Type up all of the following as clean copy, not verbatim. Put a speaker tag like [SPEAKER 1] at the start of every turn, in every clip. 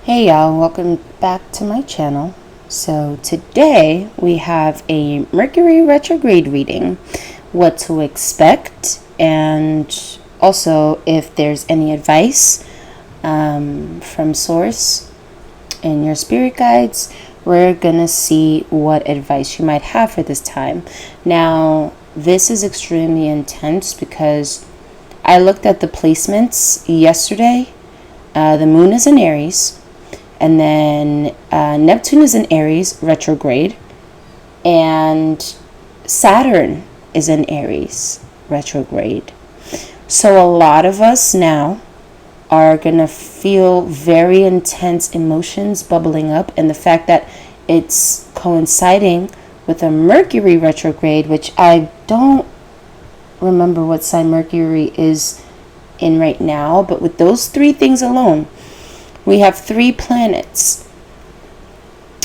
[SPEAKER 1] Hey y'all, welcome back to my channel. So today we have a Mercury Retrograde reading, what to expect, and also if there's any advice from source and your spirit guides. We're gonna see what advice you might have for this time. Now, this is extremely intense because I looked at the placements yesterday. The moon is in Aries. And then Neptune is in Aries, retrograde. And Saturn is in Aries, retrograde. So a lot of us now are going to feel very intense emotions bubbling up. And the fact that it's coinciding with a Mercury retrograde, which I don't remember what sign Mercury is in right now. But with those three things alone, we have 3 planets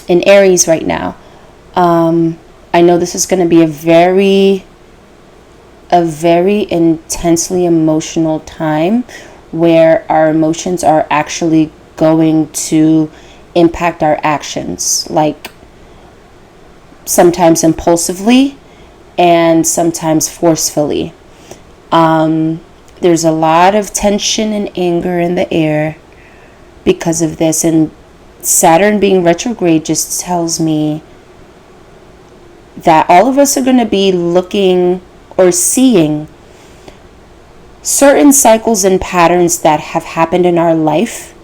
[SPEAKER 1] in Aries right now. I know this is going to be a very intensely emotional time where our emotions are actually going to impact our actions, like sometimes impulsively and sometimes forcefully. There's a lot of tension and anger in the air because of this, and Saturn being retrograde just tells me that all of us are going to be looking or seeing certain cycles and patterns that have happened in our life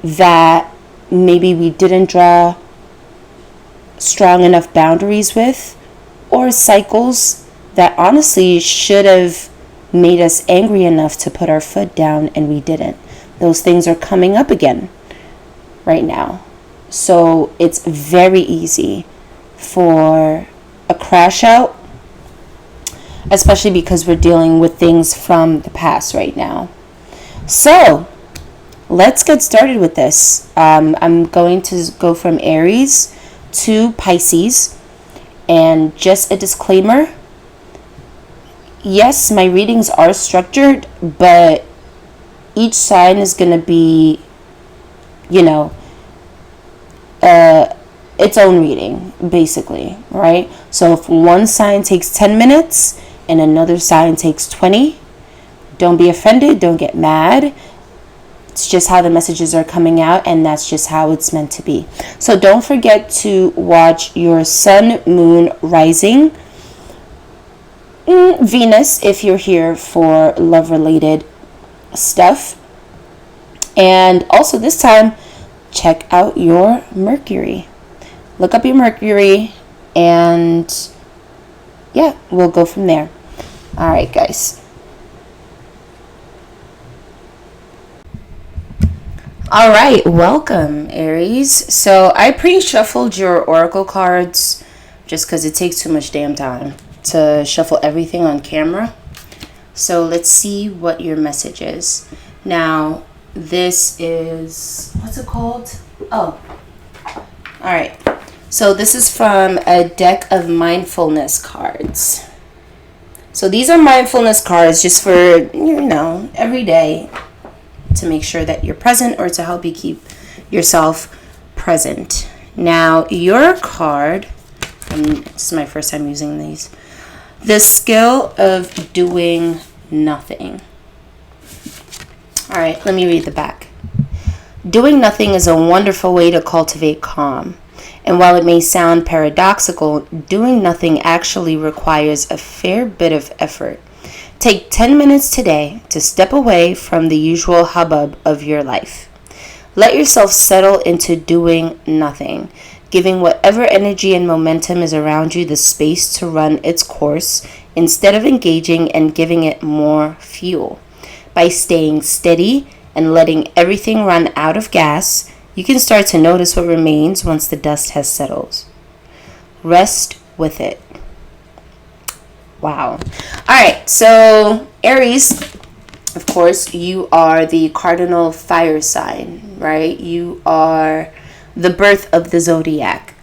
[SPEAKER 1] that maybe we didn't draw strong enough boundaries with, or cycles that honestly should have made us angry enough to put our foot down and we didn't. Those things are coming up again right now. So it's very easy for a crash out, especially because we're dealing with things from the past right now. So let's get started with this. I'm going to go from Aries to Pisces. And just a disclaimer, yes, my readings are structured, but each sign is going to be, its own reading, basically, right? So if one sign takes 10 minutes and another sign takes 20, don't be offended, don't get mad. It's just how the messages are coming out, and that's just how it's meant to be. So don't forget to watch your sun, moon, rising, Venus, if you're here for love-related stuff. And also this time, check out your Mercury. Look up your Mercury, and yeah, we'll go from there. All right, guys. All right, welcome, Aries. So I pre-shuffled your oracle cards just because it takes too much damn time to shuffle everything on camera. So let's see what your message is. Now, this is, what's it called? Oh, all right. So this is from a deck of mindfulness cards. So these are mindfulness cards just for, every day to make sure that you're present or to help you keep yourself present. Now, your card, and this is my first time using these, the skill of doing nothing. All right, let me read the back. Doing nothing is a wonderful way to cultivate calm. And while it may sound paradoxical, doing nothing actually requires a fair bit of effort. Take 10 minutes today to step away from the usual hubbub of your life. Let yourself settle into doing nothing, giving whatever energy and momentum is around you the space to run its course instead of engaging and giving it more fuel. By staying steady and letting everything run out of gas, you can start to notice what remains once the dust has settled. Rest with it. Wow. All right, so Aries, of course, you are the cardinal fire sign, right? You are the birth of the zodiac.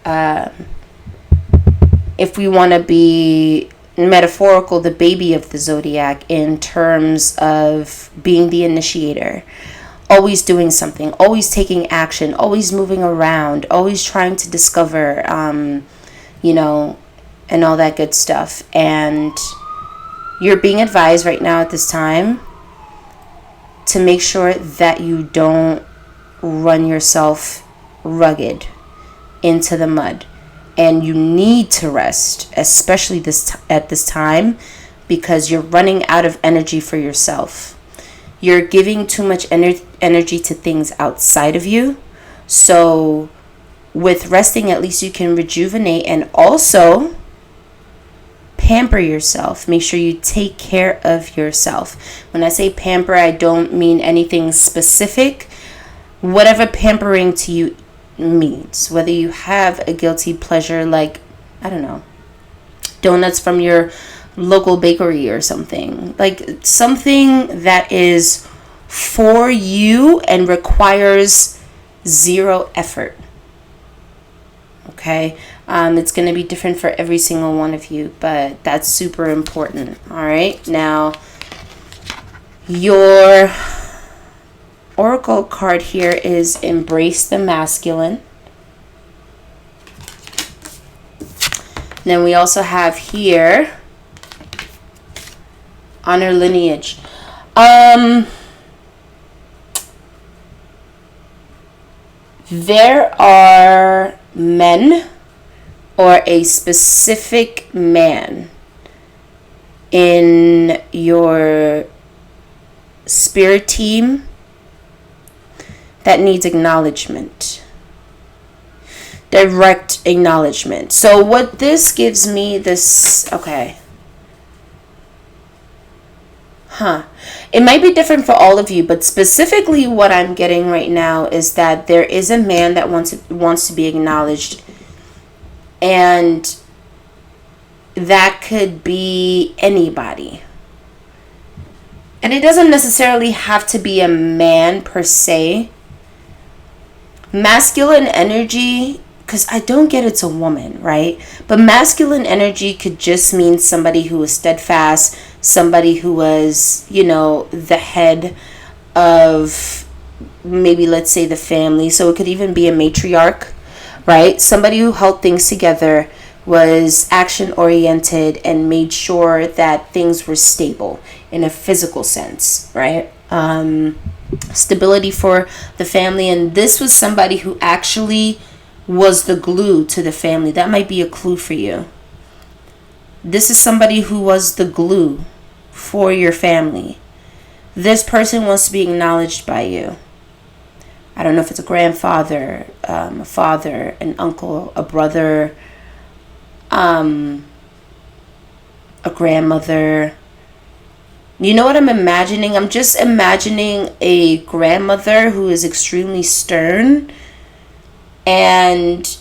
[SPEAKER 1] If we want to be metaphorical, the baby of the zodiac in terms of being the initiator. always doing something, always taking action, always moving around, always trying to discover, you know, and all that good stuff. And you're being advised right now at this time to make sure that you don't run yourself rugged into the mud. And you need to rest, especially at this time, because you're running out of energy for yourself. You're giving too much energy to things outside of you. So with resting, at least you can rejuvenate and also pamper yourself. Make sure you take care of yourself. When I say pamper, I don't mean anything specific. Whatever pampering to you means, whether you have a guilty pleasure like, I don't know, donuts from your local bakery or something, like something that is for you and requires zero effort. Okay, it's going to be different for every single one of you, but that's super important. All right, now your oracle card here is Embrace the Masculine. Then we also have here Honor Lineage. There are men or a specific man in your spirit team that needs acknowledgement, direct acknowledgement. So what this gives me, okay. It might be different for all of you, but specifically what I'm getting right now is that there is a man that wants to be acknowledged, and that could be anybody. And it doesn't necessarily have to be a man per se. Masculine energy, because I don't get it's a woman, right? But masculine energy could just mean somebody who is steadfast, somebody who was, you know, the head of maybe, let's say, the family. So it could even be a matriarch, right? Somebody who held things together, was action oriented, and made sure that things were stable in a physical sense, right? Stability for the family. And this was somebody who actually was the glue to the family. That might be a clue for you. This is somebody who was the glue for your family. This person wants to be acknowledged by you. I don't know if it's a grandfather, a father, an uncle, a brother, a grandmother. You know what I'm imagining? I'm just imagining a grandmother who is extremely stern and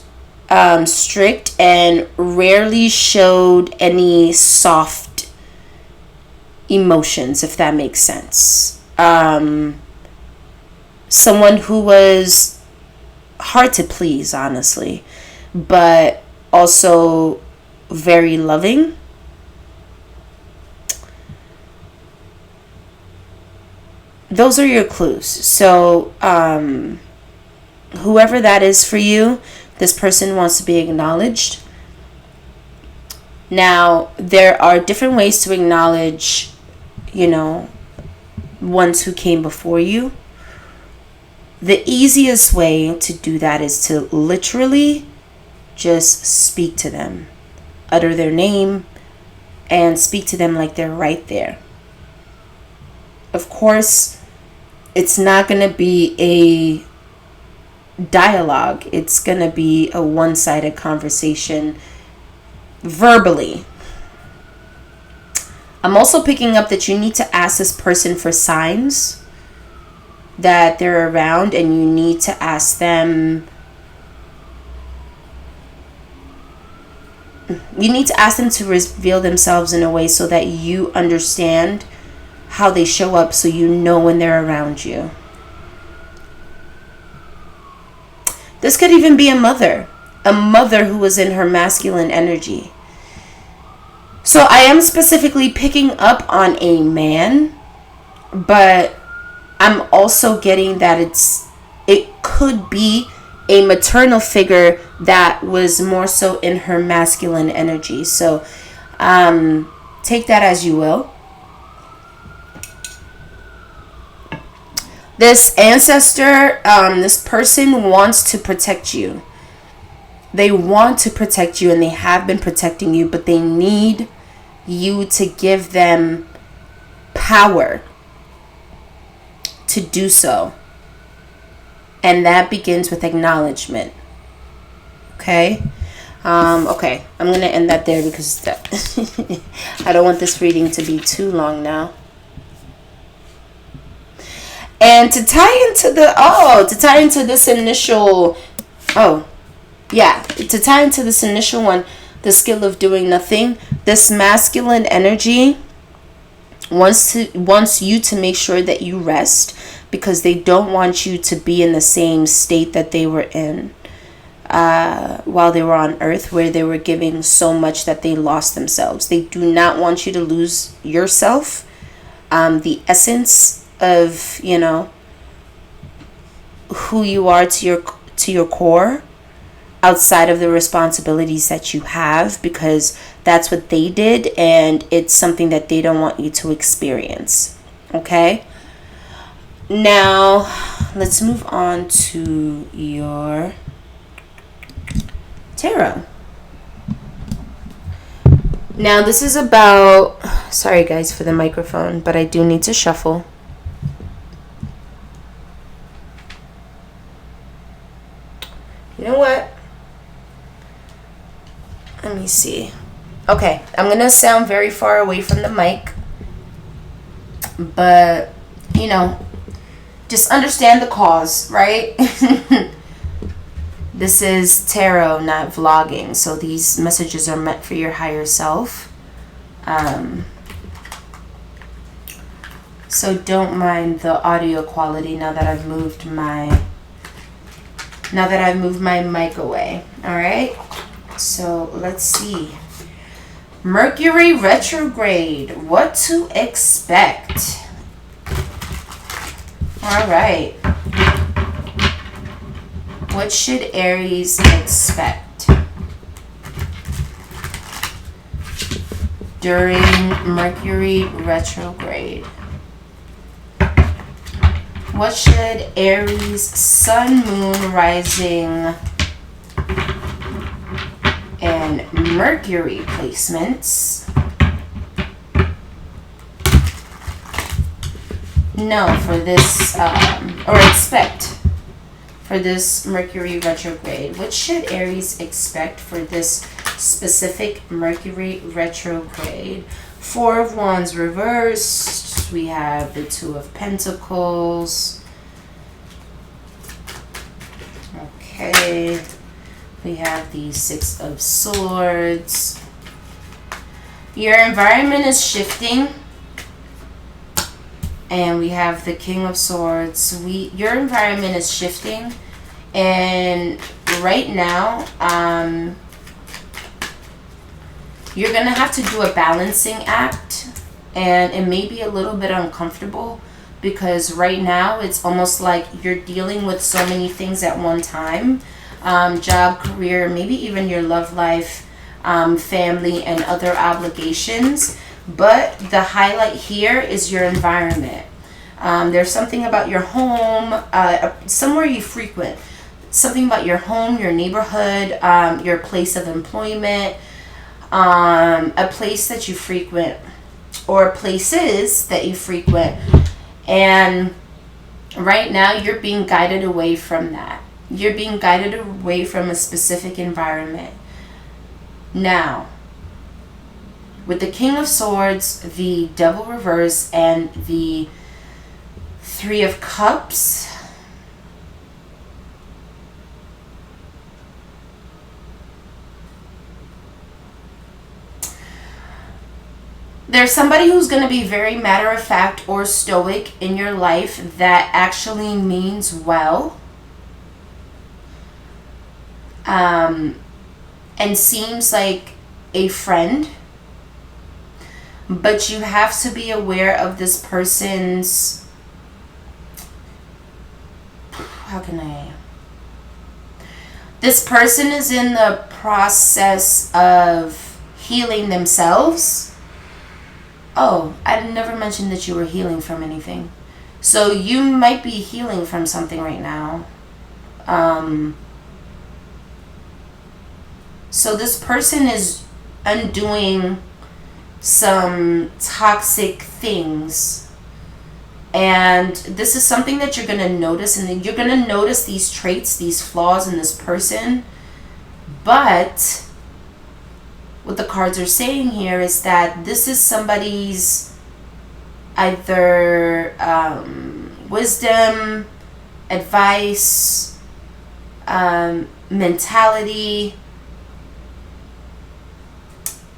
[SPEAKER 1] strict and rarely showed any soft emotions, if that makes sense. Someone who was hard to please, honestly, but also very loving. Those are your clues. So whoever that is for you, this person wants to be acknowledged. Now, there are different ways to acknowledge, you know, ones who came before you. The easiest way to do that is to literally just speak to them, utter their name, and speak to them like they're right there. Of course, it's not going to be a dialogue. It's going to be a one-sided conversation verbally. I'm also picking up that you need to ask this person for signs that they're around, and you need to ask them. You need to ask them to reveal themselves in a way so that you understand how they show up, so you know when they're around you. This could even be a mother who was in her masculine energy. So I am specifically picking up on a man, but I'm also getting that it could be a maternal figure that was more so in her masculine energy. So take that as you will. This ancestor, this person wants to protect you. They want to protect you, and they have been protecting you, but they need you to give them power to do so. And that begins with acknowledgement. Okay? Okay, I'm going to end that there because I don't want this reading to be too long now. And to tie into this initial, to tie into this initial one, the skill of doing nothing, this masculine energy wants you to make sure that you rest, because they don't want you to be in the same state that they were in while they were on Earth, where they were giving so much that they lost themselves. They do not want you to lose yourself, the essence of, who you are to your core, outside of the responsibilities that you have, because that's what they did, and it's something that they don't want you to experience. Okay? Now, let's move on to your tarot. Now, this is about... Sorry, guys, for the microphone, but I do need to shuffle. You know what? Let me see. Okay, I'm going to sound very far away from the mic. But, just understand the cause, right? This is tarot, not vlogging. So these messages are meant for your higher self. So don't mind the audio quality now that I've moved my mic away. All right. So let's see. Mercury retrograde. What to expect? All right. What should Aries expect during Mercury retrograde? What should Aries sun, moon, rising, and Mercury placements know for this, or expect for this Mercury retrograde? What should Aries expect for this specific Mercury retrograde? Four of Wands reversed. We have the Two of Pentacles. Okay. We have the Six of Swords. Your environment is shifting. And we have the King of Swords. Your environment is shifting. And right now, you're going to have to do a balancing act. And it may be a little bit uncomfortable, because right now it's almost like you're dealing with so many things at one time. Job, career, maybe even your love life, family, and other obligations. But the highlight here is your environment. There's something about your home, somewhere you frequent. Something about your home, your neighborhood, your place of employment, a place that you frequent, or places that you frequent. And right now you're being guided away from that. You're being guided away from a specific environment. Now, with the King of Swords, the Devil reverse, and the Three of Cups, there's somebody who's going to be very matter-of-fact or stoic in your life that actually means well. And seems like a friend. But you have to be aware of this person's how can I... This person is in the process of healing themselves. Oh, I never mentioned that you were healing from anything. So you might be healing from something right now. So this person is undoing some toxic things. And this is something that you're going to notice. And you're going to notice these traits, these flaws in this person. But what the cards are saying here is that this is somebody's either wisdom, advice, mentality,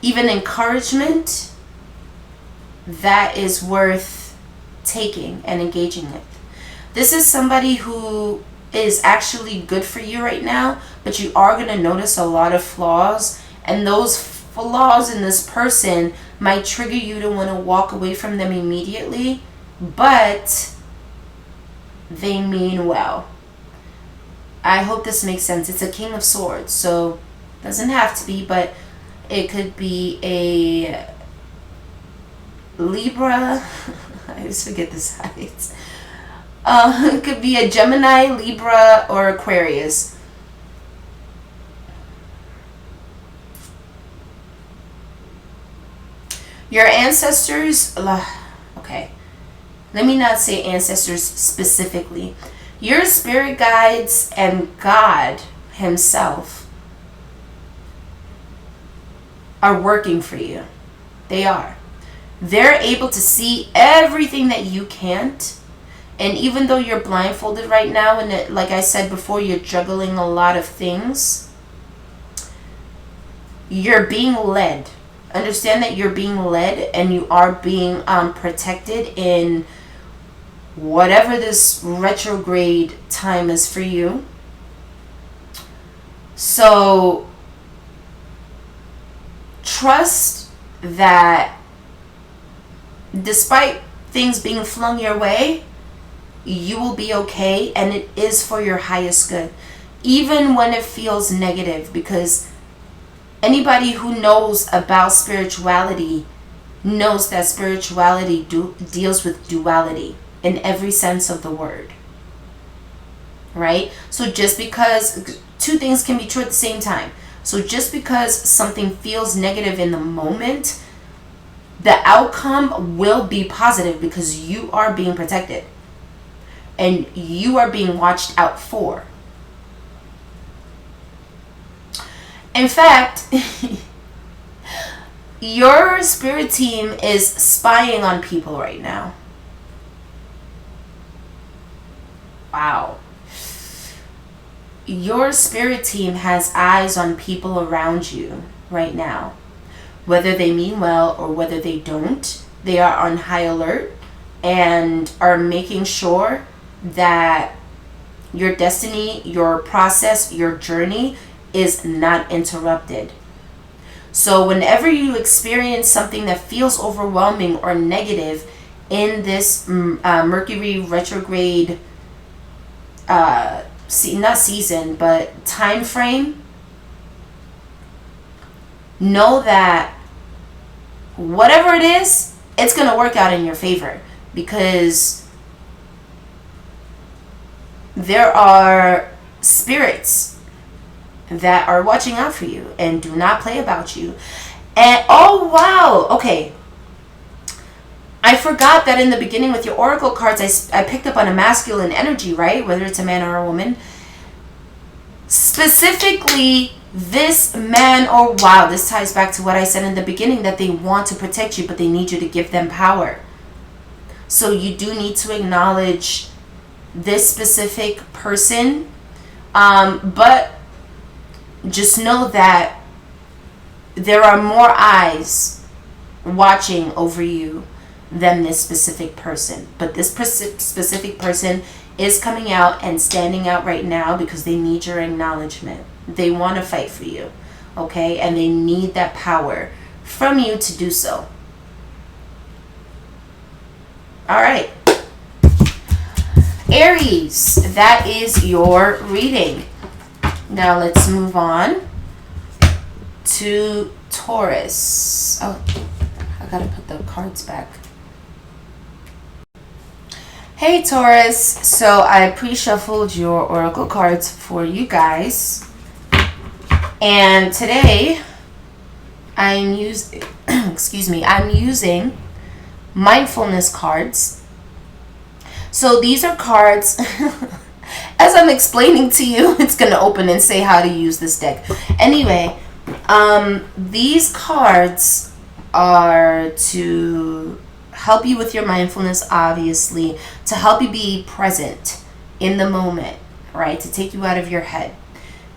[SPEAKER 1] even encouragement that is worth taking and engaging with. This is somebody who is actually good for you right now, but you are going to notice a lot of flaws, and those flaws in this person might trigger you to want to walk away from them immediately, but they mean well. I hope this makes sense. It's a King of Swords, so it doesn't have to be, but it could be a Libra. I always forget the signs. It could be a Gemini, Libra, or Aquarius. Your ancestors, okay, let me not say ancestors specifically. Your spirit guides and God himself are working for you. They are. They're able to see everything that you can't. And even though you're blindfolded right now, and like I said before, you're juggling a lot of things, you're being led. Understand that you're being led, and you are being protected in whatever this retrograde time is for you. So trust that despite things being flung your way, you will be okay, and it is for your highest good, even when it feels negative, because anybody who knows about spirituality knows that spirituality deals with duality in every sense of the word, right? So just because two things can be true at the same time. So just because something feels negative in the moment, the outcome will be positive because you are being protected and you are being watched out for. In fact, your spirit team is spying on people right now. Wow. Your spirit team has eyes on people around you right now. Whether they mean well or whether they don't, they are on high alert and are making sure that your destiny, your process, your journey is not interrupted. So whenever you experience something that feels overwhelming or negative in this Mercury retrograde not season, but time frame, know that whatever it is, it's going to work out in your favor, because there are spirits that are watching out for you and do not play about you. And oh wow, okay, I forgot that in the beginning with your oracle cards, I picked up on a masculine energy, right? Whether it's a man or a woman. Specifically, this man, or wow, this ties back to what I said in the beginning, that they want to protect you, but they need you to give them power. So you do need to acknowledge this specific person, but just know that there are more eyes watching over you than this specific person. But this specific person is coming out and standing out right now because they need your acknowledgement. They want to fight for you, okay? And they need that power from you to do so. All right. Aries, that is your reading. Now let's move on to Taurus. Oh, I gotta put the cards back. Hey Taurus, so I pre-shuffled your oracle cards for you guys. And today I'm using I'm using mindfulness cards. So these are cards as I'm explaining to you, it's going to open and say how to use this deck. Anyway, these cards are to help you with your mindfulness, obviously, to help you be present in the moment, right? To take you out of your head.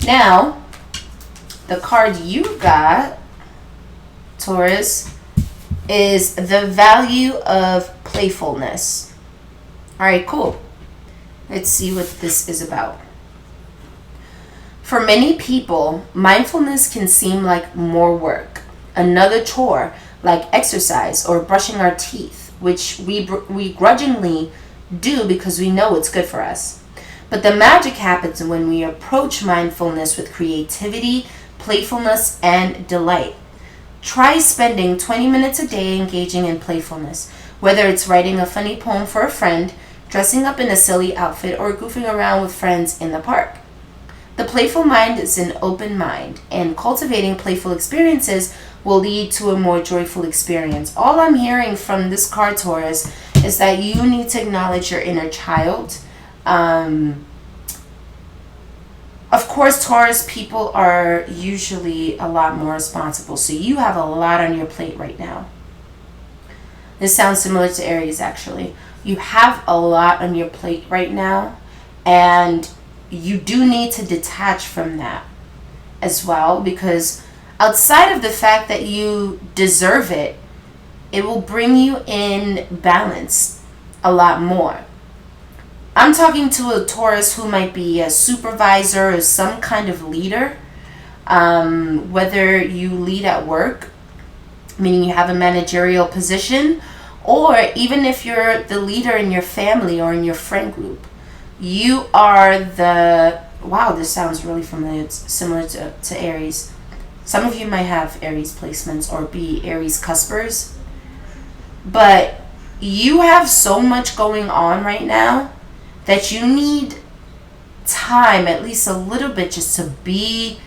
[SPEAKER 1] Now, the card you got, Taurus, is the value of playfulness. All right, cool. Let's see what this is about. For many people, mindfulness can seem like more work, another chore like exercise or brushing our teeth, which we grudgingly do because we know it's good for us. But the magic happens when we approach mindfulness with creativity, playfulness, and delight. Try spending 20 minutes a day engaging in playfulness, whether it's writing a funny poem for a friend, dressing up in a silly outfit, or goofing around with friends in the park. The playful mind is an open mind, and cultivating playful experiences will lead to a more joyful experience. All I'm hearing from this card, Taurus, is that you need to acknowledge your inner child. Of course, Taurus people are usually a lot more responsible, so you have a lot on your plate right now. This sounds similar to Aries, actually. You have a lot on your plate right now, and you do need to detach from that as well, because outside of the fact that you deserve it, it will bring you in balance a lot more. I'm talking to a Taurus who might be a supervisor or some kind of leader, whether you lead at work, meaning you have a managerial position, or even if you're the leader in your family or in your friend group. You are the... Wow, this sounds really familiar. It's similar to Aries. Some of you might have Aries placements or be Aries cuspers. But you have so much going on right now that you need time, at least a little bit, just to be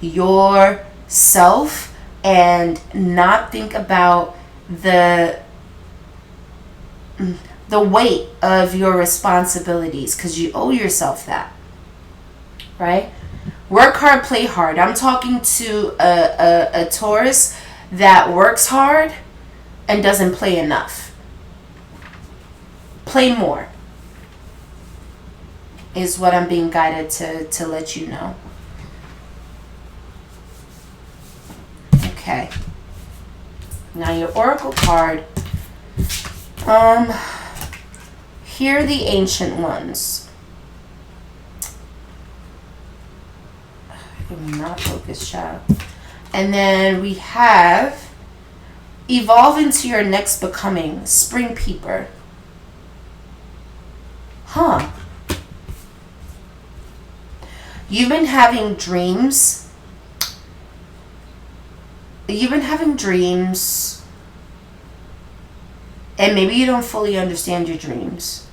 [SPEAKER 1] yourself and not think about the weight of your responsibilities, because you owe yourself that, right? Work hard, play hard. I'm talking to a Taurus that works hard and doesn't play enough. Play more is what I'm being guided to let you know. Okay. Now your oracle card. Here are the ancient ones. Not focus, child. And then we have evolve into your next becoming, spring peeper. Huh. You've been having dreams. And maybe you don't fully understand your dreams.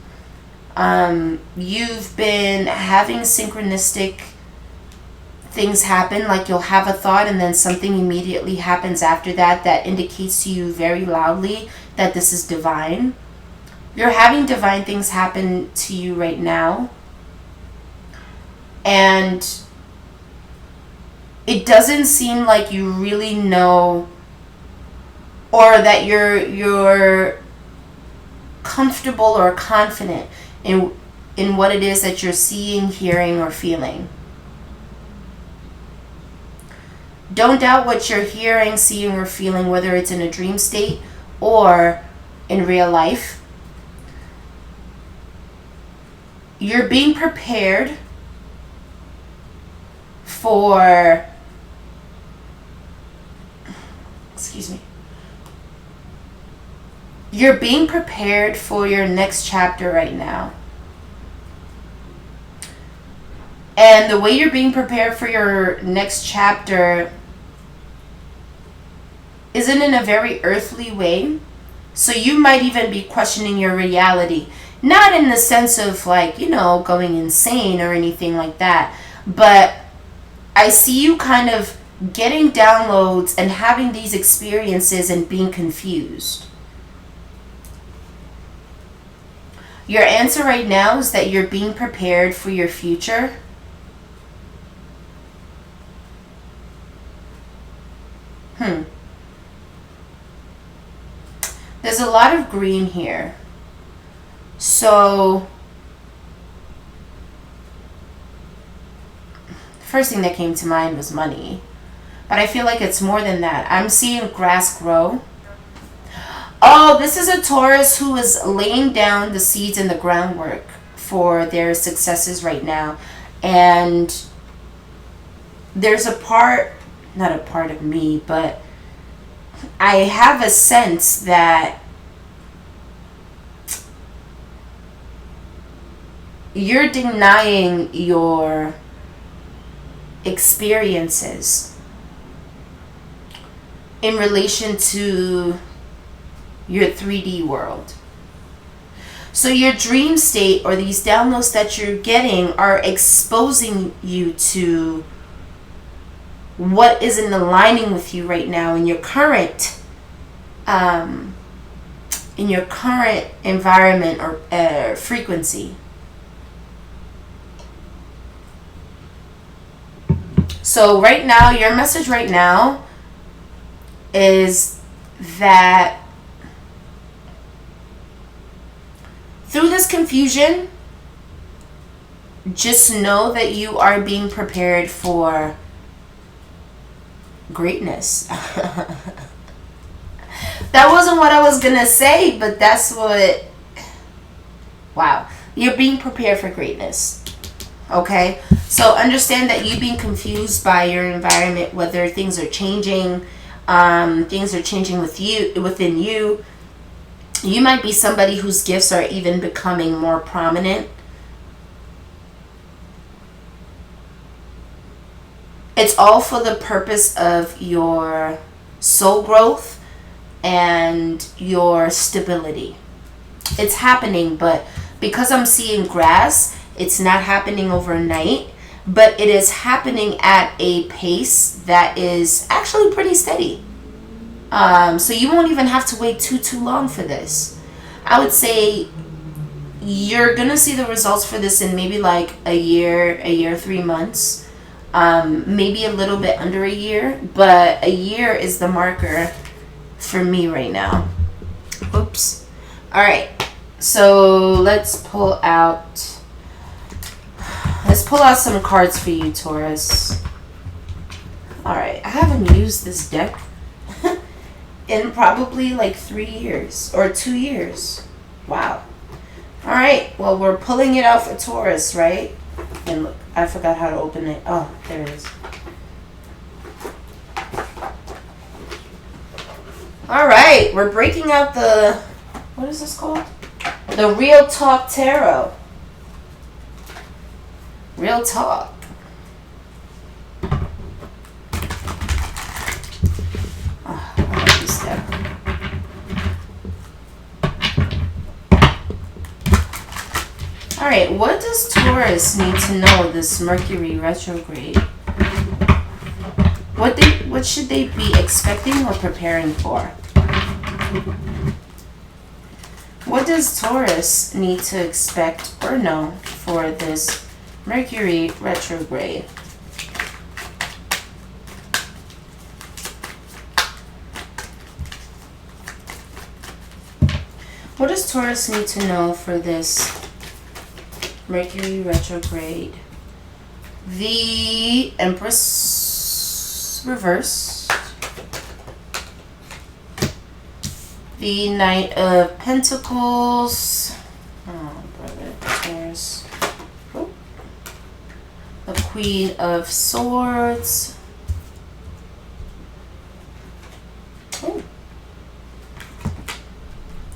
[SPEAKER 1] You've been having synchronistic things happen, like you'll have a thought and then something immediately happens after that indicates to you very loudly that this is divine. You're having divine things happen to you right now. And it doesn't seem like you really know, or that you're comfortable or confident in what it is that you're seeing, hearing, or feeling. Don't doubt what you're hearing, seeing, or feeling, whether it's in a dream state or in real life. You're being prepared for... Excuse me. You're being prepared for your next chapter right now. And the way you're being prepared for your next chapter isn't in a very earthly way. So you might even be questioning your reality. Not in the sense of like, you know, going insane or anything like that. But I see you kind of getting downloads and having these experiences and being confused. Your answer right now is that you're being prepared for your future. There's a lot of green here. So, first thing that came to mind was money. But I feel like it's more than that. I'm seeing grass grow. Oh, this is a Taurus who is laying down the seeds and the groundwork for their successes right now. And there's a part, not a part of me, but I have a sense that you're denying your experiences in relation to your 3D world. So your dream state or these downloads that you're getting are exposing you to what isn't aligning with you right now in your current environment or frequency. So right now, your message right now is that through this confusion, just know that you are being prepared for greatness. That wasn't what I was gonna say, but that's what... Wow. You're being prepared for greatness. Okay? So understand that you being confused by your environment, whether things are changing, within you. You might be somebody whose gifts are even becoming more prominent. It's all for the purpose of your soul growth and your stability. It's happening, but because I'm seeing grass, it's not happening overnight, but it is happening at a pace that is actually pretty steady. So you won't even have to wait too long for this. I would say you're gonna see the results for this in maybe like a year, 3 months, maybe a little bit under a year, but a year is the marker for me right now. Oops. All right, so let's pull out some cards for you, Taurus. All right, I haven't used this deck in probably like 3 years or 2 years. Wow. All right, well, we're pulling it out for Taurus, right? And look, I forgot how to open it. Oh, there it is. All right, we're breaking out the, what is this called? The Real Talk Tarot. Real talk. Oh, I like this deck. All right, what does Taurus need to know this Mercury retrograde? What should they be expecting or preparing for? What does Taurus need to expect or know for this Mercury retrograde? What does Taurus need to know for this Mercury retrograde? The Empress reversed. The Knight of Pentacles. Oh, brother, Taurus. Oh. The Queen of Swords. Oh.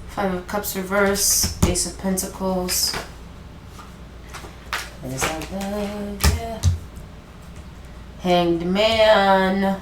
[SPEAKER 1] Five of Cups reverse. Ace of Pentacles. There's our love, yeah. Hanged Man.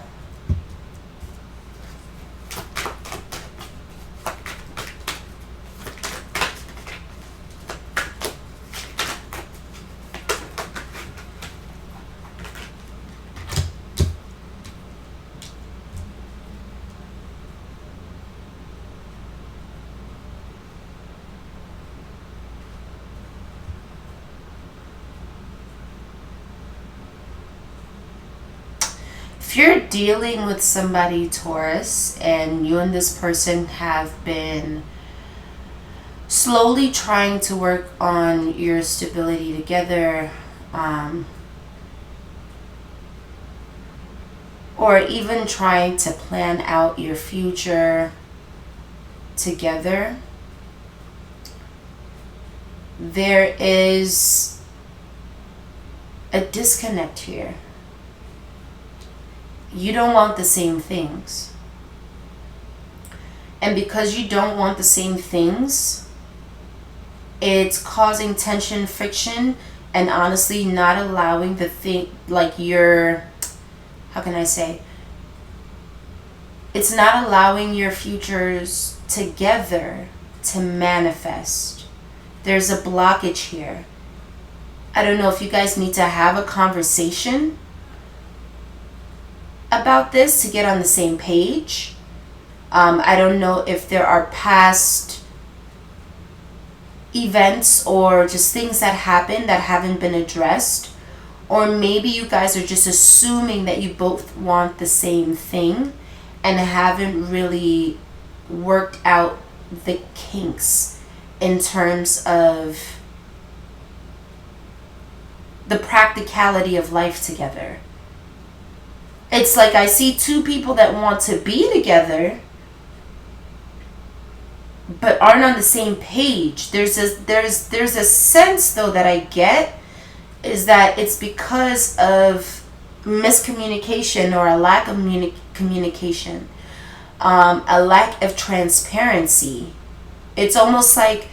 [SPEAKER 1] If you're dealing with somebody, Taurus, and you and this person have been slowly trying to work on your stability together, or even trying to plan out your future together, there is a disconnect here. You don't want the same things. And because you don't want the same things, it's causing tension, friction, and honestly not allowing the thing, like your, how can I say? It's not allowing your futures together to manifest. There's a blockage here. I don't know if you guys need to have a conversation about this to get on the same page. I don't know if there are past events or just things that happened that haven't been addressed, or maybe you guys are just assuming that you both want the same thing and haven't really worked out the kinks in terms of the practicality of life together. It's like I see two people that want to be together but aren't on the same page. There's a sense though that I get is that it's because of miscommunication or a lack of communication, a lack of transparency. It's almost like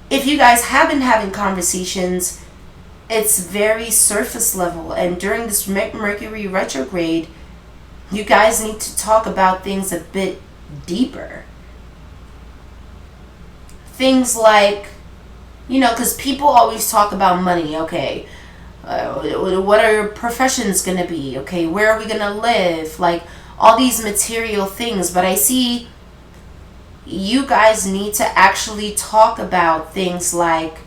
[SPEAKER 1] if you guys have been having conversations, it's very surface level, and during this Mercury retrograde, you guys need to talk about things a bit deeper. Things like, you know, because people always talk about money. Okay, what are your professions going to be? Okay, where are we going to live? Like all these material things. But I see you guys need to actually talk about things like,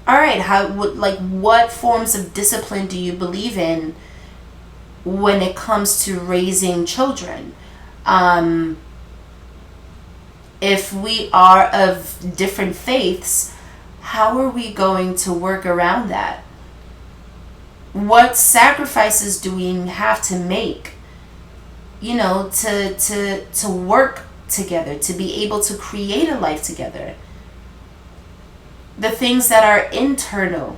[SPEAKER 1] all right, what forms of discipline do you believe in when it comes to raising children? If we are of different faiths, how are we going to work around that? What sacrifices do we have to make, you know, to work together, to be able to create a life together? The things that are internal,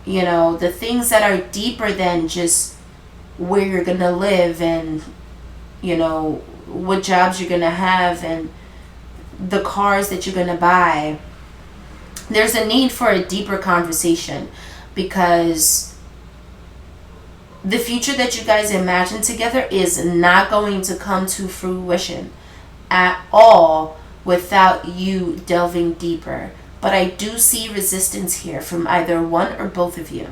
[SPEAKER 1] you know, the things that are deeper than just where you're going to live and, you know, what jobs you're going to have and the cars that you're going to buy. There's a need for a deeper conversation because the future that you guys imagine together is not going to come to fruition at all without you delving deeper. But I do see resistance here from either one or both of you.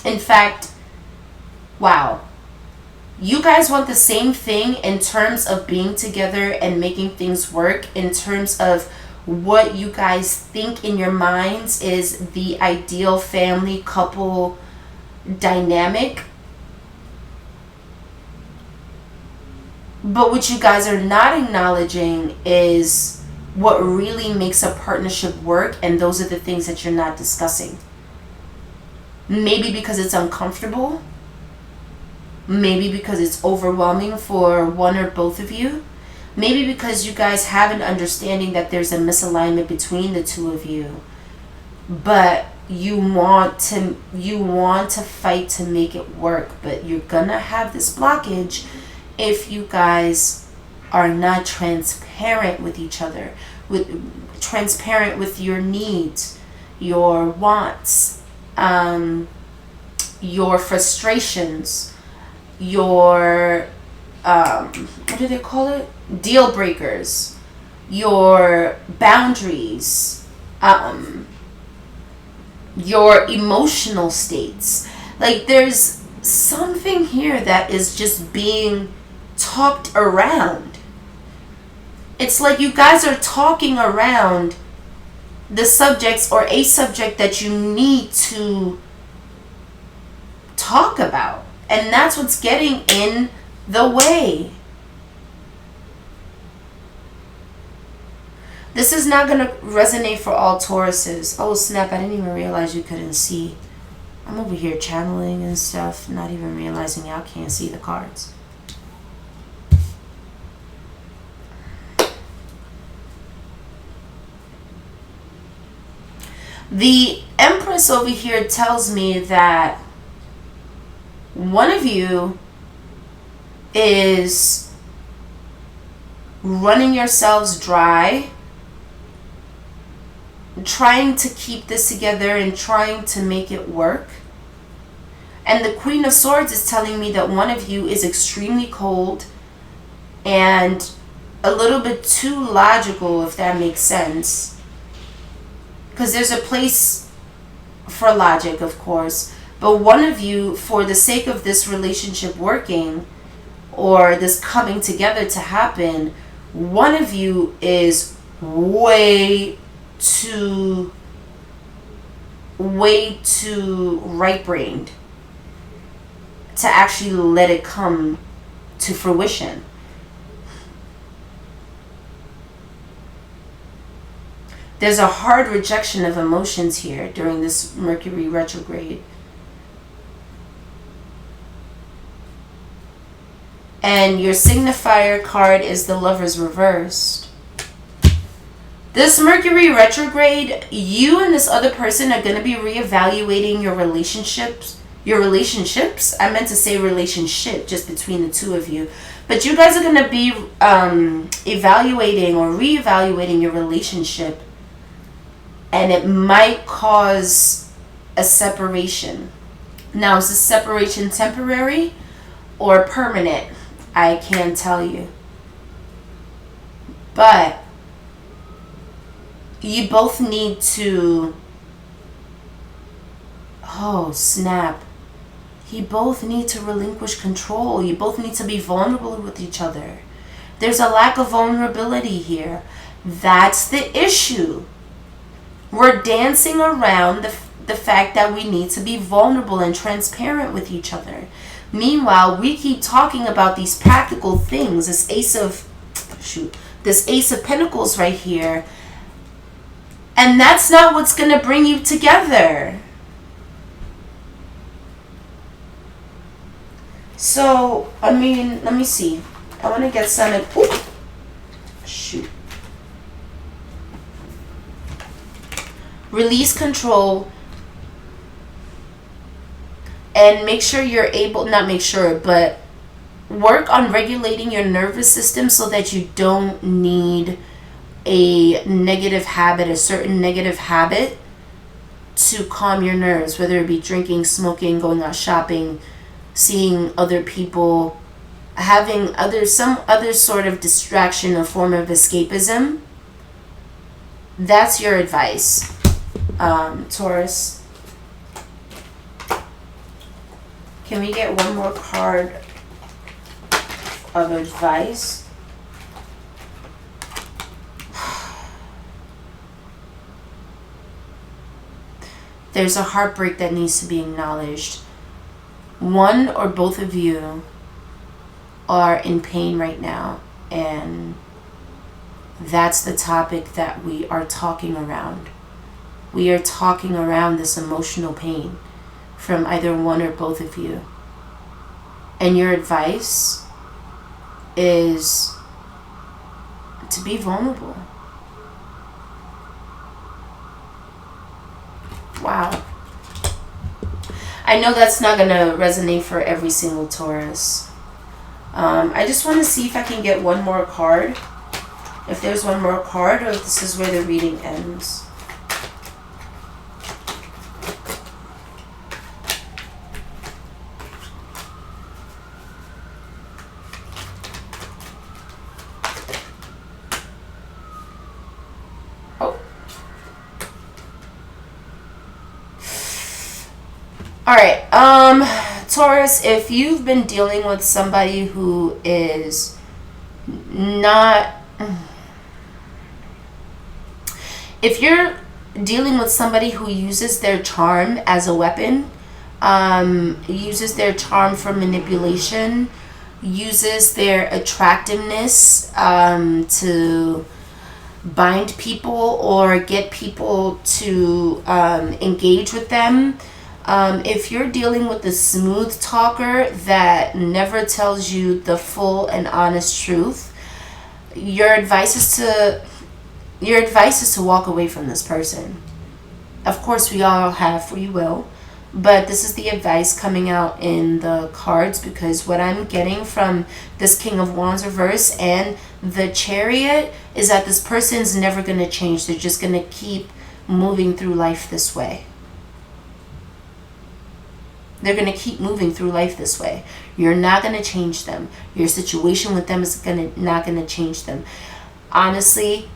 [SPEAKER 1] In fact, wow. You guys want the same thing in terms of being together and making things work, in terms of what you guys think in your minds is the ideal family couple dynamic. But what you guys are not acknowledging is what really makes a partnership work, and those are the things that you're not discussing. Maybe because it's uncomfortable. Maybe because it's overwhelming for one or both of you. Maybe because you guys have an understanding that there's a misalignment between the two of you. But you want to fight to make it work, but you're gonna have this blockage if you guys are not transparent with each other, transparent with your needs, your wants, your frustrations, your, what do they call it? Deal breakers, your boundaries, your emotional states. Like, there's something here that is just being talked around. It's like you guys are talking around the subjects or a subject that you need to talk about. And that's what's getting in the way. This is not going to resonate for all Tauruses. Oh snap, I didn't even realize you couldn't see. I'm over here channeling and stuff, not even realizing y'all can't see the cards. The Empress over here tells me that one of you is running yourselves dry, trying to keep this together and trying to make it work. And the Queen of Swords is telling me that one of you is extremely cold and a little bit too logical, if that makes sense. Because there's a place for logic, of course. But one of you, for the sake of this relationship working or this coming together to happen, one of you is way too right-brained to actually let it come to fruition. There's a hard rejection of emotions here during this Mercury retrograde. And your signifier card is the Lovers reversed. This Mercury retrograde, you and this other person are going to be reevaluating your relationships. I meant to say relationship, just between the two of you. But you guys are going to be evaluating or reevaluating your relationship. And it might cause a separation. Now, is this separation temporary or permanent? I can't tell you. But you both need to... Oh, snap. You both need to relinquish control. You both need to be vulnerable with each other. There's a lack of vulnerability here. That's the issue. We're dancing around the fact that we need to be vulnerable and transparent with each other. Meanwhile, we keep talking about these practical things. This Ace of Pentacles right here. And that's not what's going to bring you together. So, I mean, let me see. I want to get some... Release control and make sure you're able, not make sure, but work on regulating your nervous system so that you don't need a negative habit, a certain negative habit to calm your nerves, whether it be drinking, smoking, going out shopping, seeing other people, having some other sort of distraction or form of escapism. That's your advice. Taurus. Can we get one more card of advice? There's a heartbreak that needs to be acknowledged. One or both of you are in pain right now, and that's the topic that we are talking around. We are talking around this emotional pain from either one or both of you. And your advice is to be vulnerable. Wow. I know that's not going to resonate for every single Taurus. I just want to see if I can get one more card. If there's one more card, or if this is where the reading ends. All right, Taurus, if you've been dealing with somebody who is not, if you're dealing with somebody who uses their charm as a weapon, uses their charm for manipulation, uses their attractiveness to bind people or get people to engage with them. If you're dealing with a smooth talker that never tells you the full and honest truth, your advice is to walk away from this person. Of course, we all have free will, but this is the advice coming out in the cards, because what I'm getting from this King of Wands reverse and the Chariot is that this person's never going to change. They're just going to keep moving through life this way. They're going to keep moving through life this way. You're not going to change them. Your situation with them is not going to change them. Honestly,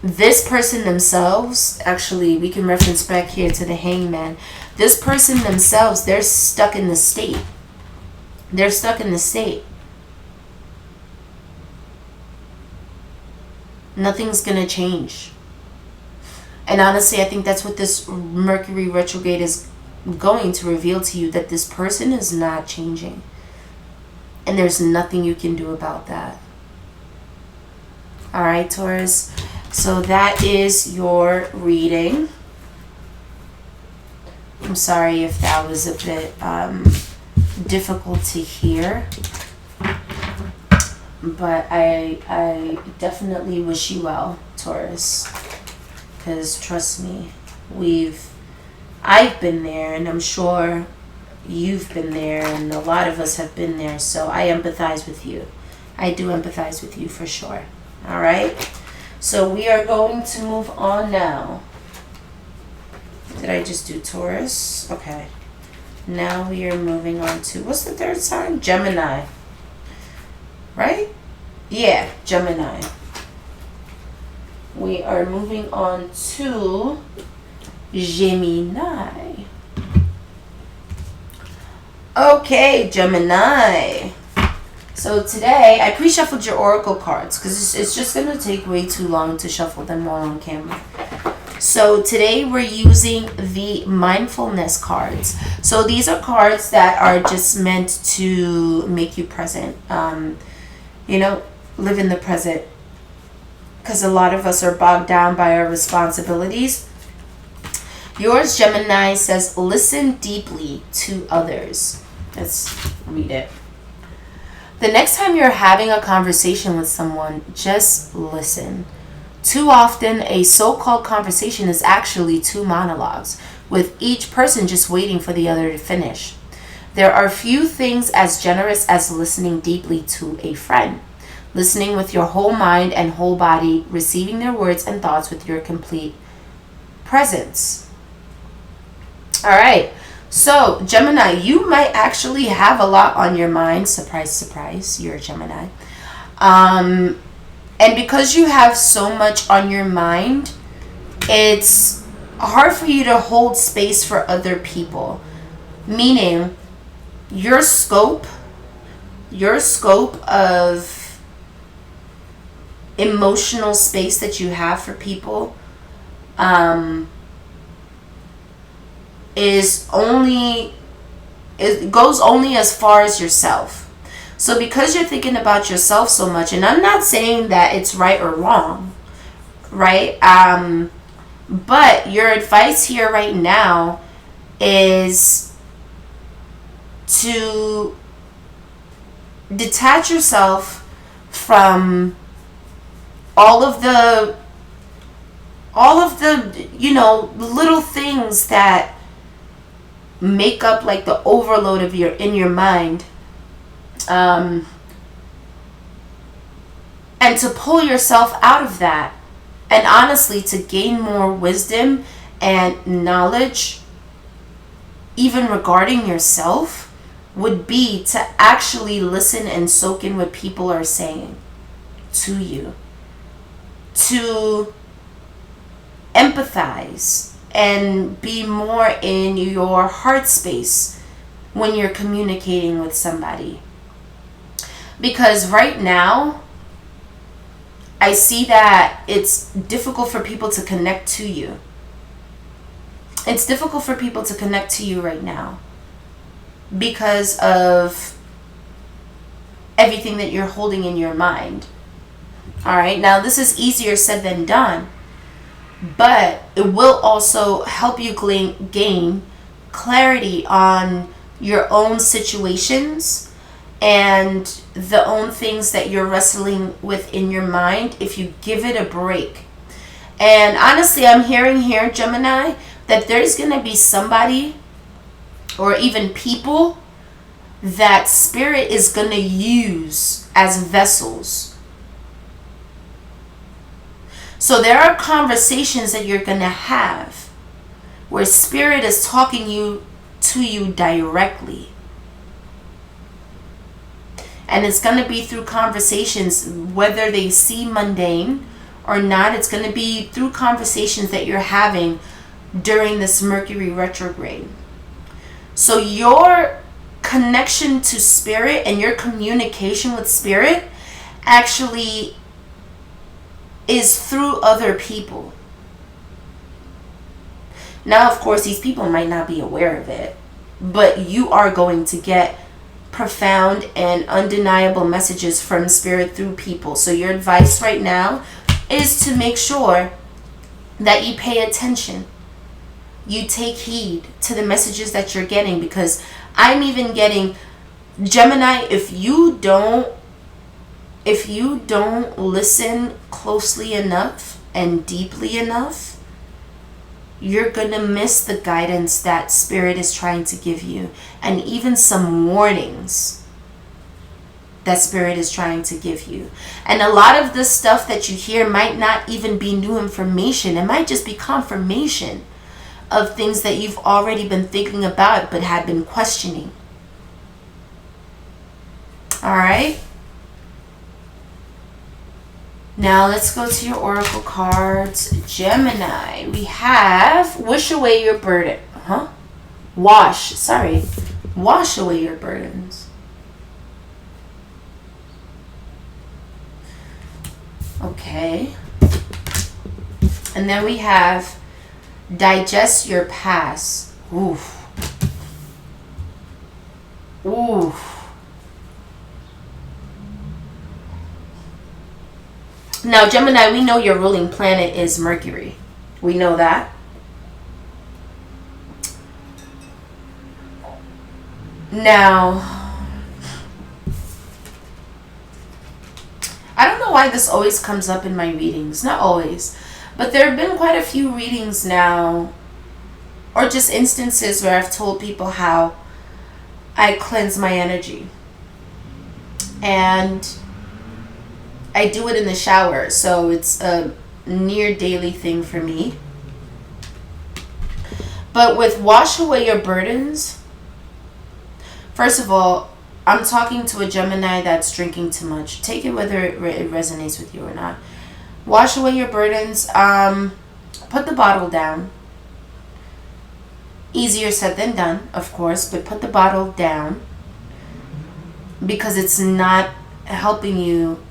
[SPEAKER 1] this person themselves, actually, we can reference back here to the Hangman. This person themselves, they're stuck in the state. They're stuck in the state. Nothing's going to change. And honestly, I think that's what this Mercury retrograde is going to reveal to you, that this person is not changing. And there's nothing you can do about that. All right, Taurus. So that is your reading. I'm sorry if that was a bit difficult to hear. But I definitely wish you well, Taurus. Because trust me, I've been there, and I'm sure you've been there, and a lot of us have been there. So I empathize with you. I do empathize with you for sure. All right. So we are going to move on now. Did I just do Taurus? Okay. Now we are moving on to, what's the third sign? Gemini. Right? Yeah, Gemini. We are moving on to Gemini. Okay, Gemini. So today, I pre-shuffled your oracle cards because it's just going to take way too long to shuffle them all on camera. So today we're using the mindfulness cards. So these are cards that are just meant to make you present. You know, live in the present. Because a lot of us are bogged down by our responsibilities. Yours, Gemini, says, listen deeply to others. Let's read it. The next time you're having a conversation with someone, just listen. Too often, a so-called conversation is actually two monologues, with each person just waiting for the other to finish. There are few things as generous as listening deeply to a friend. Listening with your whole mind and whole body, receiving their words and thoughts with your complete presence. All right. So, Gemini, you might actually have a lot on your mind. Surprise, surprise, you're a Gemini. And because you have so much on your mind, it's hard for you to hold space for other people. Meaning, your scope of emotional space that you have for people it goes only as far as yourself. So because you're thinking about yourself so much, and I'm not saying that it's right or wrong, right? But your advice here right now is to detach yourself from all of the little things that make up like the overload of in your mind, and to pull yourself out of that, and honestly to gain more wisdom and knowledge even regarding yourself, would be to actually listen and soak in what people are saying to you, to empathize and be more in your heart space when you're communicating with somebody. Because right now, I see that it's difficult for people to connect to you. It's difficult for people to connect to you right now because of everything that you're holding in your mind. All right, now this is easier said than done, but it will also help you gain clarity on your own situations and the own things that you're wrestling with in your mind if you give it a break. And honestly, I'm hearing here, Gemini, that there's going to be somebody or even people that Spirit is going to use as vessels. So there are conversations that you're going to have where Spirit is talking to you directly. And it's going to be through conversations, whether they seem mundane or not. It's going to be through conversations that you're having during this Mercury retrograde. So your connection to Spirit and your communication with Spirit actually is through other people. Now, of course, these people might not be aware of it, but you are going to get profound and undeniable messages from Spirit through people. So your advice right now is to make sure that you pay attention. You take heed to the messages that you're getting, because I'm even getting, Gemini, if you don't listen closely enough and deeply enough, you're gonna miss the guidance that Spirit is trying to give you, and even some warnings that Spirit is trying to give you. And a lot of the stuff that you hear might not even be new information. It might just be confirmation of things that you've already been thinking about but had been questioning. All right. Now let's go to your oracle cards. Gemini, we have wish away your burden. Wash away your burdens. Okay. And then we have digest your past. Oof. Now, Gemini, we know your ruling planet is Mercury. We know that. Now, I don't know why this always comes up in my readings. Not always. But there have been quite a few readings now, or just instances where I've told people how I cleanse my energy. And I do it in the shower, so it's a near daily thing for me. But with wash away your burdens, first of all, I'm talking to a Gemini that's drinking too much. Take it whether it resonates with you or not. Wash away your burdens. Put the bottle down. Easier said than done, of course, but put the bottle down, because it's not helping you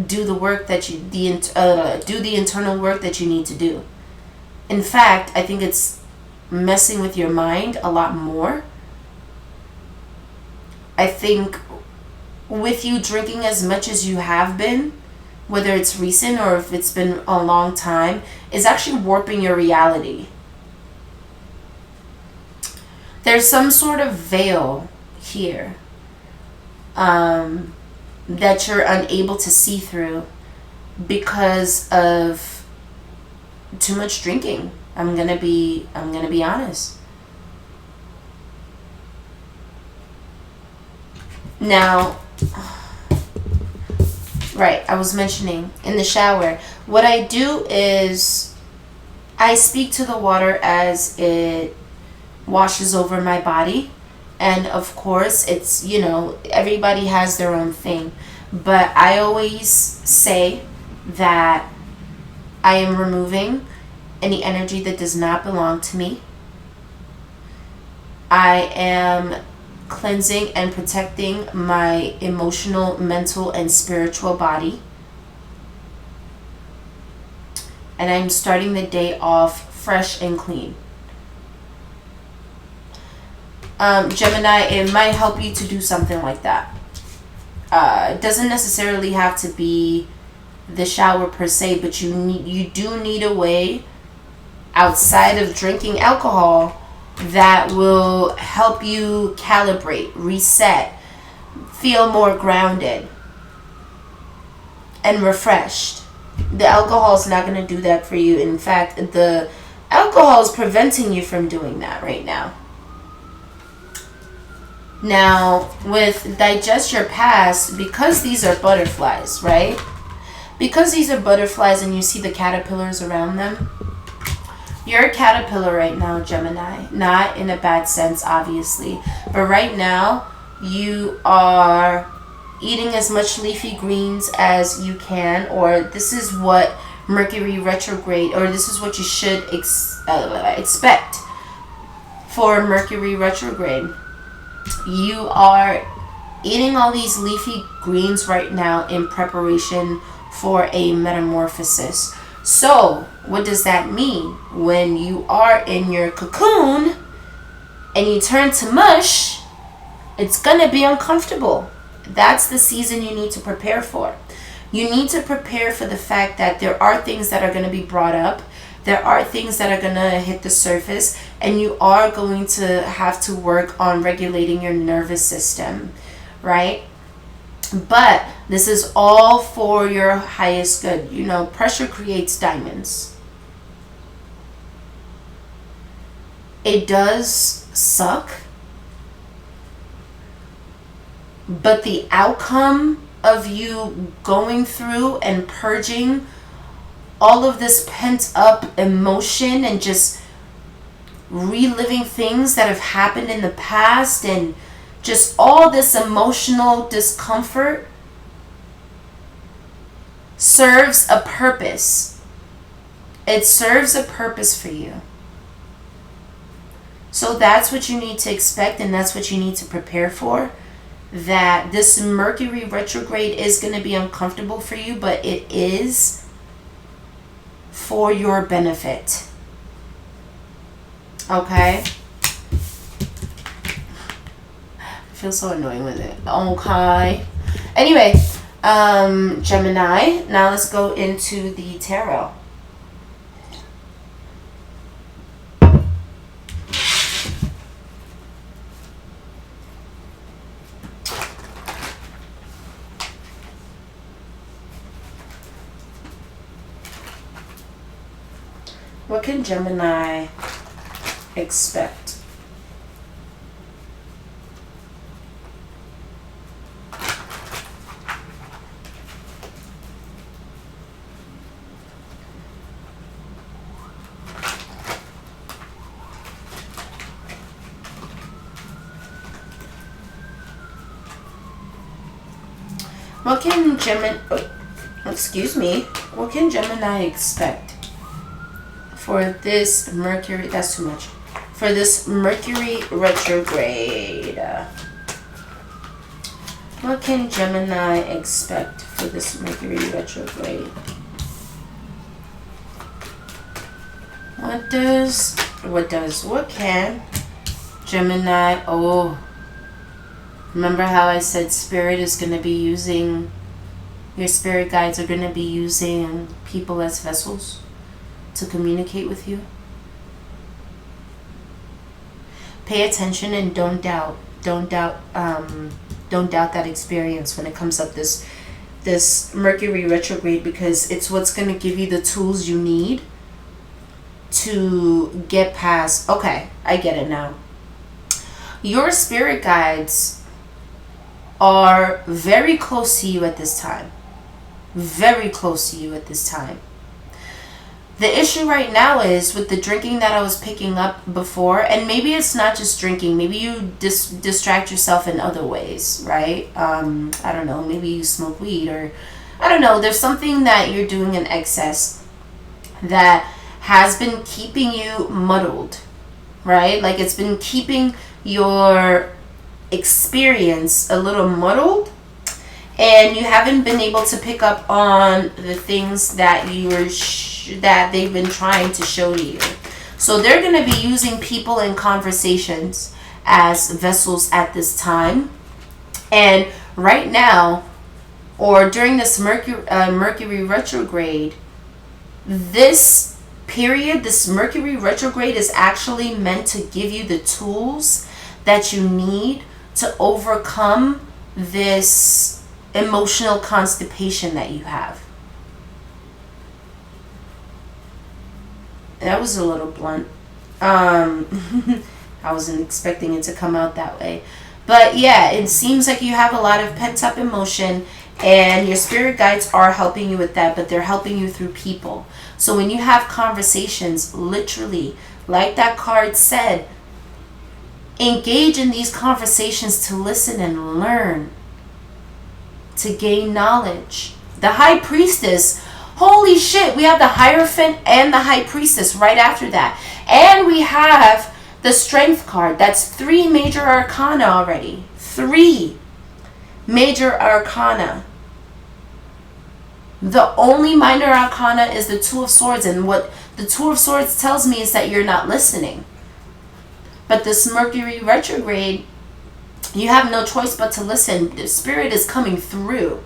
[SPEAKER 1] do the work that you do the internal work that you need to do. In fact, I think it's messing with your mind a lot more. I think with you drinking as much as you have been, whether it's recent or if it's been a long time, is actually warping your reality. There's some sort of veil here that you're unable to see through because of too much drinking. I'm gonna be honest. Now, right, I was mentioning in the shower, what I do is I speak to the water as it washes over my body. And of course, it's, everybody has their own thing. But I always say that I am removing any energy that does not belong to me. I am cleansing and protecting my emotional, mental, and spiritual body. And I'm starting the day off fresh and clean. Gemini, it might help you to do something like that. It doesn't necessarily have to be the shower per se, but you do need a way outside of drinking alcohol that will help you calibrate, reset, feel more grounded and refreshed. The alcohol is not going to do that for you. In fact, the alcohol is preventing you from doing that right now. Now, with Digest Your Past, because these are butterflies, right? Because these are butterflies and you see the caterpillars around them, you're a caterpillar right now, Gemini. Not in a bad sense, obviously. But right now, you are eating as much leafy greens as you can, or this is what Mercury Retrograde, or this is what you should expect for Mercury Retrograde. You are eating all these leafy greens right now in preparation for a metamorphosis. So, what does that mean? When you are in your cocoon and you turn to mush, it's going to be uncomfortable. That's the season you need to prepare for. You need to prepare for the fact that there are things that are going to be brought up. There are things that are going to hit the surface, and you are going to have to work on regulating your nervous system, right? But this is all for your highest good. You know, pressure creates diamonds. It does suck, but the outcome of you going through and purging all of this pent up emotion and just reliving things that have happened in the past and just all this emotional discomfort serves a purpose. It serves a purpose for you. So that's what you need to expect, and that's what you need to prepare for. That this Mercury retrograde is going to be uncomfortable for you, but it is for your benefit. Okay? I feel so annoying with it. Okay. Anyway, Gemini, now let's go into the tarot. What can Gemini expect? What can What can Gemini expect for this Mercury, that's too much, for this Mercury retrograde? What can Gemini expect for this Mercury retrograde? What can Gemini, remember how I said Spirit is going to be using, your spirit guides are going to be using people as vessels to communicate with you? Pay attention and don't doubt that experience when it comes up this Mercury retrograde, because it's what's going to give you the tools you need to get past. Okay, I get it now. Your spirit guides are very close to you at this time. Very close to you at this time. The issue right now is with the drinking that I was picking up before, and maybe it's not just drinking, maybe you distract yourself in other ways, right? I don't know, maybe you smoke weed, or I don't know, there's something that you're doing in excess that has been keeping you muddled, right? Like it's been keeping your experience a little muddled, and you haven't been able to pick up on the things that that they've been trying to show to you. So they're going to be using people and conversations as vessels at this time. And right now, or during this Mercury retrograde, this period, this Mercury retrograde is actually meant to give you the tools that you need to overcome this emotional constipation that you have. That was a little blunt. I wasn't expecting it to come out that way. But yeah, it seems like you have a lot of pent-up emotion, and your spirit guides are helping you with that, but they're helping you through people. So when you have conversations, literally, like that card said, engage in these conversations to listen and learn, to gain knowledge. The High Priestess, holy shit, we have the Hierophant and the High Priestess right after that. And we have the Strength card. That's 3 major arcana already. 3 major arcana. The only minor arcana is the Two of Swords, and what the Two of Swords tells me is that you're not listening. But this Mercury retrograde, you have no choice but to listen. The spirit is coming through.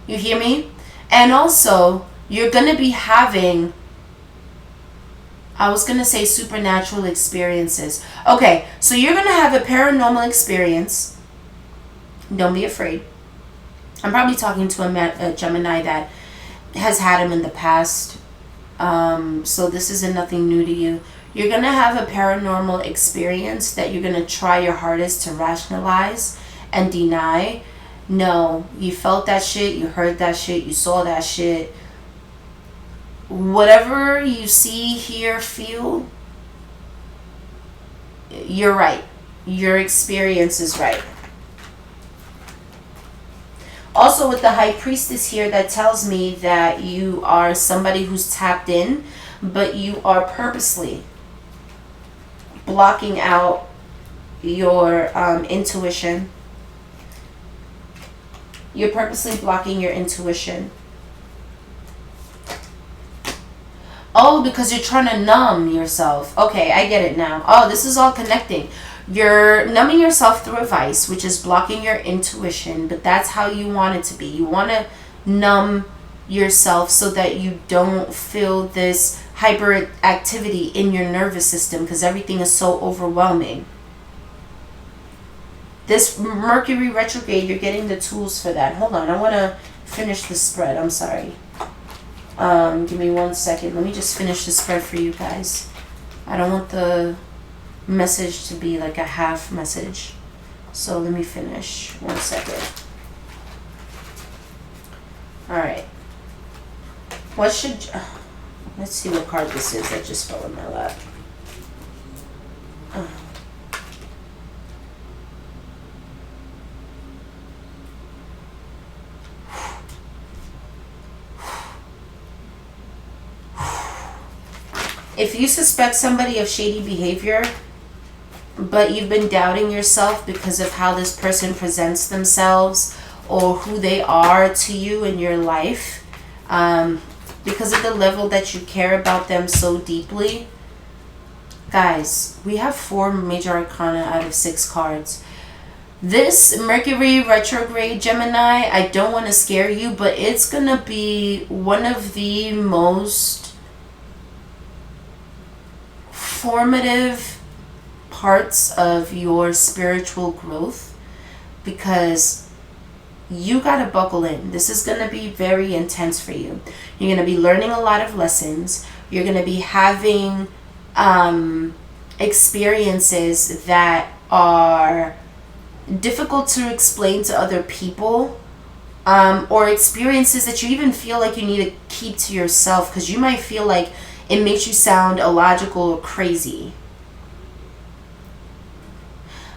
[SPEAKER 1] You hear me? And also, you're going to be having, I was going to say supernatural experiences. Okay, so you're going to have a paranormal experience. Don't be afraid. I'm probably talking to a Gemini that has had him in the past. So this isn't nothing new to you. You're going to have a paranormal experience that you're going to try your hardest to rationalize and deny. No, you felt that shit, you heard that shit, you saw that shit. Whatever you see, hear, feel, you're right. Your experience is right. Also with the High Priestess here, that tells me that you are somebody who's tapped in, but you are purposely blocking out your intuition. You're purposely blocking your intuition. Oh, because you're trying to numb yourself. Okay, I get it now. Oh, this is all connecting. You're numbing yourself through a vice, which is blocking your intuition, but that's how you want it to be. You want to numb yourself so that you don't feel this hyperactivity in your nervous system, because everything is so overwhelming. This Mercury retrograde, you're getting the tools for that. Hold on, I want to finish the spread. I'm sorry. Give me 1 second. Let me just finish the spread for you guys. I don't want the message to be like a half message. So let me finish. 1 second. Alright. What should... let's see what card this is that just fell in my lap. If you suspect somebody of shady behavior, but you've been doubting yourself because of how this person presents themselves or who they are to you in your life, because of the level that you care about them so deeply, guys, we have 4 major arcana out of 6 cards. This Mercury retrograde, Gemini, I don't want to scare you, but it's going to be one of the most formative parts of your spiritual growth, because you got to buckle in. This is going to be very intense for you. You're going to be learning a lot of lessons. You're going to be having experiences that are difficult to explain to other people, or experiences that you even feel like you need to keep to yourself, because you might feel like it makes you sound illogical or crazy.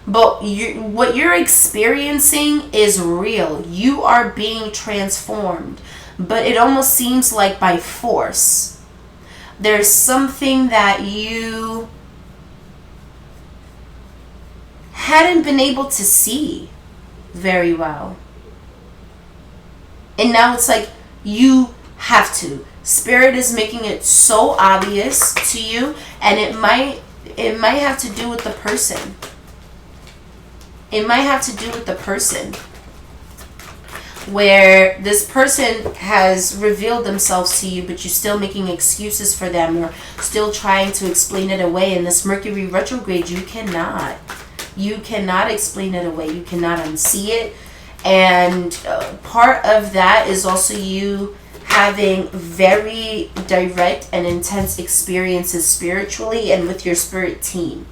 [SPEAKER 1] But what you're experiencing is real. You are being transformed. But it almost seems like by force. There's something that you hadn't been able to see very well. And now it's like you have to. Spirit is making it so obvious to you, and it might have to do with the person. It might have to do with the person. Where this person has revealed themselves to you, but you're still making excuses for them or still trying to explain it away. In this Mercury retrograde, you cannot explain it away. You cannot unsee it. And part of that is also you having very direct and intense experiences spiritually and with your spirit team.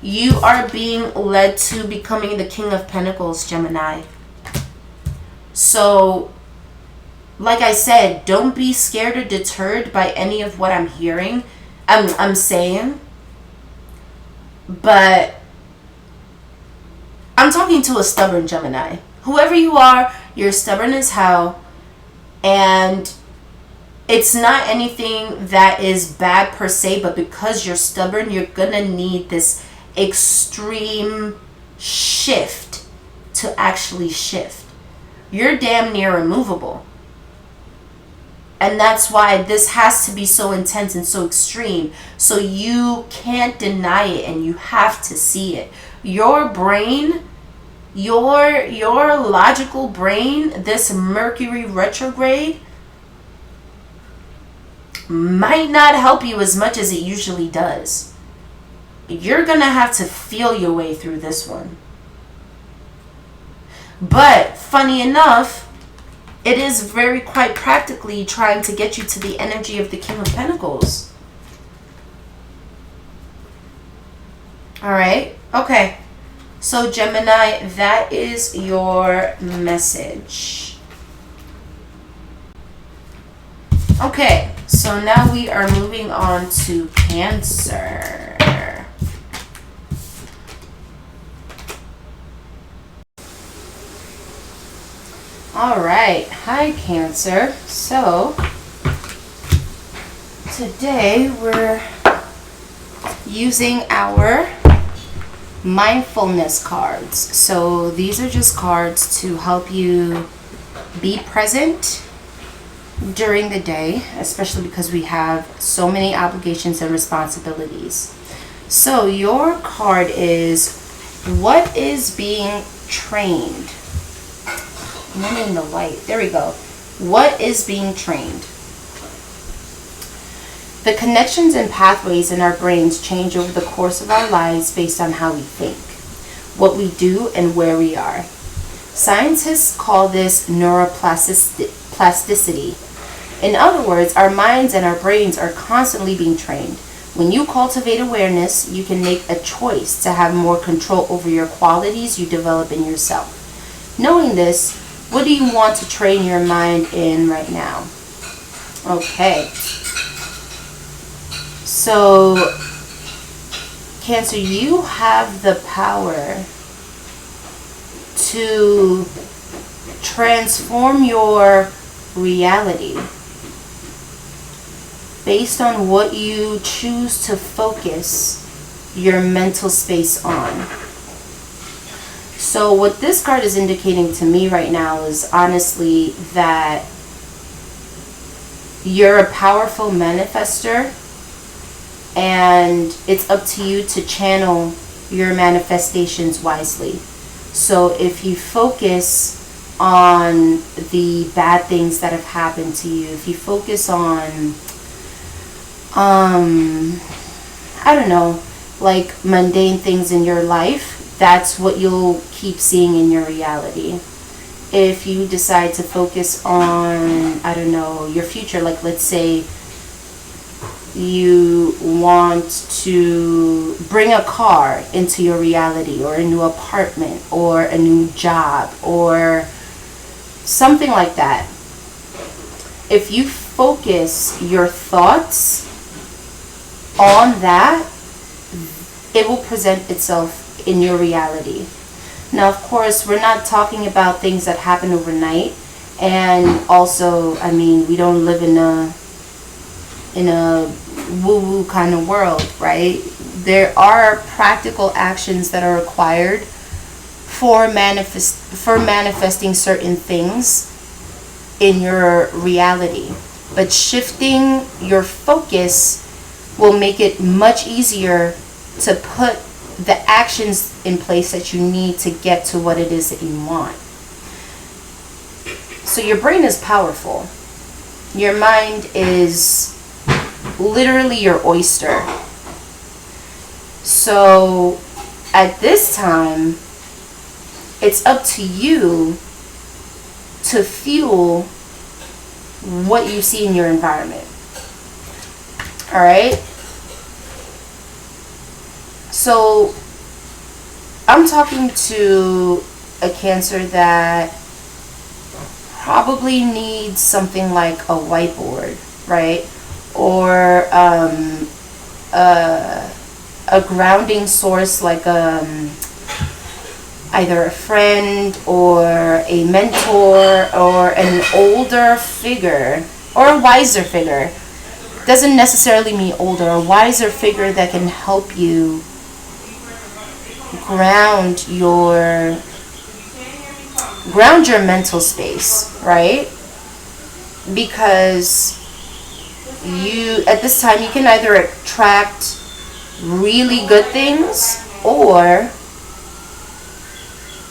[SPEAKER 1] You are being led to becoming the King of Pentacles, Gemini. So, like I said, don't be scared or deterred by any of what I'm hearing. I'm saying. But I'm talking to a stubborn Gemini. Whoever you are, you're stubborn as hell. And it's not anything that is bad per se, but because you're stubborn, you're gonna need this extreme shift to actually shift. You're damn near immovable. And that's why this has to be so intense and so extreme. So you can't deny it and you have to see it. Your brain, your logical brain, this Mercury retrograde might not help you as much as it usually does. You're gonna have to feel your way through this one. But funny enough, it is very quite practically trying to get you to the energy of the King of Pentacles. Alright, okay. So Gemini, that is your message. Okay, so now we are moving on to Cancer. Alright, hi Cancer. So, today we're using our mindfulness cards. So these are just cards to help you be present during the day, especially because we have so many obligations and responsibilities. So your card is, what is being trained? I'm in the light. There we go. What is being trained? The connections and pathways in our brains change over the course of our lives based on how we think, what we do, and where we are. Scientists call this neuroplasticity. In other words, our minds and our brains are constantly being trained. When you cultivate awareness, you can make a choice to have more control over your qualities you develop in yourself. Knowing this, what do you want to train your mind in right now? Okay. So, Cancer, you have the power to transform your reality based on what you choose to focus your mental space on. So what this card is indicating to me right now is honestly that you're a powerful manifester, and it's up to you to channel your manifestations wisely. So if you focus on the bad things that have happened to you, if you focus on I don't know, like mundane things in your life, that's what you'll keep seeing in your reality. If you decide to focus on, I don't know, your future, like let's say you want to bring a car into your reality, or a new apartment, or a new job, or something like that. If you focus your thoughts on that, it will present itself in your reality. Now, of course, we're not talking about things that happen overnight, and also, I mean, we don't live in a in a woo-woo kind of world, right? There are practical actions that are required for manifesting certain things in your reality. But shifting your focus will make it much easier to put the actions in place that you need to get to what it is that you want. So your brain is powerful. Your mind is literally your oyster. So at this time, it's up to you to fuel what you see in your environment. All right? So I'm talking to a Cancer that probably needs something like a whiteboard, right? Or a grounding source like either a friend or a mentor or an older figure or a wiser figure. Doesn't necessarily mean older. A wiser figure that can help you ground your mental space, right? Because you, at this time, you can either attract really good things or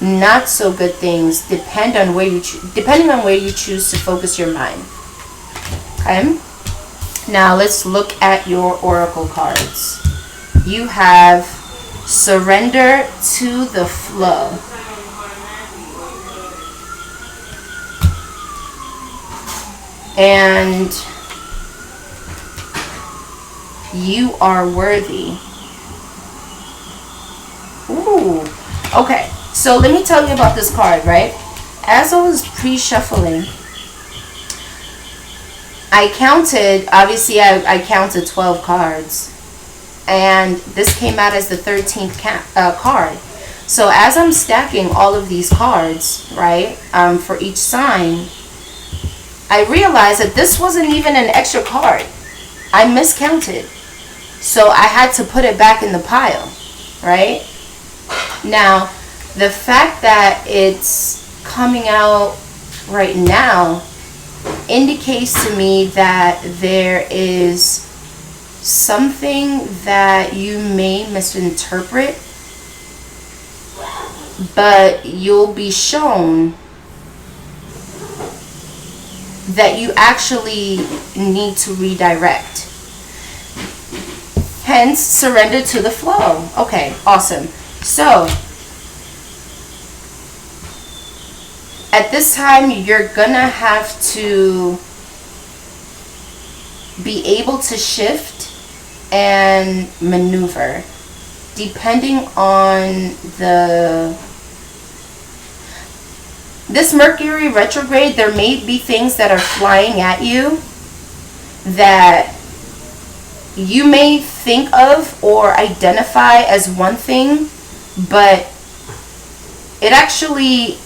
[SPEAKER 1] not so good things, depending on where you choose to focus your mind. Okay? Now let's look at your oracle cards. You have surrender to the flow. And you are worthy. Ooh. Okay, so let me tell you about this card, right? As I was pre-shuffling, I counted 12 cards. And this came out as the 13th card. So as I'm stacking all of these cards, right, for each sign, I realized that this wasn't even an extra card. I miscounted. So I had to put it back in the pile, right? Now, the fact that it's coming out right now indicates to me that there is something that you may misinterpret, but you'll be shown that you actually need to redirect. Hence, surrender to the flow. Okay, awesome. So, at this time, you're gonna have to be able to shift and maneuver depending on this Mercury retrograde. There may be things that are flying at you that you may think of or identify as one thing, but it actually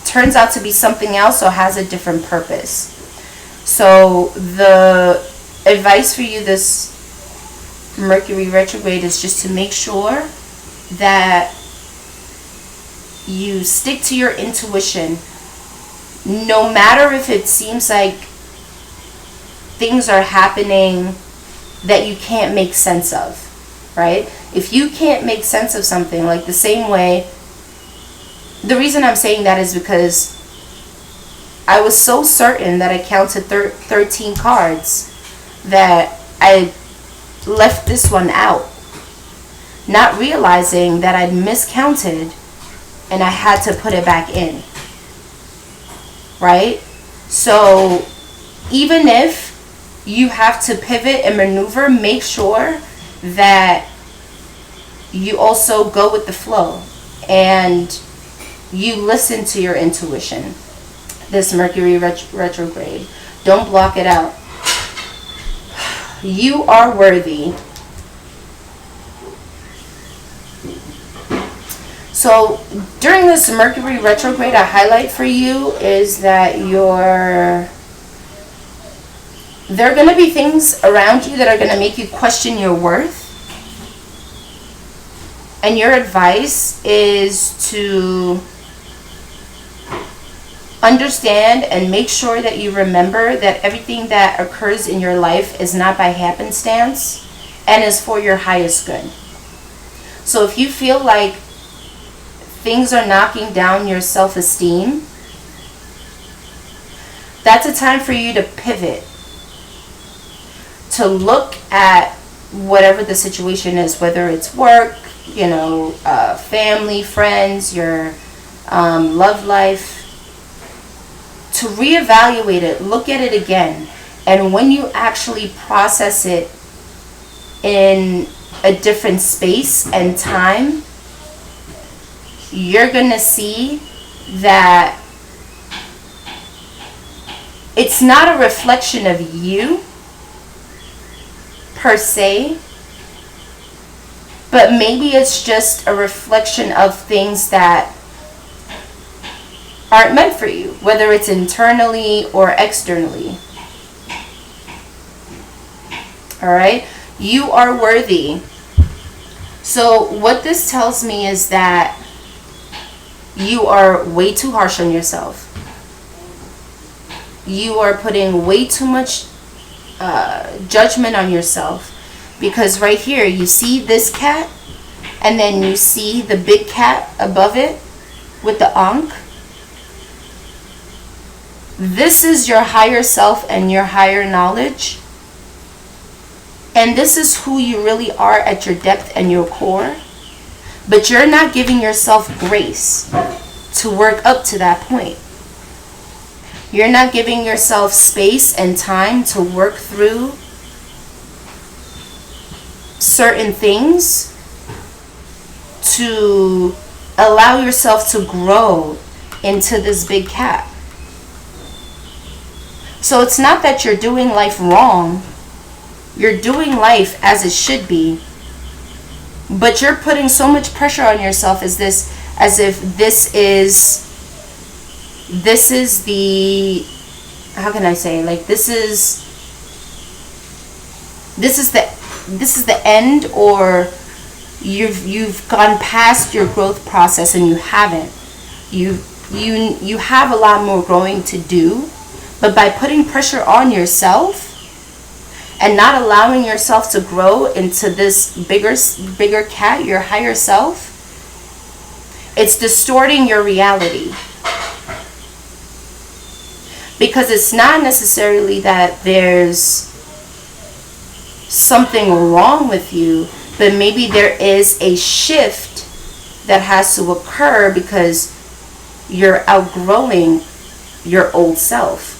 [SPEAKER 1] turns out to be something else or has a different purpose. So the advice for you this Mercury retrograde is just to make sure that you stick to your intuition, no matter if it seems like things are happening that you can't make sense of, right? If you can't make sense of something, like the same way, the reason I'm saying that is because I was so certain that I counted 13 cards that I left this one out, not realizing that I'd miscounted and I had to put it back in, right? So even if you have to pivot and maneuver, make sure that you also go with the flow and you listen to your intuition. This Mercury retrograde, don't block it out. You are worthy. So during this Mercury retrograde, a highlight for you is that There are going to be things around you that are going to make you question your worth. And your advice is to understand and make sure that you remember that everything that occurs in your life is not by happenstance and is for your highest good. So if you feel like things are knocking down your self-esteem, that's a time for you to pivot, to look at whatever the situation is, whether it's work, family, friends, your love life, to reevaluate it, look at it again. And when you actually process it in a different space and time, you're gonna see that it's not a reflection of you per se, but maybe it's just a reflection of things that aren't meant for you, whether it's internally or externally. All right? You are worthy. So what this tells me is that you are way too harsh on yourself. You are putting way too much judgment on yourself, because right here you see this cat and then you see the big cat above it with the ankh. This is your higher self and your higher knowledge, and this is who you really are at your depth and your core, but you're not giving yourself grace to work up to that point. You're not giving yourself space and time to work through certain things, to allow yourself to grow into this big cat. So it's not that you're doing life wrong. You're doing life as it should be. But you're putting so much pressure on yourself as if this is the, how can I say, like this is the end, or you've gone past your growth process, and you haven't. You have a lot more growing to do, but by putting pressure on yourself and not allowing yourself to grow into this bigger cat, your higher self, it's distorting your reality. Because it's not necessarily that there's something wrong with you, but maybe there is a shift that has to occur because you're outgrowing your old self.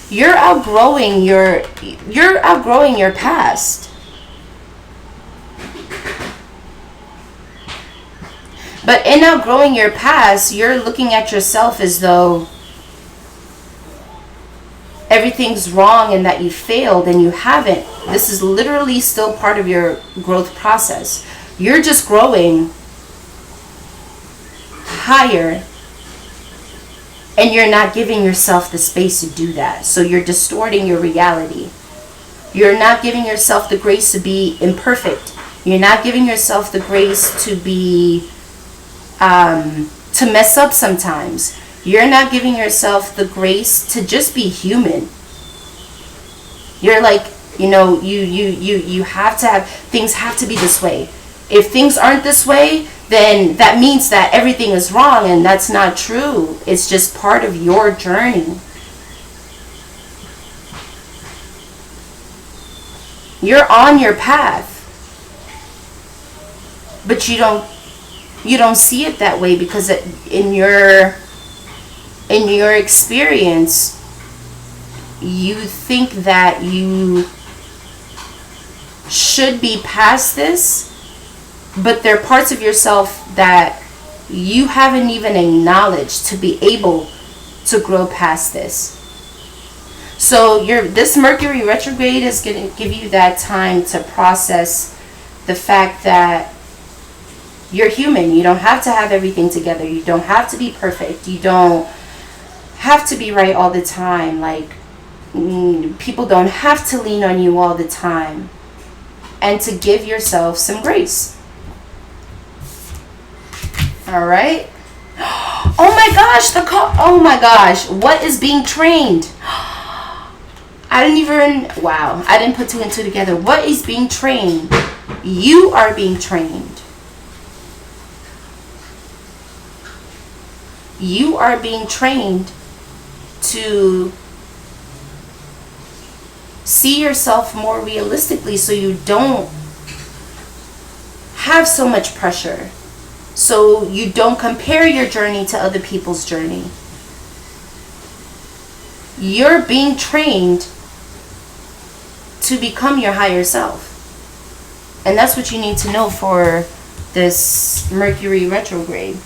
[SPEAKER 1] You're outgrowing your past. But in outgrowing your past, you're looking at yourself as though everything's wrong and that you failed, and you haven't. This is literally still part of your growth process. You're just growing higher, and you're not giving yourself the space to do that. So you're distorting your reality. You're not giving yourself the grace to be imperfect. You're not giving yourself the grace to be to mess up sometimes. You're not giving yourself the grace to just be human. You're like, you have to have, things have to be this way. If things aren't this way, then that means that everything is wrong, and that's not true. It's just part of your journey. You're on your path, but you don't see it that way, because in your experience, you think that you should be past this, but there are parts of yourself that you haven't even acknowledged to be able to grow past this. So this Mercury retrograde is going to give you that time to process the fact that You're human. You don't have to have everything together. You don't have to be perfect. You don't have to be right all the time. Like, people don't have to lean on you all the time. And to give yourself some grace. All right. Oh my gosh, oh my gosh, what is being trained? I didn't put two and two together. What is being trained? You are being trained. You are being trained to see yourself more realistically, so you don't have so much pressure. So you don't compare your journey to other people's journey. You're being trained to become your higher self. And that's what you need to know for this Mercury retrograde.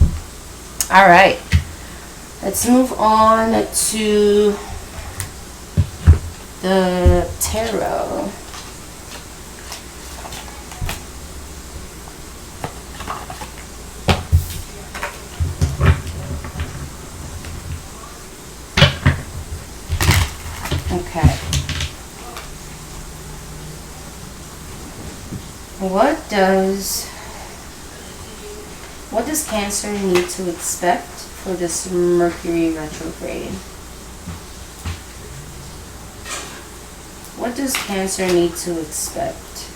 [SPEAKER 1] All right. Let's move on to the tarot. Okay. What does Cancer need to expect for this Mercury retrograde? What does Cancer need to expect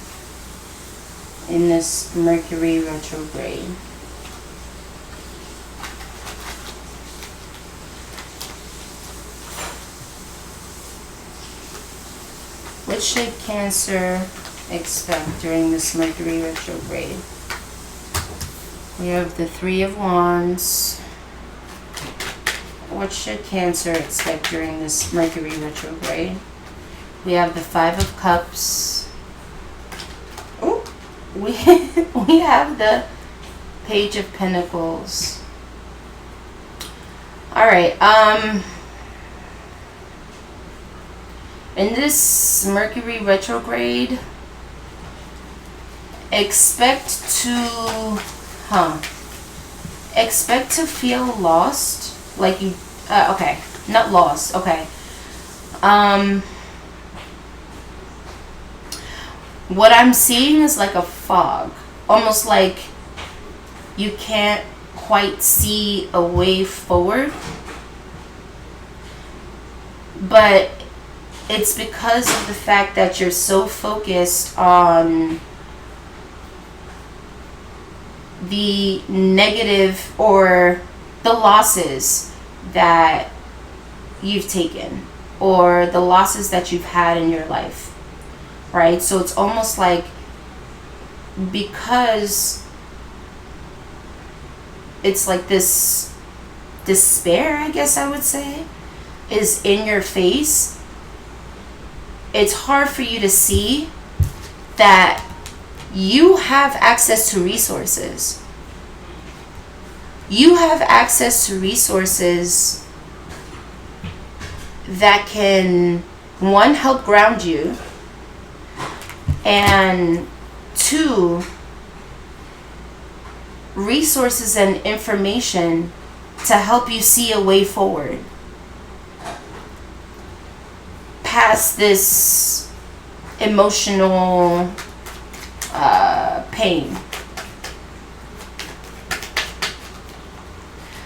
[SPEAKER 1] in this Mercury retrograde? What should Cancer expect during this Mercury retrograde? We have the Three of Wands. What should Cancer expect during this Mercury retrograde? We have the Five of Cups. Oh, we have the Page of Pentacles. All right. In this Mercury retrograde, expect to feel lost, like you okay, not lost, okay. What I'm seeing is like a fog, almost like you can't quite see a way forward, but it's because of the fact that you're so focused on the negative or the losses that you've taken or the losses that you've had in your life, right? So it's almost like, because it's like this despair, I guess I would say, is in your face. It's hard for you to see that you have access to resources. You have access to resources that can, one, help ground you, and two, resources and information to help you see a way forward past this emotional pain.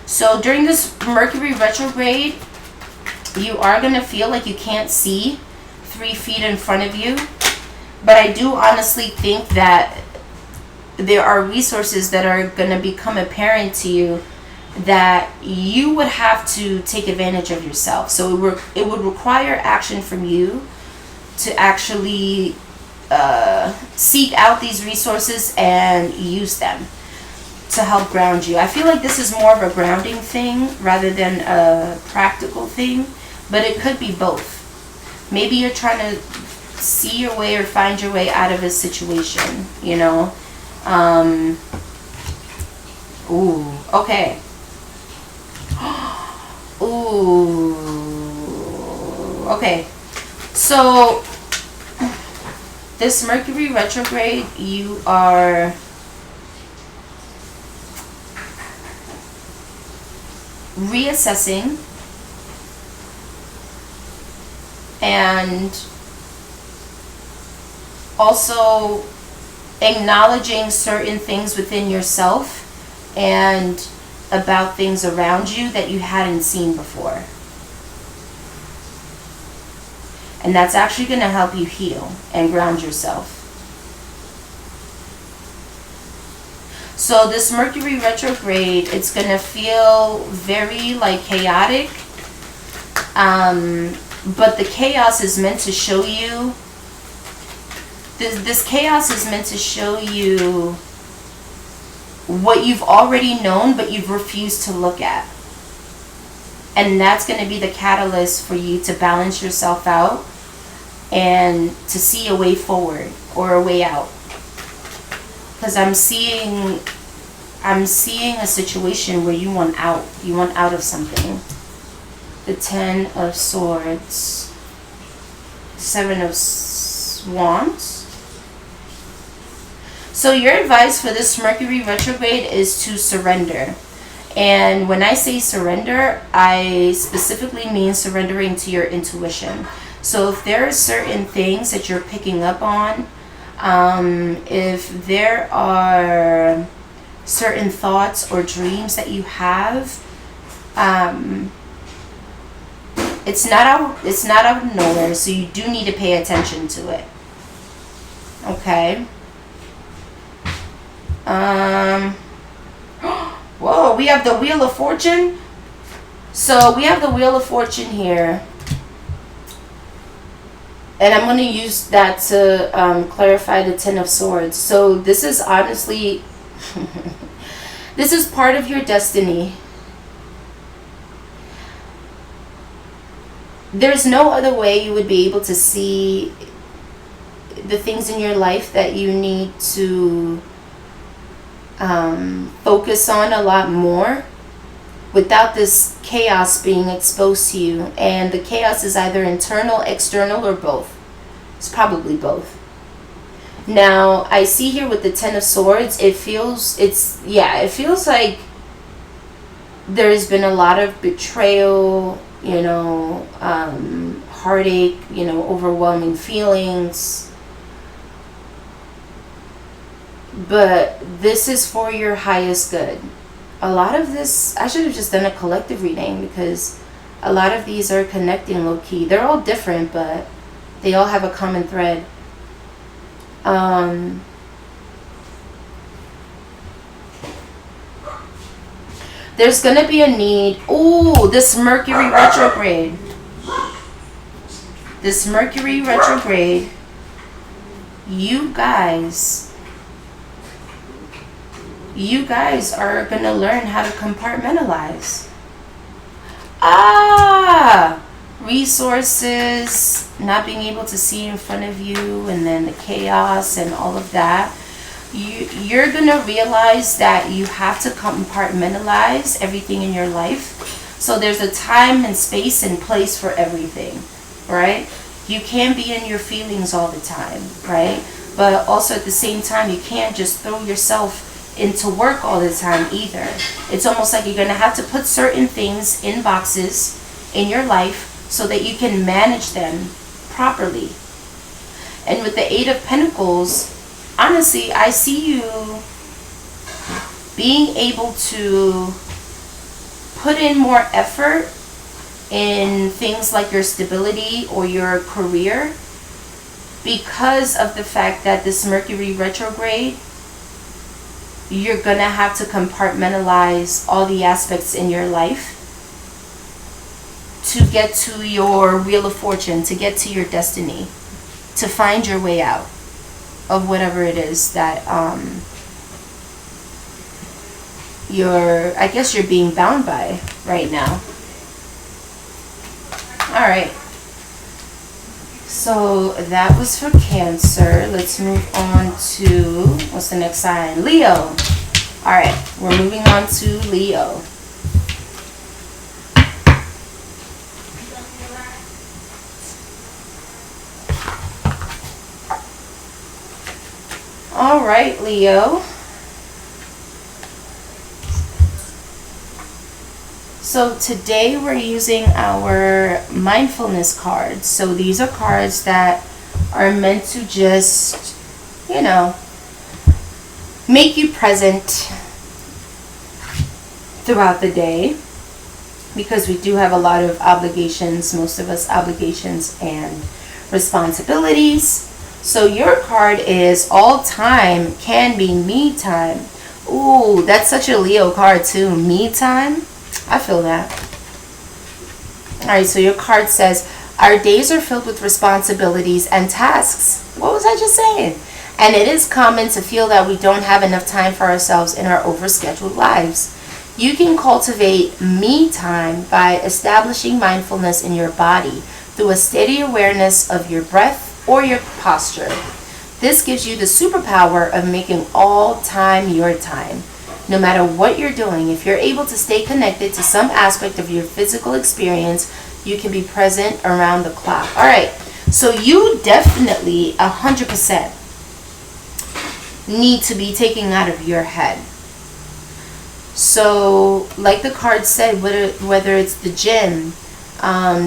[SPEAKER 1] So during this Mercury retrograde, you are going to feel like you can't see 3 feet in front of you. But I do honestly think that there are resources that are going to become apparent to you that you would have to take advantage of yourself. So it would require action from you to actually seek out these resources and use them to help ground you. I feel like this is more of a grounding thing rather than a practical thing, but it could be both. Maybe you're trying to see your way or find your way out of a situation, you know. Ooh, okay. Ooh, okay. So this Mercury retrograde, you are reassessing and also acknowledging certain things within yourself and about things around you that you hadn't seen before. And that's actually going to help you heal and ground yourself. So this Mercury retrograde, it's going to feel very like chaotic. But the chaos is meant to show you, this chaos is meant to show you what you've already known, but you've refused to look at. And that's going to be the catalyst for you to balance yourself out and to see a way forward or a way out. Because I'm seeing a situation where you want out. You want out of something. The Ten of Swords. Seven of Wands. So your advice for this Mercury retrograde is to surrender. And when I say surrender, I specifically mean surrendering to your intuition. So if there are certain things that you're picking up on, if there are certain thoughts or dreams that you have, it's not out of nowhere, so you do need to pay attention to it. Okay. Whoa, we have the Wheel of Fortune. So we have the Wheel of Fortune here. And I'm going to use that to clarify the Ten of Swords. So this is honestly, this is part of your destiny. There's no other way you would be able to see the things in your life that you need to focus on a lot more without this chaos being exposed to you. And the chaos is either internal, external, or both. It's probably both. Now, I see here with the Ten of Swords, it feels like there's been a lot of betrayal, heartache, overwhelming feelings. But this is for your highest good. A lot of this, I should have just done a collective reading because a lot of these are connecting low-key. They're all different, but they all have a common thread. There's going to be a need. Ooh, this Mercury retrograde. This Mercury retrograde, you guys are going to learn how to compartmentalize. Resources, not being able to see in front of you, and then the chaos and all of that. You're going to realize that you have to compartmentalize everything in your life. So there's a time and space and place for everything, right? You can't be in your feelings all the time, right? But also at the same time, you can't just throw yourself into work all the time either. It's almost like you're going to have to put certain things in boxes in your life so that you can manage them properly. And with the Eight of Pentacles, honestly, I see you being able to put in more effort in things like your stability or your career because of the fact that this Mercury retrograde, you're going to have to compartmentalize all the aspects in your life to get to your Wheel of Fortune, to get to your destiny, to find your way out of whatever it is that you're being bound by right now. All right. So that was for Cancer. Let's move on to, what's the next sign? Leo. All right, we're moving on to Leo. All right, So today we're using our mindfulness cards. So these are cards that are meant to just, you know, make you present throughout the day, because we do have a lot of obligations, most of us obligations and responsibilities. So your card is all time can be me time. Ooh, that's such a Leo card too. Me time. I feel that. Alright, so your card says, our days are filled with responsibilities and tasks. What was I just saying? And it is common to feel that we don't have enough time for ourselves in our overscheduled lives. You can cultivate me time by establishing mindfulness in your body through a steady awareness of your breath or your posture. This gives you the superpower of making all time your time. No matter what you're doing, if you're able to stay connected to some aspect of your physical experience, you can be present around the clock. All right, so you definitely 100% need to be taking out of your head. So like the card said, whether it's the gym,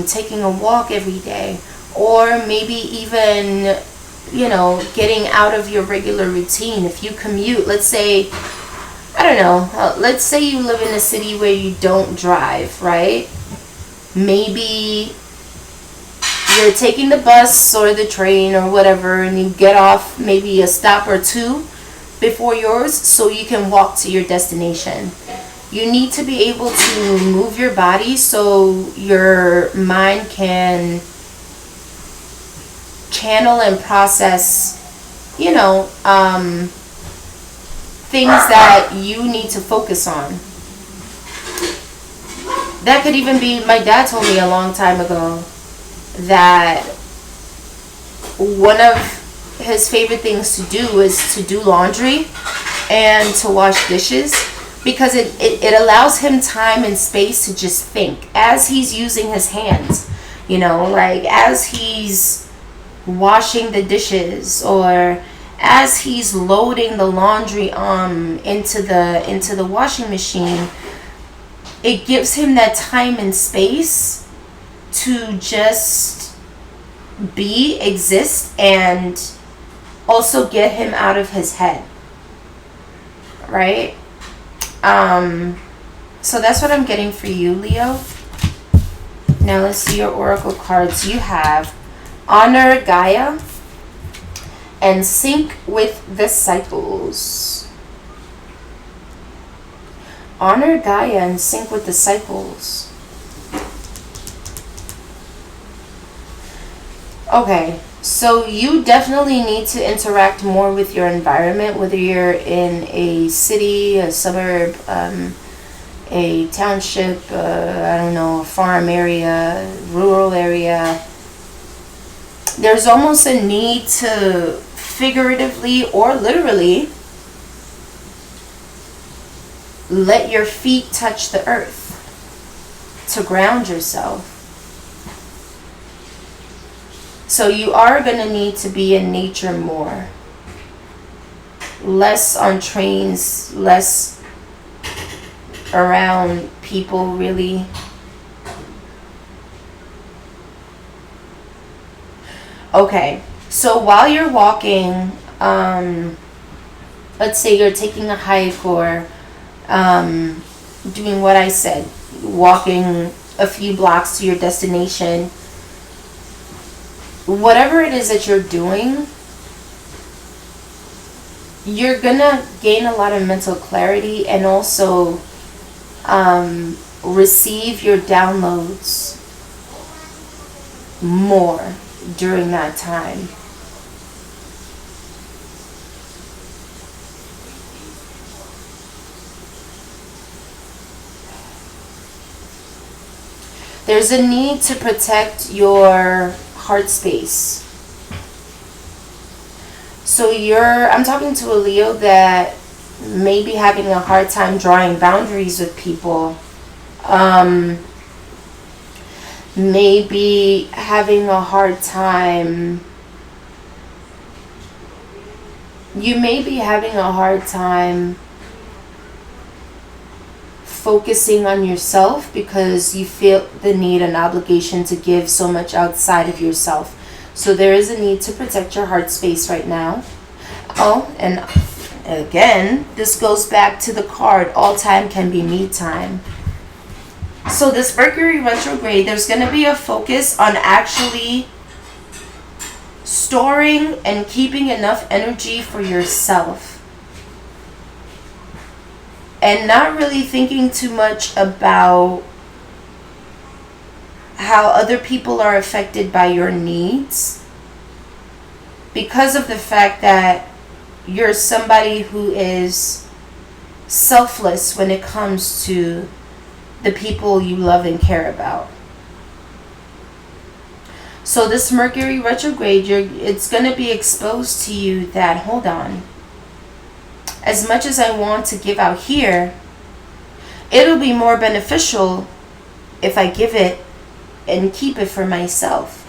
[SPEAKER 1] taking a walk every day, or maybe even, you know, getting out of your regular routine. If you commute, let's say, I don't know, let's say you live in a city where you don't drive, right? Maybe you're taking the bus or the train or whatever, and you get off maybe a stop or two before yours so you can walk to your destination. You need to be able to move your body so your mind can channel and process, you know, things that you need to focus on. That could even be, my dad told me a long time ago that one of his favorite things to do is to do laundry and to wash dishes, because it allows him time and space to just think as he's using his hands, you know, like as he's washing the dishes or as he's loading the laundry into the washing machine. It gives him that time and space to just exist, and also get him out of his head, right? So that's what I'm getting for you, Leo. Now let's see your oracle cards. You have Honor Gaia and Sync with the Cycles. Honor Gaia and sync with the cycles. Okay, so you definitely need to interact more with your environment, whether you're in a city, a suburb, a township, I don't know, a farm area, rural area. There's almost a need to figuratively or literally let your feet touch the earth to ground yourself. So you are going to need to be in nature more. Less on trains, less around people, really. Okay, so while you're walking, let's say you're taking a hike or doing what I said, walking a few blocks to your destination, whatever it is that you're doing, you're gonna gain a lot of mental clarity and also receive your downloads more during that time. There's a need to protect your heart space. So I'm talking to a Leo that may be having a hard time drawing boundaries with people. Maybe having a hard time. You may be having a hard time focusing on yourself because you feel the need and obligation to give so much outside of yourself. So there is a need to protect your heart space right now. Oh, and again, this goes back to the card, all time can be me time. So this Mercury retrograde, there's going to be a focus on actually storing and keeping enough energy for yourself. And not really thinking too much about how other people are affected by your needs. Because of the fact that you're somebody who is selfless when it comes to the people you love and care about. So this Mercury retrograde, it's going to be exposed to you that, hold on, as much as I want to give out here, it'll be more beneficial if I give it and keep it for myself.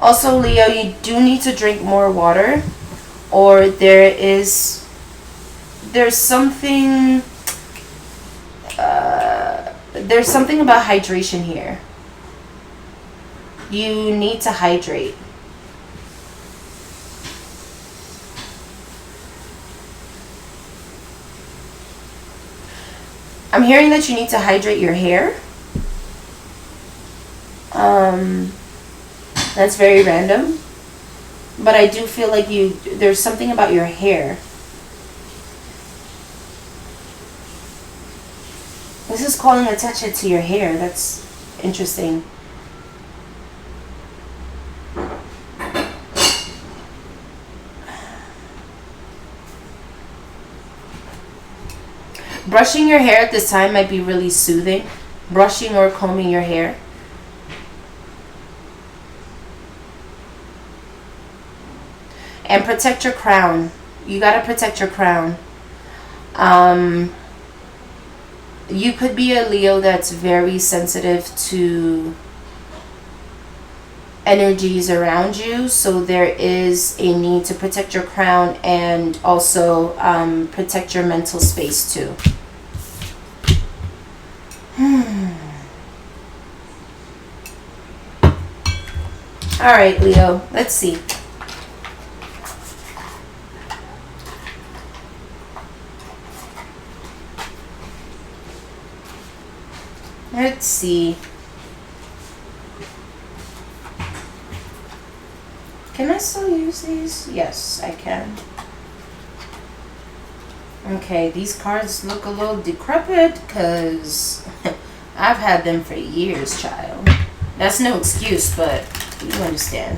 [SPEAKER 1] Also, Leo, you do need to drink more water, or there's something about hydration here. You need to hydrate. I'm hearing that you need to hydrate your hair. That's very random. But I do feel like there's something about your hair. This is calling attention to your hair. That's interesting. Brushing your hair at this time might be really soothing. Brushing or combing your hair. And protect your crown. You gotta protect your crown. You could be a Leo that's very sensitive to energies around you. So there is a need to protect your crown and also protect your mental space too. All right, Leo, let's see. Let's see. Can I still use these? Yes, I can. Okay, these cards look a little decrepit because I've had them for years, child. That's no excuse, but you understand.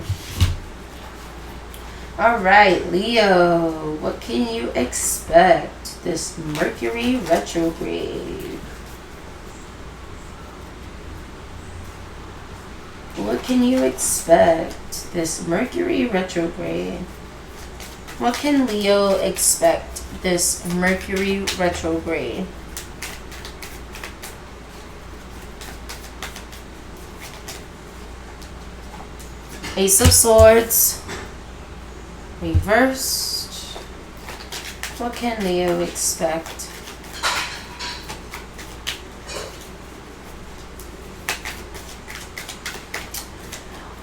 [SPEAKER 1] Alright, Leo, what can you expect this Mercury retrograde? What can you expect this Mercury retrograde? What can Leo expect this Mercury retrograde? Ace of Swords reversed. What can Leo expect?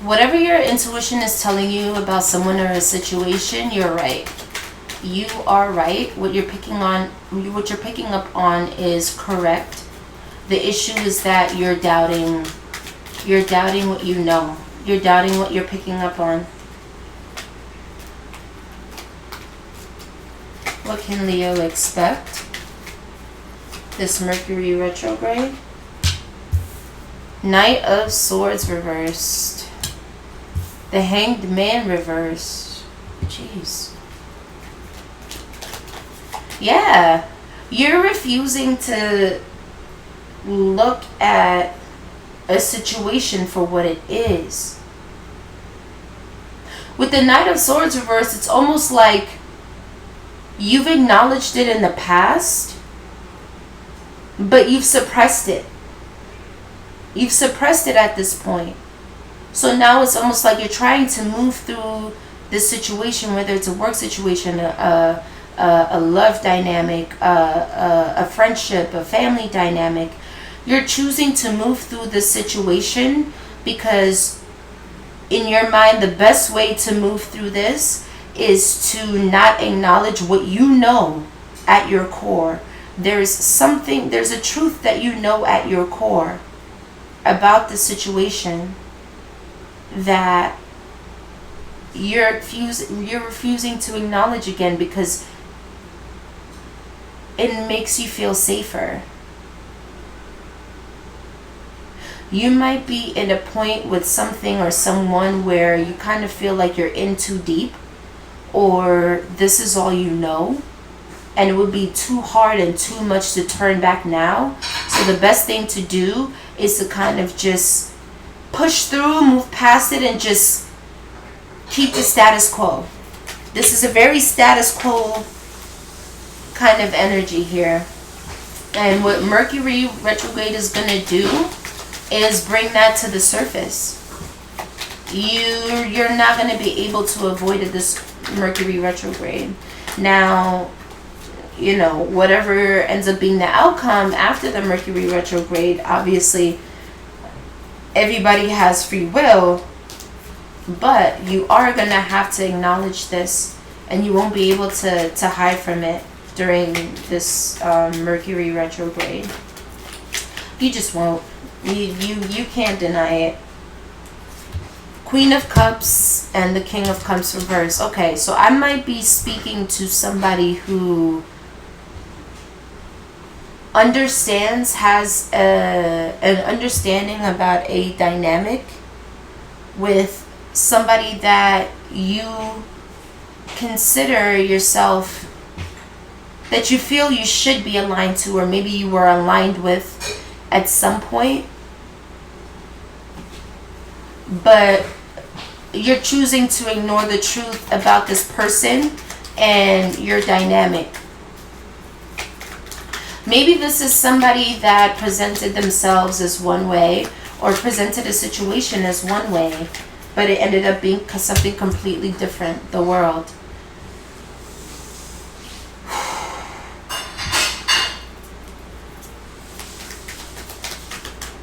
[SPEAKER 1] Whatever your intuition is telling you about someone or a situation, you're right. You are right. What you're picking up on is correct. The issue is that you're doubting what you know. You're doubting what you're picking up on. What can Leo expect this Mercury retrograde? Knight of Swords reversed. The Hanged Man reversed. Jeez. Yeah. You're refusing to look at a situation for what it is. With the Knight of Swords reversed, it's almost like you've acknowledged it in the past, but you've suppressed it. You've suppressed it at this point. So now it's almost like you're trying to move through this situation, whether it's a work situation, a love dynamic, a friendship, a family dynamic. You're choosing to move through this situation because in your mind, the best way to move through this is to not acknowledge what you know at your core. There's a truth that you know at your core about the situation that you're refusing to acknowledge again because it makes you feel safer. You might be in a point with something or someone where you kind of feel like you're in too deep, or this is all you know, and it would be too hard and too much to turn back now. So the best thing to do is to kind of just push through, move past it, and just keep the status quo. This is a very status quo kind of energy here. And what Mercury Retrograde is going to do is bring that to the surface. You're not going to be able to avoid this Mercury Retrograde. Now, you know, whatever ends up being the outcome after the Mercury Retrograde, obviously everybody has free will, but you are going to have to acknowledge this, and you won't be able to hide from it during this Mercury Retrograde. You just won't. You can't deny it. Queen of Cups and the King of Cups reverse. Okay, so I might be speaking to somebody who understands, has an understanding about a dynamic with somebody that you consider yourself, that you feel you should be aligned to, or maybe you were aligned with at some point, but you're choosing to ignore the truth about this person and your dynamic. Maybe this is somebody that presented themselves as one way, or presented a situation as one way, but it ended up being something completely different, the world.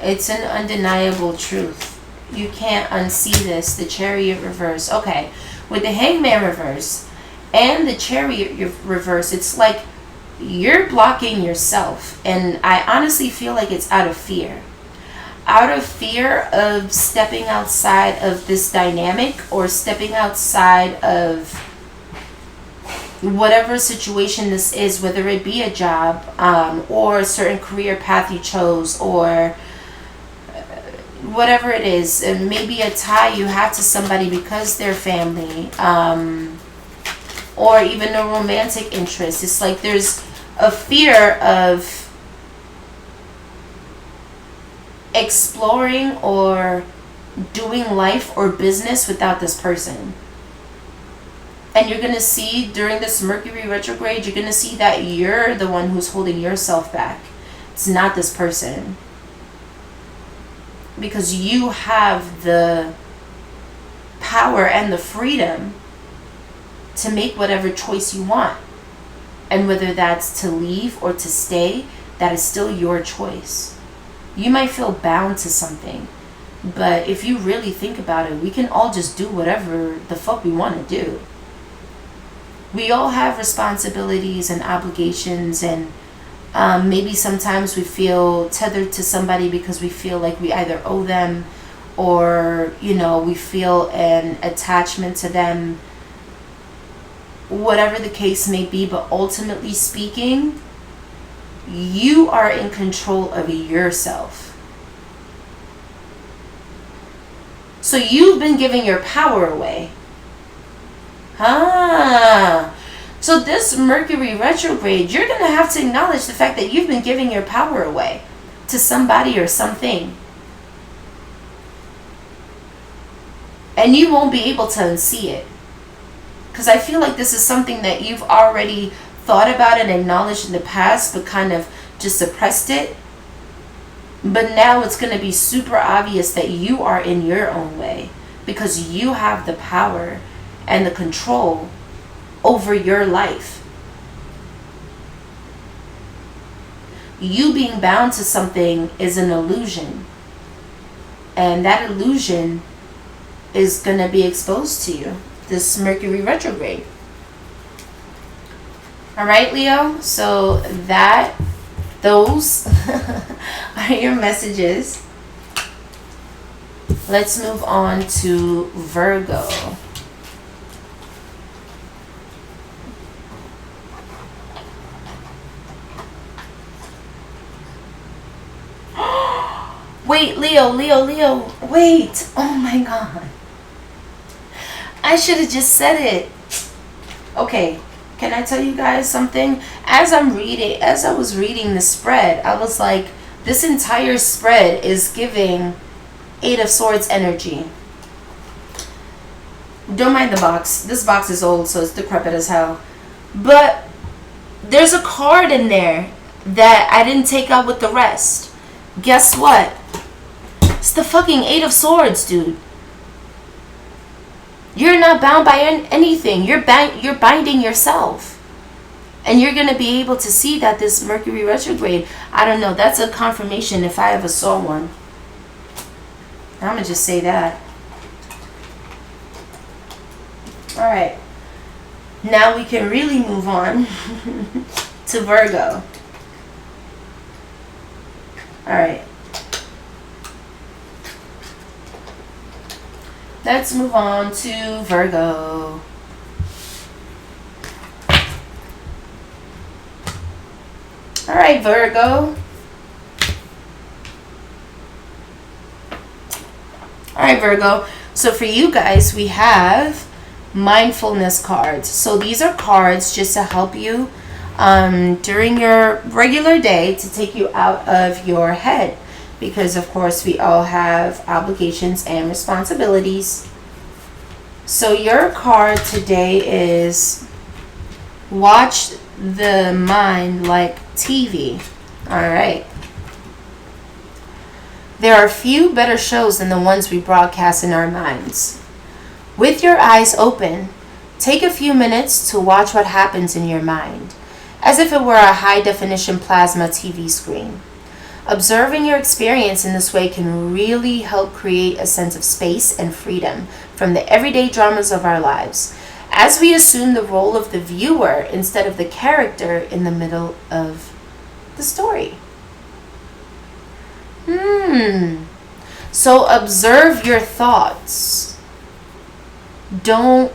[SPEAKER 1] It's an undeniable truth. You can't unsee this. The Chariot reverse. Okay, with the Hangman reverse and the Chariot reverse, it's like you're blocking yourself. And I honestly feel like it's out of fear. Out of fear of stepping outside of this dynamic, or stepping outside of whatever situation this is, whether it be a job, or a certain career path you chose, or whatever it is. Maybe a tie you have to somebody because they're family, or even a romantic interest. It's like there's a fear of exploring or doing life or business without this person. And you're going to see during this Mercury retrograde, you're going to see that you're the one who's holding yourself back. It's not this person. Because you have the power and the freedom to make whatever choice you want. And whether that's to leave or to stay, that is still your choice. You might feel bound to something, but if you really think about it, we can all just do whatever the fuck we want to do. We all have responsibilities and obligations, and maybe sometimes we feel tethered to somebody because we feel like we either owe them, or, you know, we feel an attachment to them, whatever the case may be. But ultimately speaking, you are in control of yourself. So you've been giving your power away. So this Mercury retrograde, you're going to have to acknowledge the fact that you've been giving your power away to somebody or something. And you won't be able to unsee it. Because I feel like this is something that you've already thought about and acknowledged in the past, but kind of just suppressed it. But now it's going to be super obvious that you are in your own way, because you have the power and the control over your life. You being bound to something is an illusion. And that illusion is going to be exposed to you. This Mercury retrograde. Alright, Leo? So those are your messages. Let's move on to Virgo. Wait, Leo. Wait. Oh my God. I should have just said it. Okay. Can I tell you guys something? As I was reading the spread, I was like, this entire spread is giving Eight of Swords energy. Don't mind the box. This box is old, so it's decrepit as hell. But there's a card in there that I didn't take out with the rest. Guess what? It's the fucking Eight of Swords, dude. You're not bound by anything. You're binding yourself. And you're going to be able to see that this Mercury retrograde, I don't know, that's a confirmation if I ever saw one. I'm going to just say that. Alright. Now we can really move on to Virgo. Alright. Let's move on to Virgo. Alright, Virgo. Alright, Virgo. So for you guys, we have mindfulness cards. So these are cards just to help you during your regular day, to take you out of your head. Because of course we all have obligations and responsibilities. So your card today is watch the mind like TV. Alright. There are few better shows than the ones we broadcast in our minds. With your eyes open, take a few minutes to watch what happens in your mind, as if it were a high-definition plasma TV screen. Observing your experience in this way can really help create a sense of space and freedom from the everyday dramas of our lives, as we assume the role of the viewer instead of the character in the middle of the story. So observe your thoughts. Don't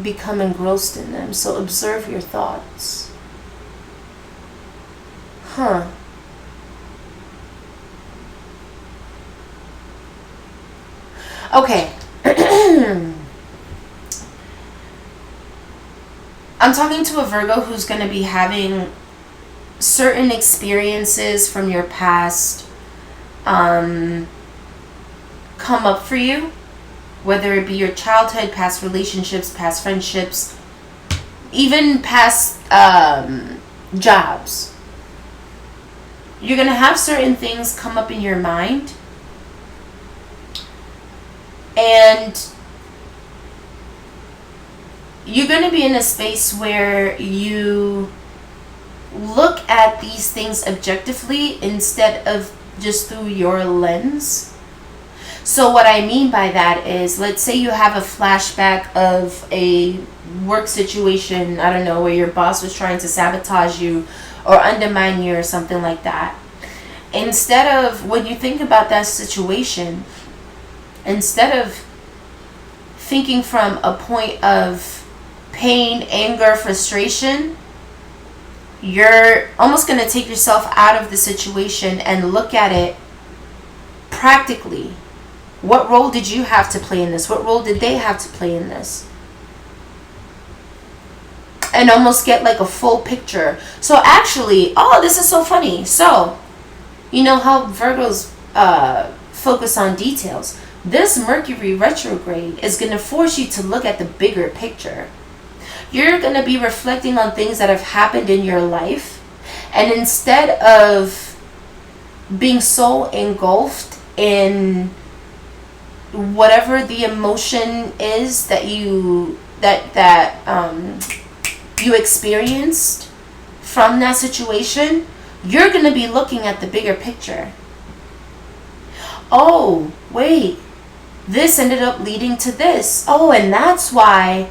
[SPEAKER 1] become engrossed in them. So observe your thoughts. Okay. I'm talking to a Virgo who's going to be having certain experiences from your past come up for you, whether it be your childhood, past relationships, past friendships, even past jobs. You're going to have certain things come up in your mind, and you're going to be in a space where you look at these things objectively instead of just through your lens. So what I mean by that is, let's say you have a flashback of a work situation, I don't know, where your boss was trying to sabotage you or undermine you or something like that. Instead of, when you think about that situation, instead of thinking from a point of pain, anger, frustration, you're almost going to take yourself out of the situation and look at it practically. What role did you have to play in this? What role did they have to play in this? And almost get like a full picture. So actually, oh, this is so funny. So, you know how Virgos focus on details. This Mercury retrograde is going to force you to look at the bigger picture. You're going to be reflecting on things that have happened in your life. And instead of being so engulfed in whatever the emotion is that you you experienced from that situation, you're going to be looking at the bigger picture. Oh, wait, this ended up leading to this. Oh, and that's why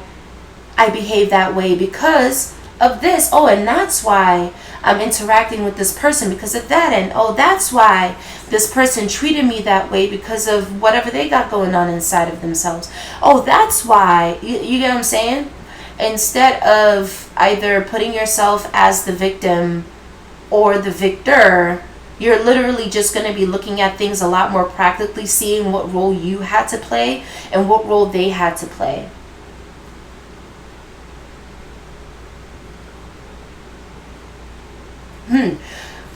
[SPEAKER 1] I behave that way, because of this. Oh, and that's why I'm interacting with this person, because of that. And oh, that's why this person treated me that way, because of whatever they got going on inside of themselves. Oh, that's why. You get what I'm saying? Instead of either putting yourself as the victim or the victor, you're literally just going to be looking at things a lot more practically, seeing what role you had to play and what role they had to play.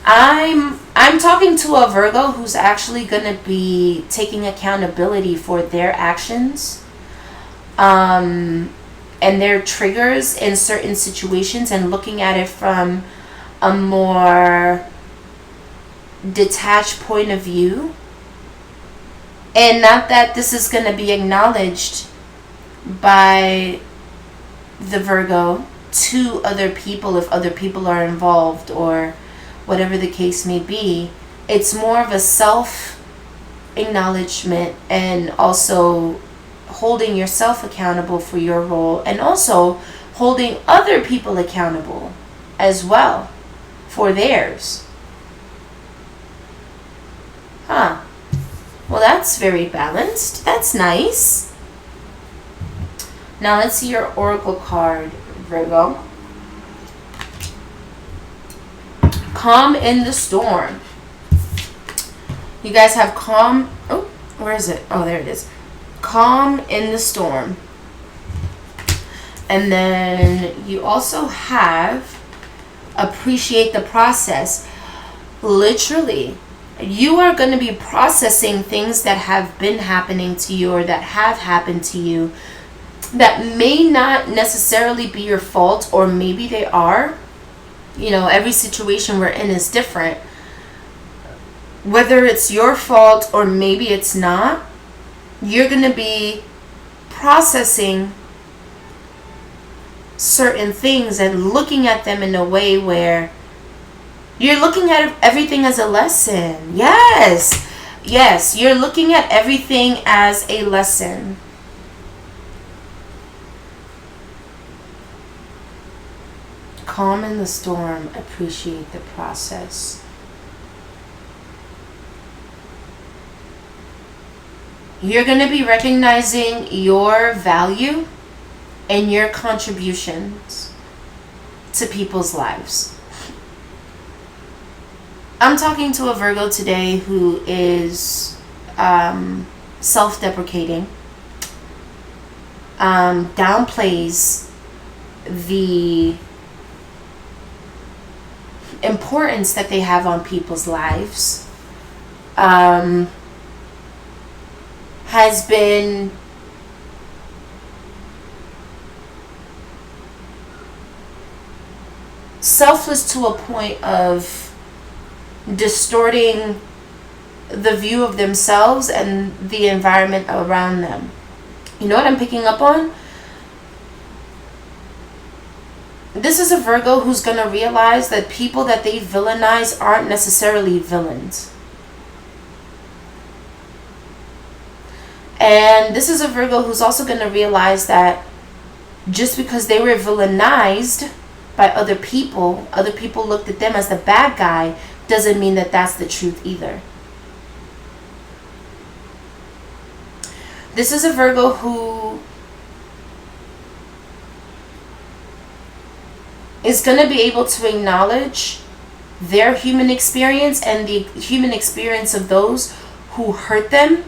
[SPEAKER 1] I'm talking to a Virgo who's actually going to be taking accountability for their actions and their triggers in certain situations, and looking at it from a more detached point of view. And not that this is going to be acknowledged by the Virgo to other people if other people are involved or whatever the case may be. It's more of a self-acknowledgement and also holding yourself accountable for your role, and also holding other people accountable as well for theirs. Huh. Well, that's very balanced. That's nice. Now let's see your oracle card, Virgo. Calm in the storm. You guys have calm. Oh, where is it? Oh, there it is. Calm in the storm. And then you also have appreciate the process. Literally, you are going to be processing things that have been happening to you or that have happened to you that may not necessarily be your fault, or maybe they are. You know, every situation we're in is different. Whether it's your fault or maybe it's not, you're going to be processing certain things and looking at them in a way where you're looking at everything as a lesson. Yes. Yes, you're looking at everything as a lesson. Calm in the storm. Appreciate the process. You're going to be recognizing your value and your contributions to people's lives. I'm talking to a Virgo today who is self-deprecating, downplays the importance that they have on people's lives, has been selfless to a point of distorting the view of themselves and the environment around them. You know what I'm picking up on? This is a Virgo who's going to realize that people that they villainize aren't necessarily villains. And this is a Virgo who's also going to realize that just because they were villainized by other people looked at them as the bad guy, doesn't mean that that's the truth either. This is a Virgo who is going to be able to acknowledge their human experience and the human experience of those who hurt them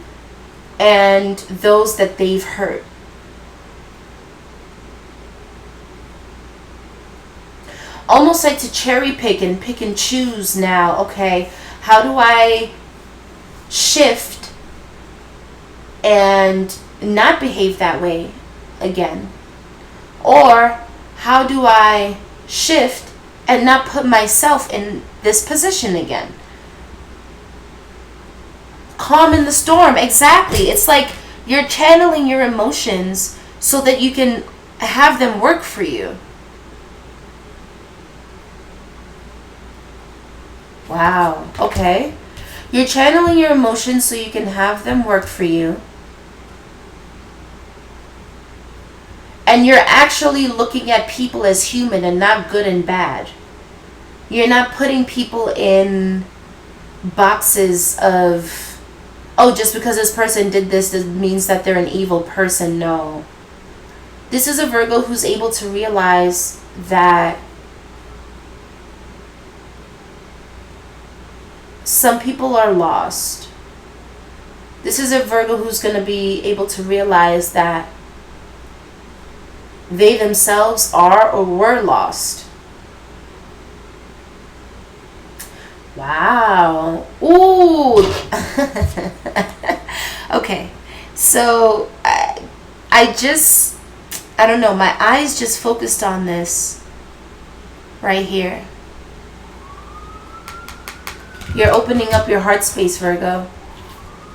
[SPEAKER 1] and those that they've hurt. Almost like to cherry pick and choose now. Okay, how do I shift and not behave that way again? Or how do I shift and not put myself in this position again? calm in the storm. Exactly. It's like you're channeling your emotions so that you can have them work for you. Wow. Okay. You're channeling your emotions so you can have them work for you. And you're actually looking at people as human and not good and bad. You're not putting people in boxes of, oh, just because this person did this, this means that they're an evil person. No. This is a Virgo who's able to realize that some people are lost. This is a Virgo who's going to be able to realize that they themselves are or were lost. Wow. Ooh. Okay. So I don't know. My eyes just focused on this right here. You're opening up your heart space, Virgo.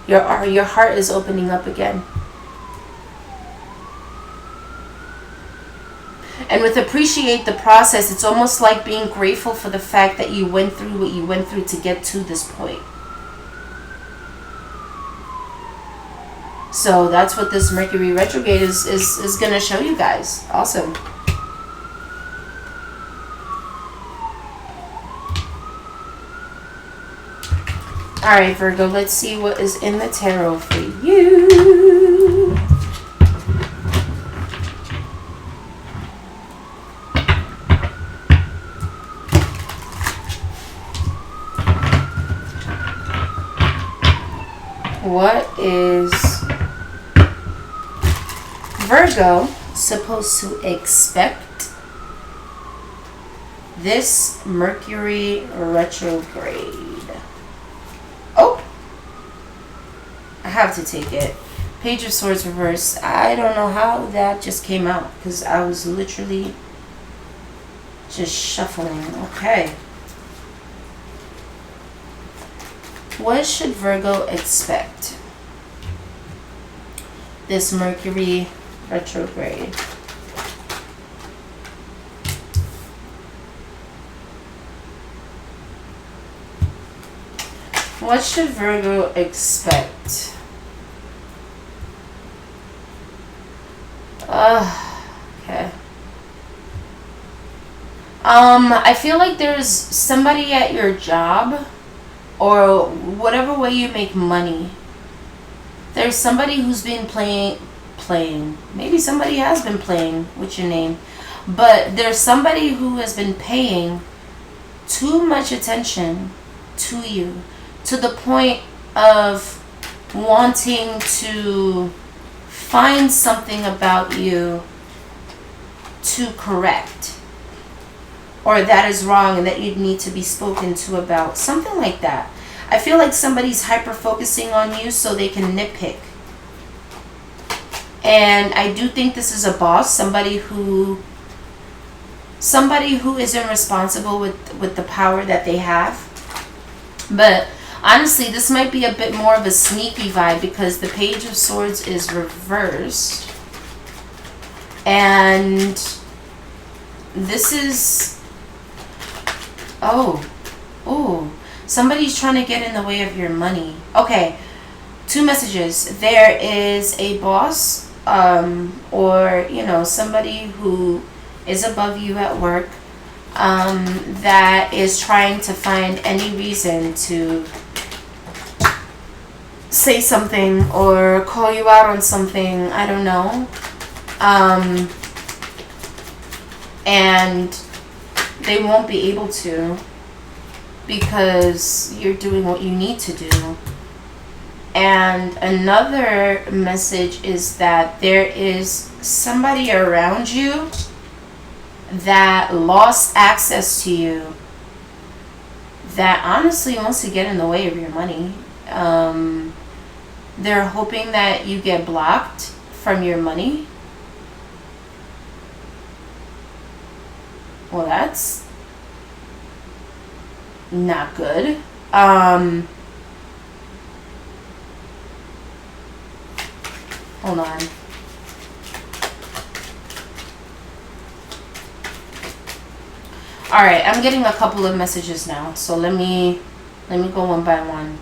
[SPEAKER 1] Your heart is opening up again. And with appreciate the process, it's almost like being grateful for the fact that you went through what you went through to get to this point. So that's what this Mercury Retrograde is going to show you guys. Awesome. Alright, Virgo, let's see what is in the tarot for you. What is Virgo supposed to expect this Mercury Retrograde? Oh, I have to take it. Page of Swords reverse. I don't know how that just came out because I was literally just shuffling. Okay. What should Virgo expect this Mercury Retrograde? What should Virgo expect? Okay. I feel like there's somebody at your job or whatever way you make money. There's somebody who's been playing. Maybe somebody has been playing with your name. But there's somebody who has been paying too much attention to you, to the point of wanting to find something about you to correct, or that is wrong and that you need to be spoken to about. Something like that. I feel like somebody's hyper focusing on you so they can nitpick. And I do think this is a boss, somebody who isn't responsible with the power that they have. But honestly, this might be a bit more of a sneaky vibe because the Page of Swords is reversed. And this is... Oh, somebody's trying to get in the way of your money. Okay, two messages. There is a boss, or, you know, somebody who is above you at work, that is trying to find any reason to say something or call you out on something. I don't know. And they won't be able to because you're doing what you need to do. And another message is that there is somebody around you that lost access to you, that honestly wants to get in the way of your money. They're hoping that you get blocked from your money. Well, that's not good. Hold on. All right, I'm getting a couple of messages now, so let me go one by one.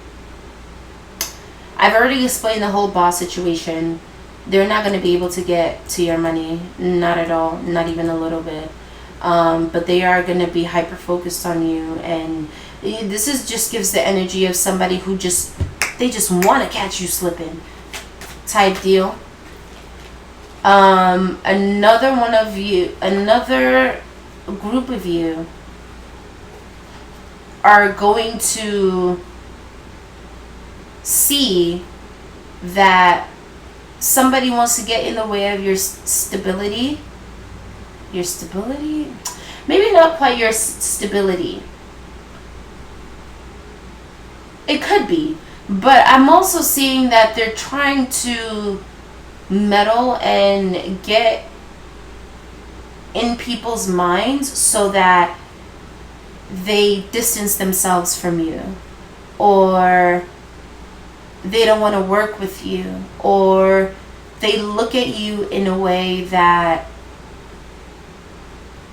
[SPEAKER 1] I've already explained the whole boss situation. They're not going to be able to get to your money, not at all, not even a little bit. But they are going to be hyper focused on you, and this is just gives the energy of somebody who they just want to catch you slipping type deal. Another group of you are going to see that somebody wants to get in the way of your stability. Your stability? Maybe not quite your stability. It could be. But I'm also seeing that they're trying to meddle and get in people's minds so that they distance themselves from you, or they don't want to work with you, or they look at you in a way that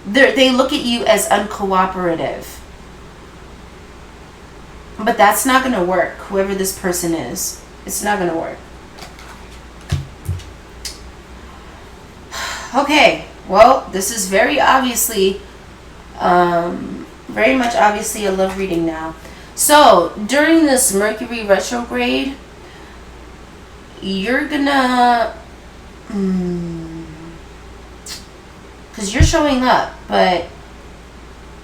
[SPEAKER 1] they look at you as uncooperative. But that's not going to work. Whoever this person is, it's not going to work. Okay, well, this is very much obviously a love reading now. So during this Mercury retrograde, you're gonna, because you're showing up, but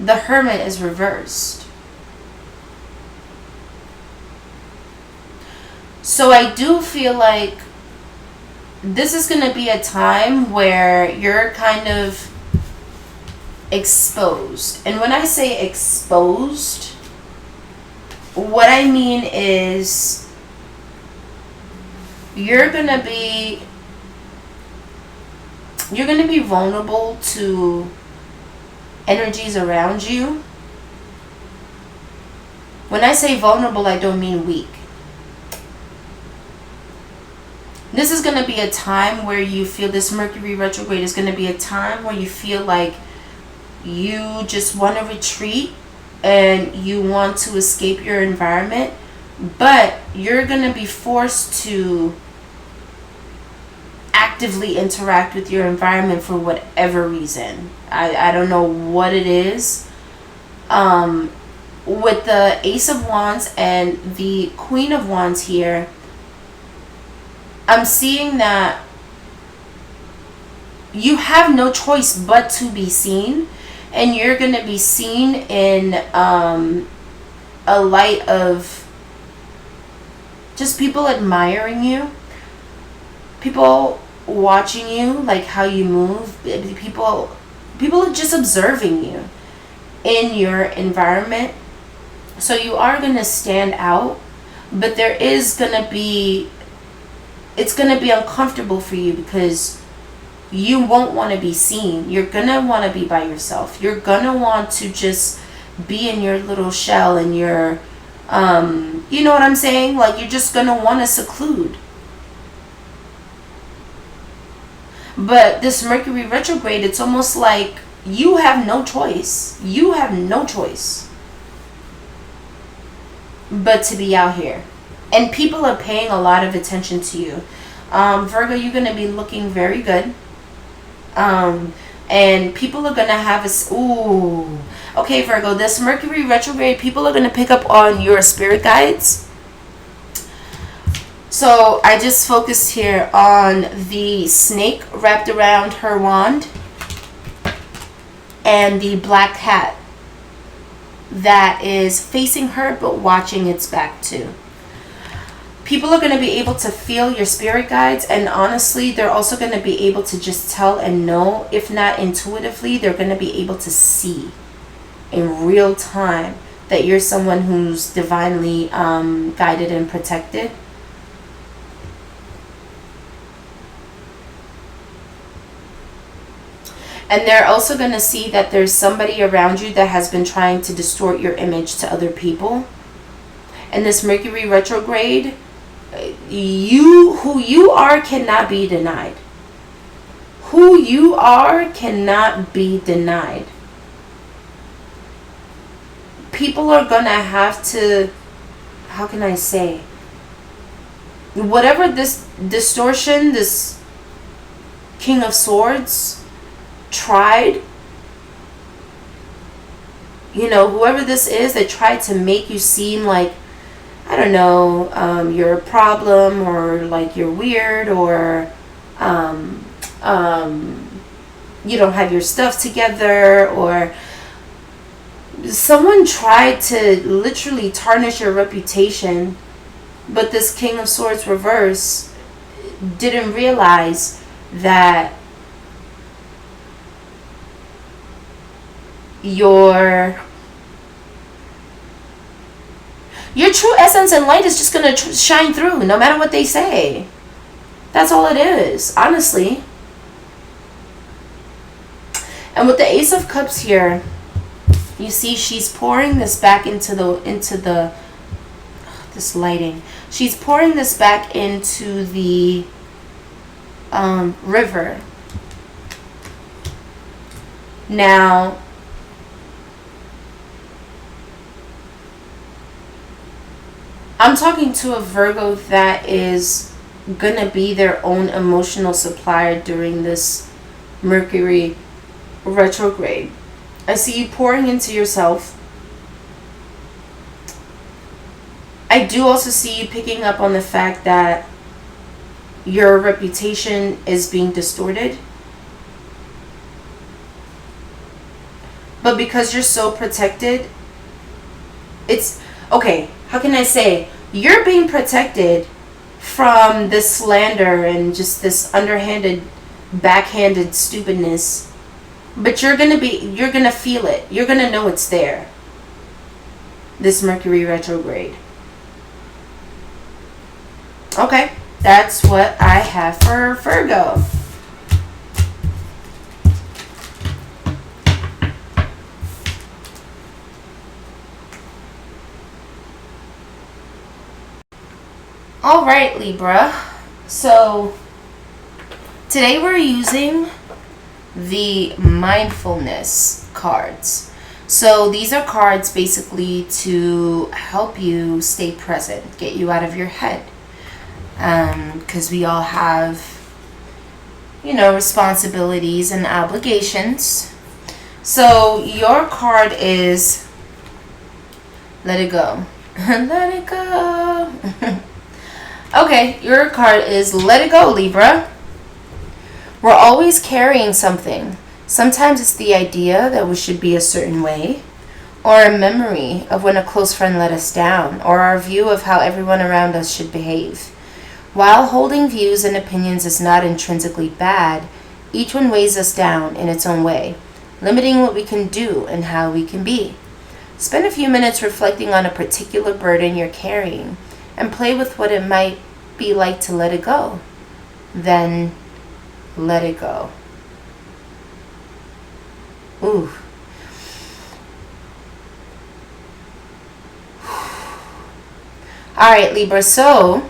[SPEAKER 1] the Hermit is reversed. So I do feel like this is going to be a time where you're kind of exposed. And when I say exposed, what I mean is you're going to be vulnerable to energies around you. When I say vulnerable, I don't mean weak. This is going to be a time where you feel, this Mercury retrograde is going to be a time where you feel like you just want to retreat and you want to escape your environment, but you're going to be forced to actively interact with your environment for whatever reason. I don't know what it is. With the Ace of Wands and the Queen of Wands here, I'm seeing that you have no choice but to be seen, and you're going to be seen in a light of just people admiring you, people watching you, like how you move, people are just observing you in your environment. So you are going to stand out, but there is going to be, it's going to be uncomfortable for you because you won't want to be seen. You're going to want to be by yourself. You're going to want to just be in your little shell and your, you know what I'm saying? Like, you're just going to want to seclude. But this Mercury retrograde, it's almost like you have no choice. You have no choice but to be out here. And people are paying a lot of attention to you. Virgo, you're going to be looking very good. And people are going to have a... Ooh. Okay, Virgo, this Mercury retrograde, people are going to pick up on your spirit guides. So I just focused here on the snake wrapped around her wand and the black cat that is facing her but watching its back too. People are going to be able to feel your spirit guides, and honestly, they're also going to be able to just tell and know, if not intuitively, they're going to be able to see in real time that you're someone who's divinely guided and protected. And they're also going to see that there's somebody around you that has been trying to distort your image to other people. And this Mercury retrograde, who you are cannot be denied. Who you are cannot be denied. People are gonna have to, how can I say, whatever this distortion, this King of Swords tried, you know, whoever this is that tried to make you seem like, I don't know, you're a problem, or like you're weird, or you don't have your stuff together, or someone tried to literally tarnish your reputation, but this King of Swords reverse didn't realize that your true essence and light is just going to shine through no matter what they say. That's all it is, honestly. And with the Ace of Cups here, you see she's pouring this back into the this lighting. She's pouring this back into the river. Now, I'm talking to a Virgo that is gonna be their own emotional supplier during this Mercury retrograde. I see you pouring into yourself. I do also see you picking up on the fact that your reputation is being distorted. But because you're so protected, it's okay. How can I say? You're being protected from this slander and just this underhanded, backhanded stupidness. But you're gonna feel it. You're gonna know it's there. This Mercury retrograde. Okay, that's what I have for Virgo. All right, Libra. So today we're using the mindfulness cards. So these are cards basically to help you stay present, get you out of your head. Because we all have, you know, responsibilities and obligations. So your card is let it go. Let it go. Okay, your card is let it go, Libra. We're always carrying something. Sometimes it's the idea that we should be a certain way, or a memory of when a close friend let us down, or our view of how everyone around us should behave. While holding views and opinions is not intrinsically bad, each one weighs us down in its own way, limiting what we can do and how we can be. Spend a few minutes reflecting on a particular burden you're carrying, and play with what it might be like to let it go. Then let it go. Ooh. All right, Libra. So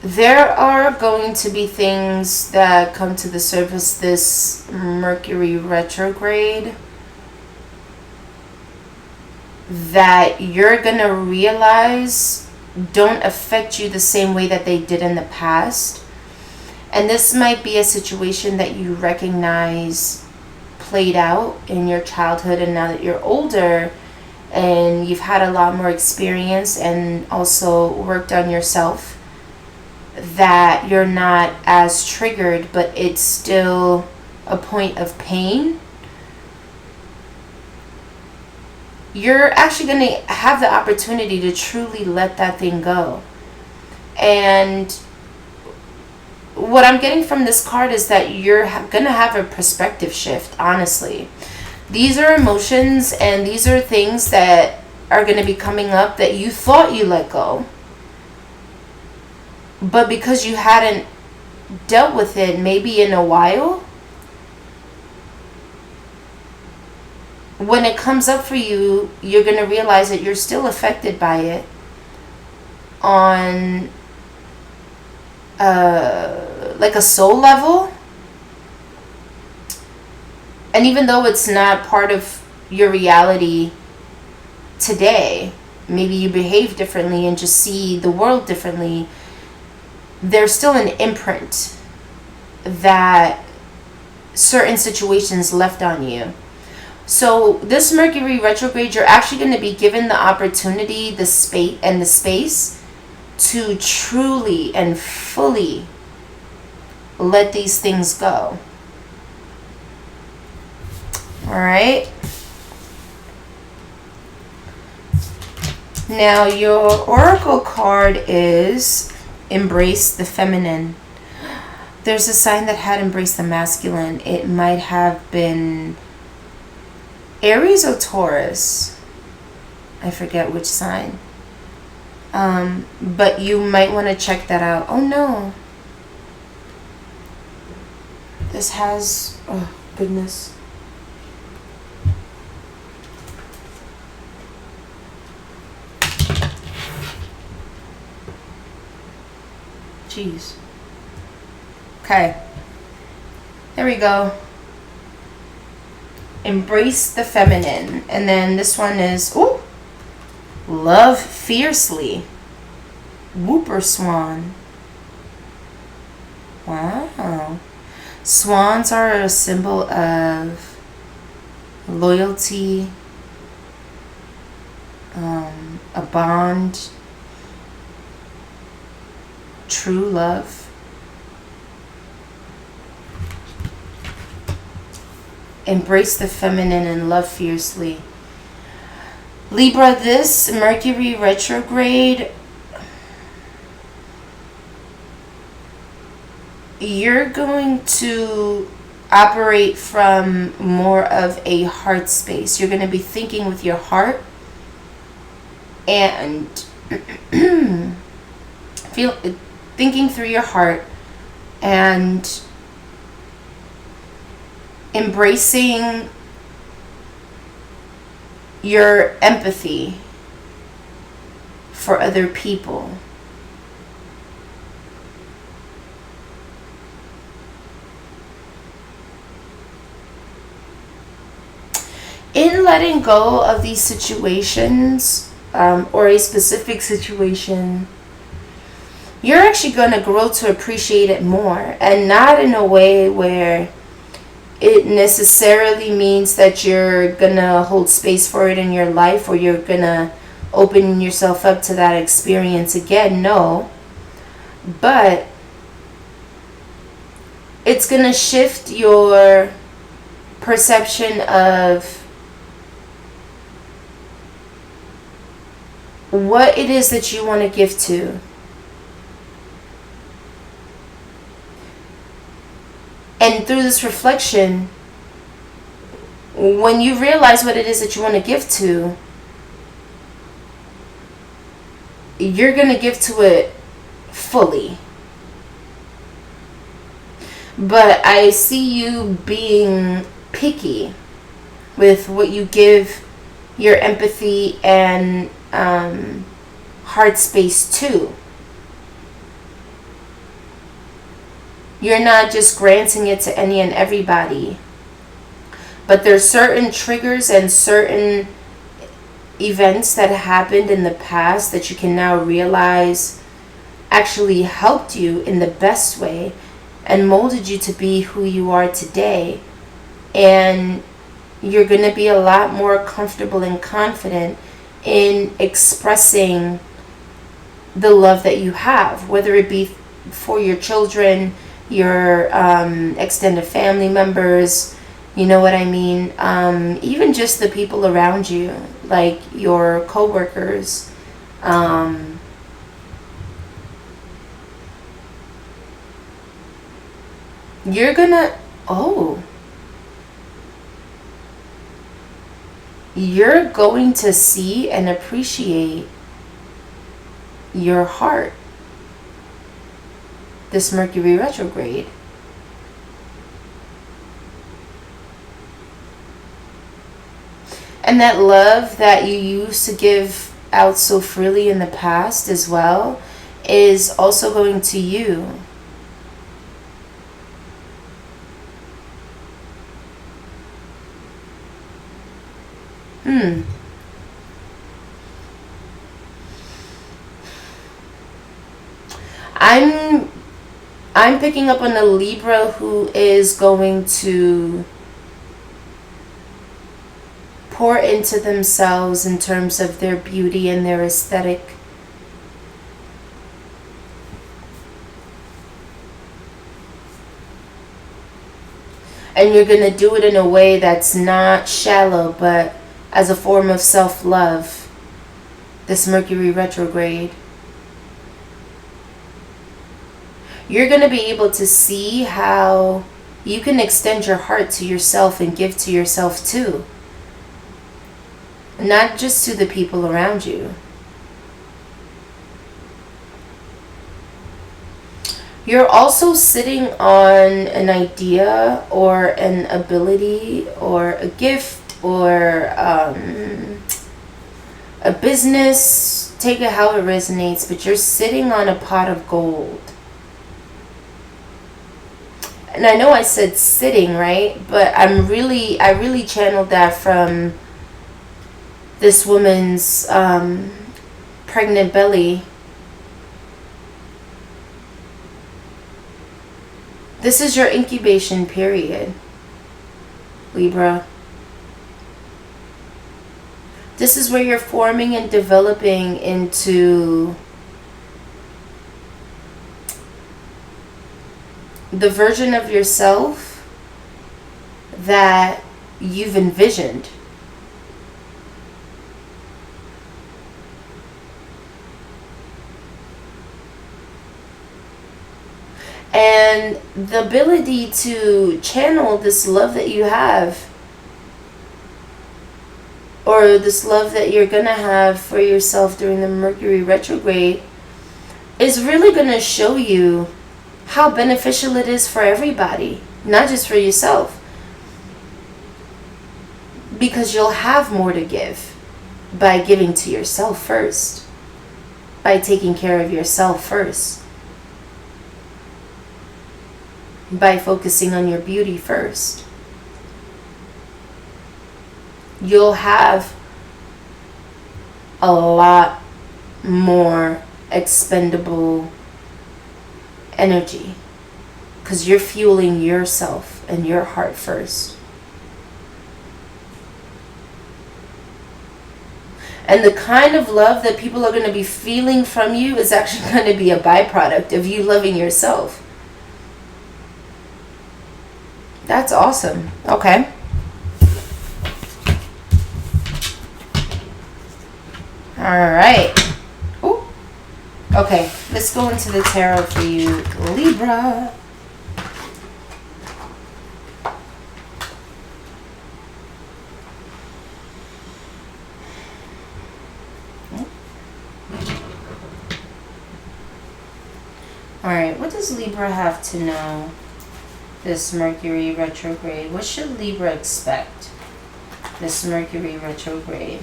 [SPEAKER 1] there are going to be things that come to the surface this Mercury retrograde that you're going to realize don't affect you the same way that they did in the past. And this might be a situation that you recognize played out in your childhood, and now that you're older and you've had a lot more experience and also worked on yourself, that you're not as triggered, but it's still a point of pain. You're actually going to have the opportunity to truly let that thing go. And what I'm getting from this card is that you're going to have a perspective shift, honestly. These are emotions and these are things that are going to be coming up that you thought you let go. But because you hadn't dealt with it maybe in a while, when it comes up for you, you're going to realize that you're still affected by it. on like a soul level. And even though it's not part of your reality today, maybe you behave differently and just see the world differently, there's still an imprint that certain situations left on you. So this Mercury retrograde, you're actually going to be given the opportunity, the space to truly and fully let these things go. All right. Now your oracle card is Embrace the Feminine. There's a sign that had Embraced the Masculine. It might have been Aries or Taurus. I forget which sign. But you might want to check that out. Oh no. This has, oh goodness. Jeez. Okay. There we go. Embrace the Feminine. And then this one is, ooh, Love Fiercely. Whooper Swan. Wow. Swans are a symbol of loyalty, a bond, true love. Embrace the feminine and love fiercely. Libra, this Mercury retrograde, you're going to operate from more of a heart space. You're going to be thinking with your heart and thinking through your heart and embracing your empathy for other people. In letting go of these situations, or a specific situation, you're actually going to grow to appreciate it more, and not in a way where it necessarily means that you're going to hold space for it in your life, or you're going to open yourself up to that experience again. No. But it's going to shift your perception of what it is that you want to give to. And through this reflection, when you realize what it is that you want to give to, you're going to give to it fully. But I see you being picky with what you give your empathy and heart space to. You're not just granting it to any and everybody. But there's certain triggers and certain events that happened in the past that you can now realize actually helped you in the best way and molded you to be who you are today. And you're going to be a lot more comfortable and confident in expressing the love that you have, whether it be for your children, your extended family members, you know what I mean, even just the people around you, like your co-workers, you're gonna, you're going to see and appreciate your heart this Mercury retrograde. And that love that you used to give out so freely in the past as well is also going to you. I'm picking up on a Libra who is going to pour into themselves in terms of their beauty and their aesthetic. And you're going to do it in a way that's not shallow, but as a form of self-love. This Mercury retrograde. You're going to be able to see how you can extend your heart to yourself and give to yourself too. Not just to the people around you. You're also sitting on an idea or an ability or a gift or a business. Take it how it resonates, but you're sitting on a pot of gold. And I know I said sitting, right? But I really channeled that from this woman's pregnant belly. This is your incubation period, Libra. This is where you're forming and developing into the version of yourself that you've envisioned. And the ability to channel this love that you have, or this love that you're going to have for yourself during the Mercury retrograde, is really going to show you how beneficial it is for everybody, not just for yourself. Because you'll have more to give by giving to yourself first, by taking care of yourself first, by focusing on your beauty first. You'll have a lot more expendable energy because you're fueling yourself and your heart first. And the kind of love that people are going to be feeling from you is actually going to be a byproduct of you loving yourself. That's awesome. Okay. All right. Ooh. Okay, let's go into the tarot for you, Libra. All right, what does Libra have to know this Mercury retrograde? What should Libra expect this Mercury retrograde?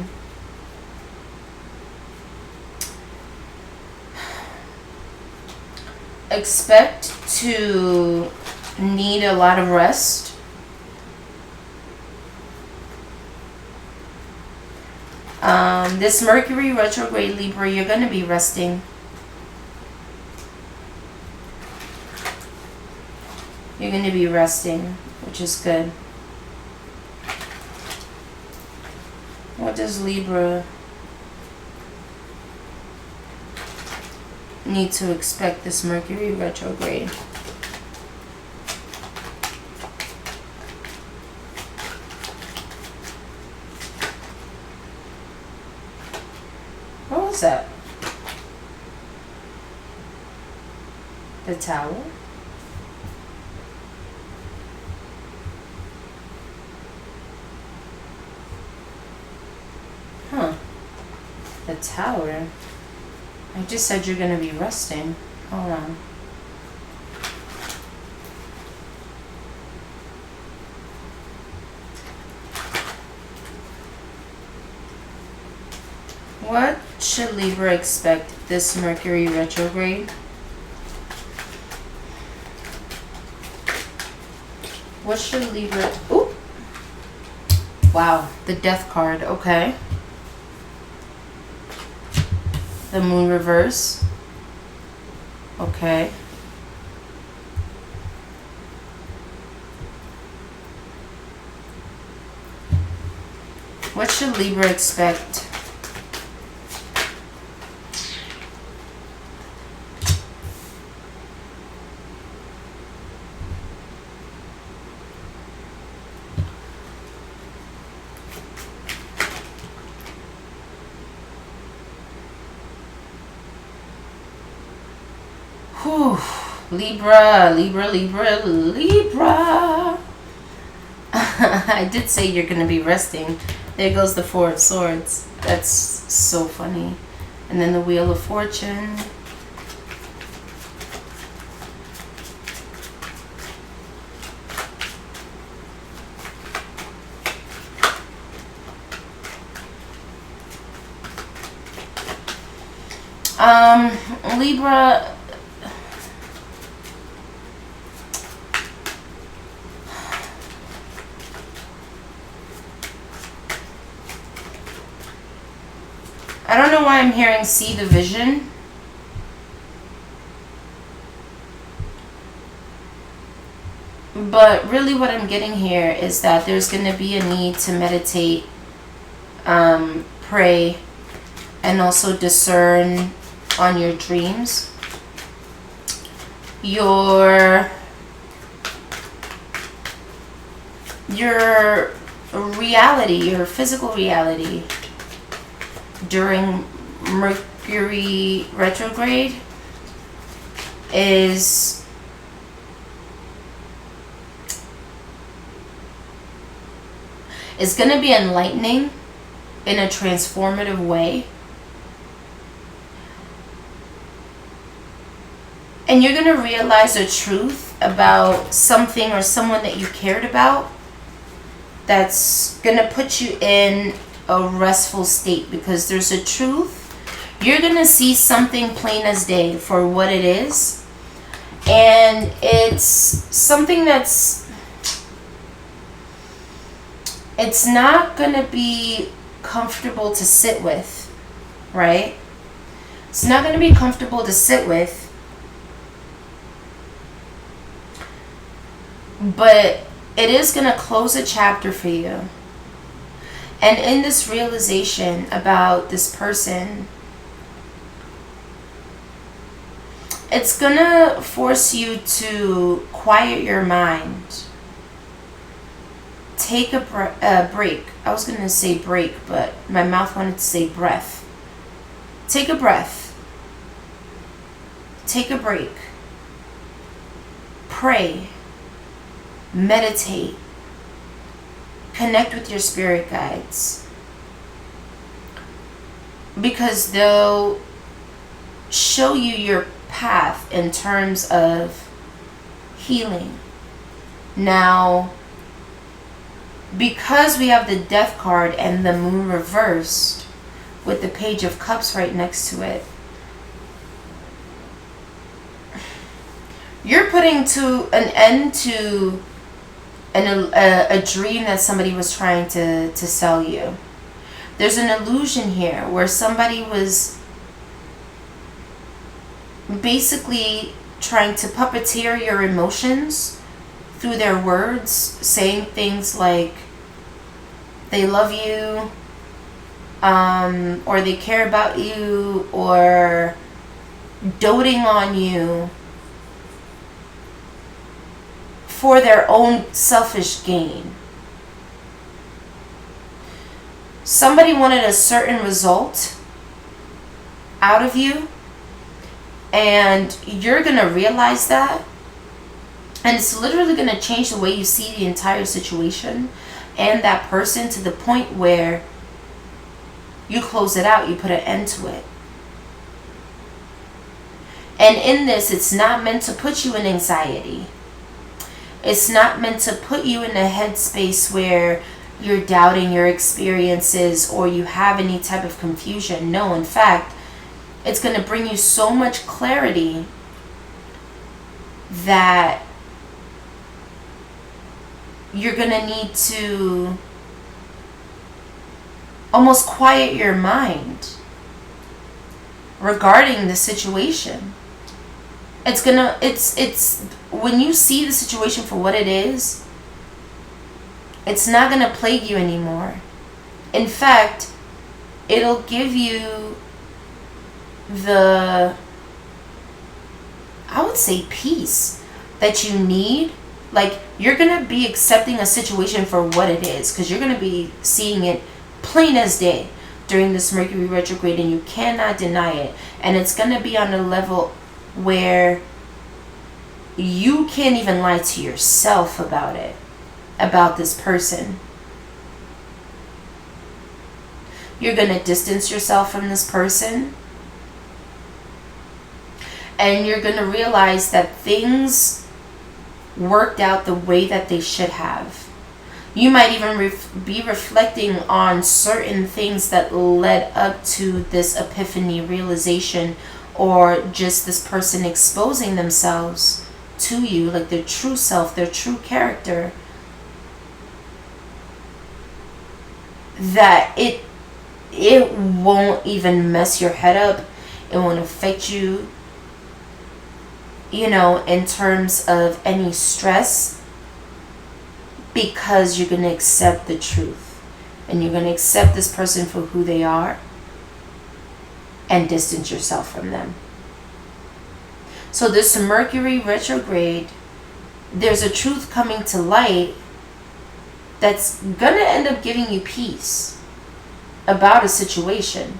[SPEAKER 1] Expect to need a lot of rest. This Mercury retrograde, Libra, you're going to be resting. You're going to be resting, which is good. What does Libra need to expect this Mercury retrograde? What was that? The Tower? Huh. The Tower? I just said you're going to be resting. Hold on. What should Libra expect this Mercury retrograde? What should Libra... Ooh! Wow, the Death card. Okay. The Moon reverse. Okay. What should Libra expect? Whew. Libra, Libra, Libra, Libra. I did say you're going to be resting. There goes the Four of Swords. That's so funny. And then the Wheel of Fortune. Libra... I don't know why I'm hearing see the vision. But really what I'm getting here is that there's going to be a need to meditate, pray, and also discern on your dreams. Your reality, your physical reality during Mercury retrograde is going to be enlightening in a transformative way. And you're going to realize the truth about something or someone that you cared about that's going to put you in a restful state, because there's a truth. You're going to see something plain as day for what it is. And it's something that's... it's not going to be comfortable to sit with, right? It's not going to be comfortable to sit with. But it is going to close a chapter for you. And in this realization about this person, it's going to force you to quiet your mind. Take a break. I was going to say break, but my mouth wanted to say breath. Take a breath. Take a break. Pray. Meditate. Connect with your spirit guides, because they'll show you your path in terms of healing. Now, because we have the Death card and the Moon reversed with the Page of Cups right next to it, you're putting to an end to a dream that somebody was trying to sell you. There's an illusion here where somebody was basically trying to puppeteer your emotions through their words, saying things like they love you, or they care about you, or doting on you for their own selfish gain. Somebody wanted a certain result out of you, and you're going to realize that, and it's literally going to change the way you see the entire situation and that person, to the point where you close it out, you put an end to it. And in this, it's not meant to put you in anxiety. It's not meant to put you in a headspace where you're doubting your experiences or you have any type of confusion. No, in fact, it's going to bring you so much clarity that you're going to need to almost quiet your mind regarding the situation. It's when you see the situation for what it is, it's not going to plague you anymore. In fact, it'll give you I would say, peace that you need. Like, you're going to be accepting a situation for what it is, because you're going to be seeing it plain as day during this Mercury retrograde, and you cannot deny it. And it's going to be on a level where you can't even lie to yourself about it, about this person. You're going to distance yourself from this person, and you're going to realize that things worked out the way that they should have. You might even be reflecting on certain things that led up to this epiphany, realization, or just this person exposing themselves to you, like their true self, their true character. That it won't even mess your head up. It won't affect you, in terms of any stress, because you're going to accept the truth, and you're going to accept this person for who they are and distance yourself from them. So this Mercury retrograde, there's a truth coming to light that's going to end up giving you peace about a situation.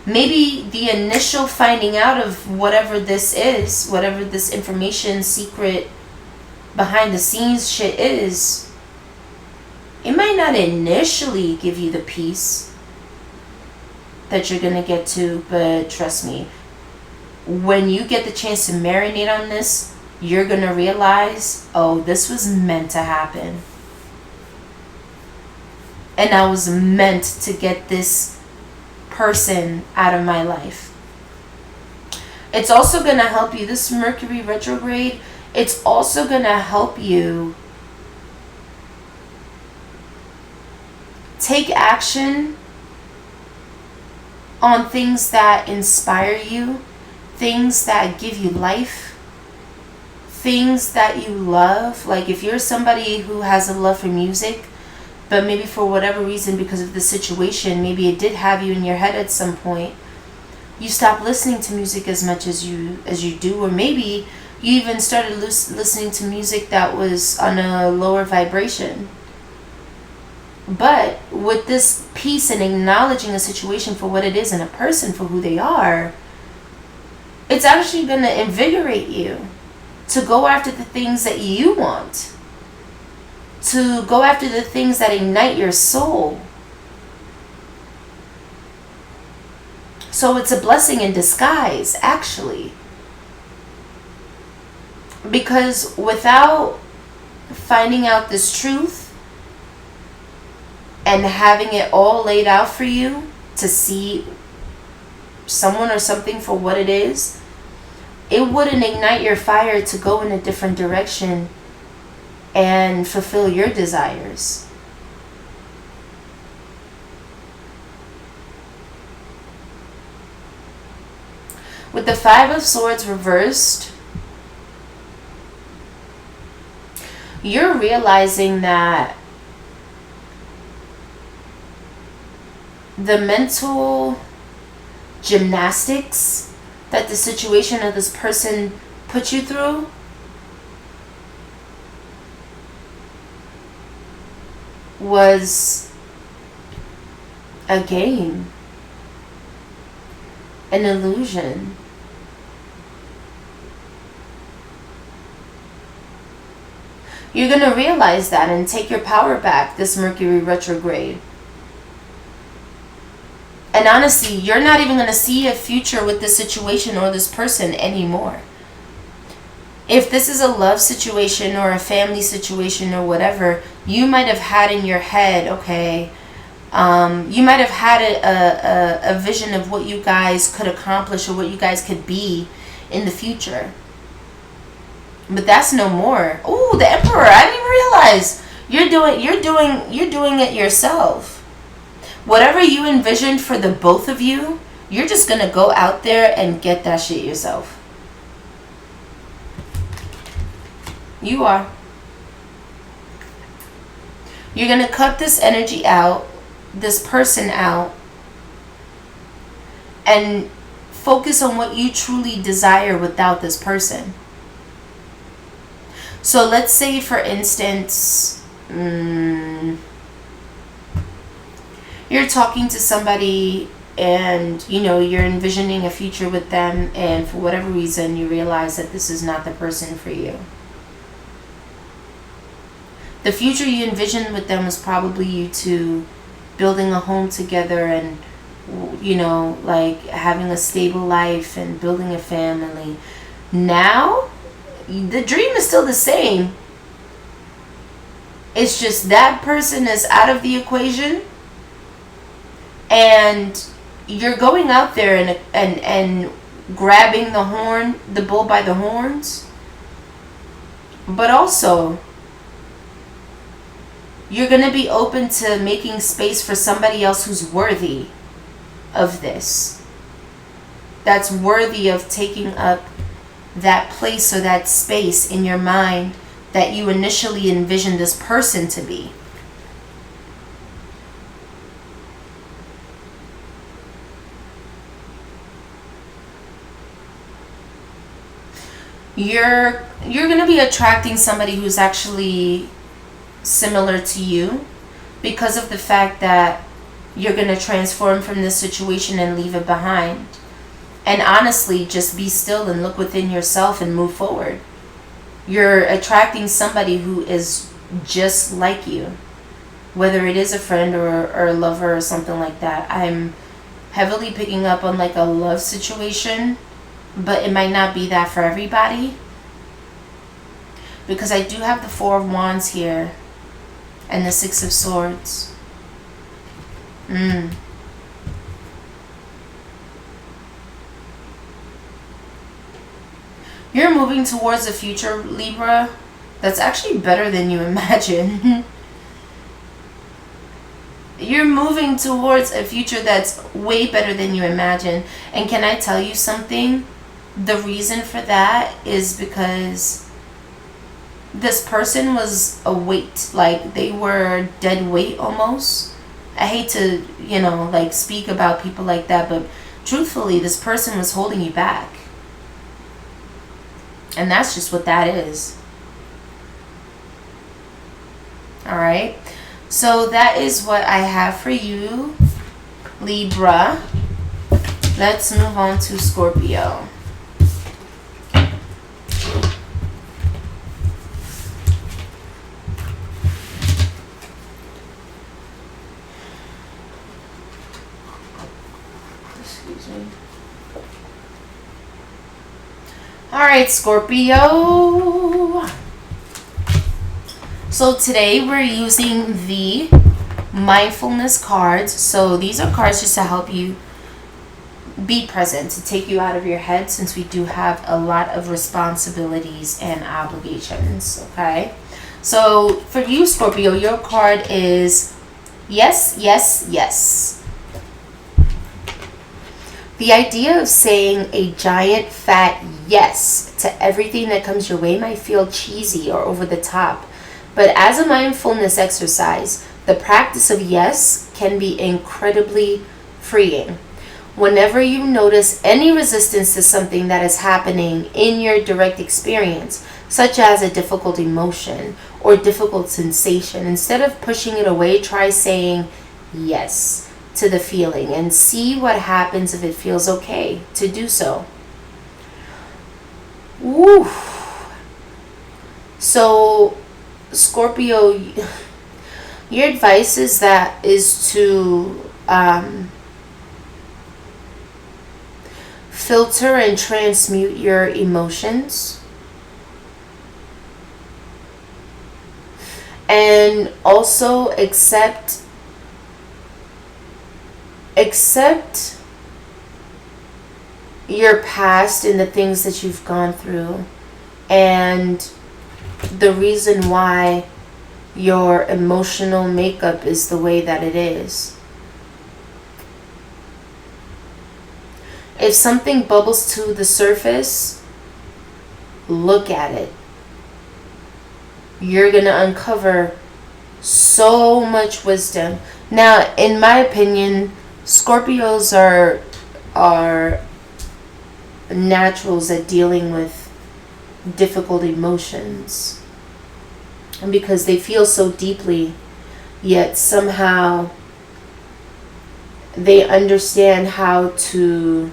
[SPEAKER 1] Maybe the initial finding out of whatever this is, whatever this information, secret, behind the scenes shit is, it might not initially give you the peace that you're going to get to, but trust me, when you get the chance to marinate on this, you're going to realize, oh, this was meant to happen. And I was meant to get this person out of my life. It's also going to help you, this Mercury retrograde, it's also going to help you take action on things that inspire you, things that give you life, things that you love. Like if you're somebody who has a love for music, but maybe for whatever reason, because of the situation, maybe it did have you in your head at some point, you stopped listening to music as much as you do, or maybe you even started listening to music that was on a lower vibration. But with this peace and acknowledging a situation for what it is and a person for who they are, it's actually going to invigorate you to go after the things that you want, to go after the things that ignite your soul. So it's a blessing in disguise, actually. Because without finding out this truth and having it all laid out for you to see someone or something for what it is, it wouldn't ignite your fire to go in a different direction and fulfill your desires. With the Five of Swords reversed, you're realizing that the mental gymnastics that the situation of this person put you through was a game, an illusion. You're going to realize that and take your power back this Mercury retrograde. And honestly, you're not even going to see a future with this situation or this person anymore. If this is a love situation or a family situation or whatever, you might have had in your head, okay, you might have had a vision of what you guys could accomplish or what you guys could be in the future. But that's no more. Oh, the Emperor! I didn't even realize you're doing it yourself. Whatever you envisioned for the both of you, you're just gonna go out there and get that shit yourself. You are. You're gonna cut this energy out, this person out, and focus on what you truly desire without this person. So let's say, for instance, you're talking to somebody and, you know, you're envisioning a future with them, and for whatever reason you realize that this is not the person for you. The future you envisioned with them was probably you two building a home together and, you know, like having a stable life and building a family. Now, the dream is still the same. It's just that person is out of the equation, and you're going out there and grabbing the bull by the horns. But also, you're going to be open to making space for somebody else who's worthy of this. That's worthy of taking up that place or that space in your mind that you initially envisioned this person to be. You're going to be attracting somebody who's actually similar to you because of the fact that you're going to transform from this situation and leave it behind. And honestly, just be still and look within yourself and move forward. You're attracting somebody who is just like you, whether it is a friend or a lover or something like that. I'm heavily picking up on like a love situation, but it might not be that for everybody, because I do have the Four of Wands here and the Six of Swords. You're moving towards a future, Libra, that's actually better than you imagine. You're moving towards a future that's way better than you imagine. And can I tell you something? The reason for that is because this person was a weight. Like, they were dead weight almost. I hate to, you know, like speak about people like that, but truthfully, this person was holding you back. And that's just what that is. Alright. So that is what I have for you, Libra. Let's move on to Scorpio. Excuse me. Alright, Scorpio. So today we're using the mindfulness cards. So these are cards just to help you be present, to take you out of your head, since we do have a lot of responsibilities and obligations. Okay. So for you, Scorpio, your card is yes, yes, yes. The idea of saying a giant fat yes to everything that comes your way might feel cheesy or over the top, but as a mindfulness exercise, the practice of yes can be incredibly freeing. Whenever you notice any resistance to something that is happening in your direct experience, such as a difficult emotion or difficult sensation, instead of pushing it away, try saying yes to the feeling and see what happens if it feels okay to do so. Woo. So, Scorpio, your advice is to filter and transmute your emotions And also accept your past and the things that you've gone through, and the reason why your emotional makeup is the way that it is. If something bubbles to the surface, look at it. You're going to uncover so much wisdom. Now, in my opinion, Scorpios are naturals at dealing with difficult emotions. And because they feel so deeply, yet somehow they understand how to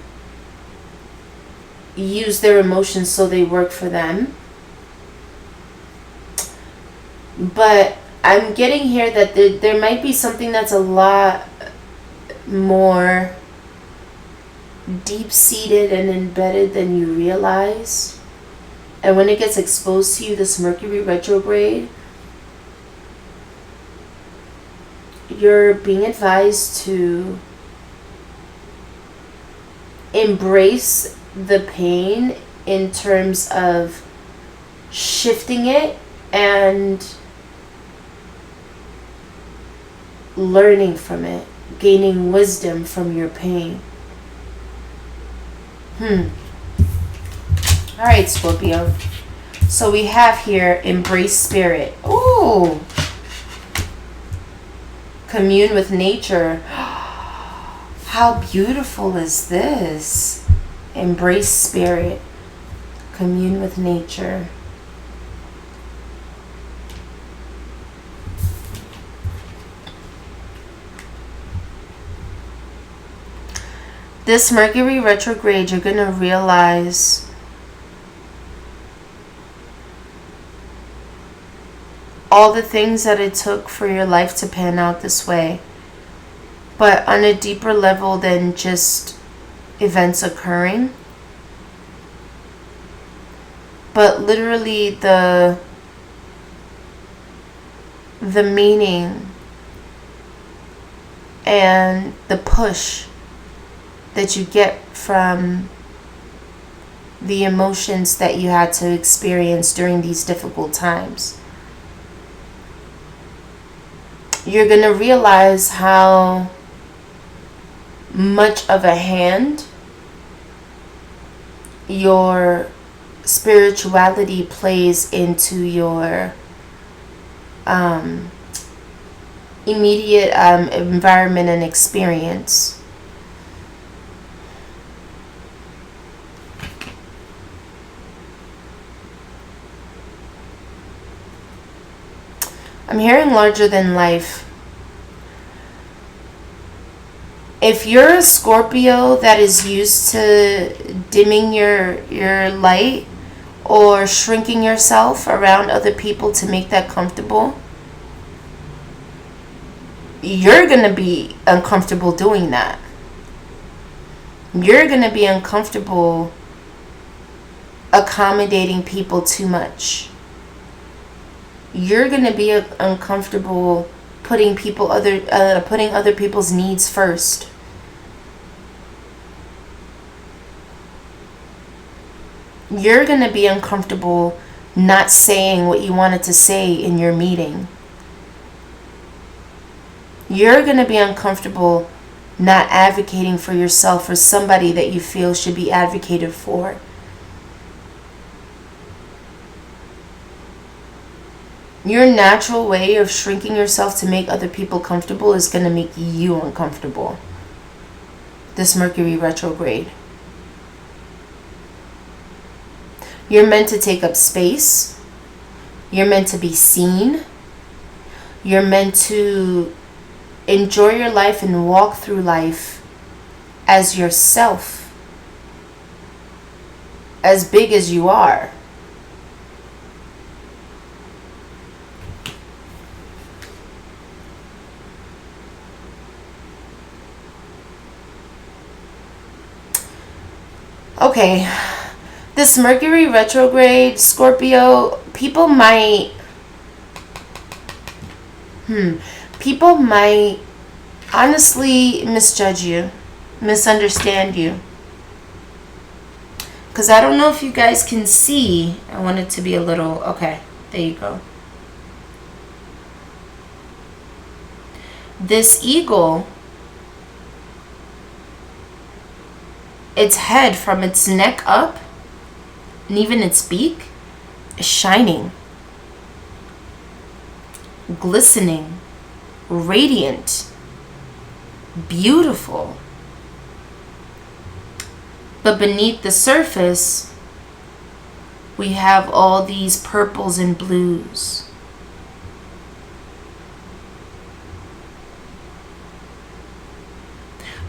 [SPEAKER 1] use their emotions so they work for them. But I'm getting here that there might be something that's a lot more deep-seated and embedded than you realize. And when it gets exposed to you, this Mercury retrograde, you're being advised to embrace the pain in terms of shifting it and learning from it, gaining wisdom from your pain. Alright, Scorpio. So we have here embrace spirit. Ooh. Commune with nature. How beautiful is this? Embrace spirit. Commune with nature. This Mercury retrograde, you're going to realize all the things that it took for your life to pan out this way, but on a deeper level than just events occurring, but literally the meaning and the push that you get from the emotions that you had to experience during these difficult times. You're going to realize how much of a hand your spirituality plays into your immediate environment and experience. I'm hearing larger than life. If you're a Scorpio that is used to dimming your light or shrinking yourself around other people to make that comfortable, you're going to be uncomfortable doing that. You're going to be uncomfortable accommodating people too much. You're going to be uncomfortable putting other people's needs first. You're going to be uncomfortable not saying what you wanted to say in your meeting. You're going to be uncomfortable not advocating for yourself or somebody that you feel should be advocated for. Your natural way of shrinking yourself to make other people comfortable is going to make you uncomfortable. This Mercury retrograde. You're meant to take up space. You're meant to be seen. You're meant to enjoy your life and walk through life as yourself. As big as you are. Okay, this Mercury retrograde, Scorpio, people might People might honestly misjudge you, misunderstand you. Because I don't know if you guys can see. I want it to be a little... Okay, there you go. This eagle, its head from its neck up, and even its beak, is shining, glistening, radiant, beautiful. But beneath the surface, we have all these purples and blues.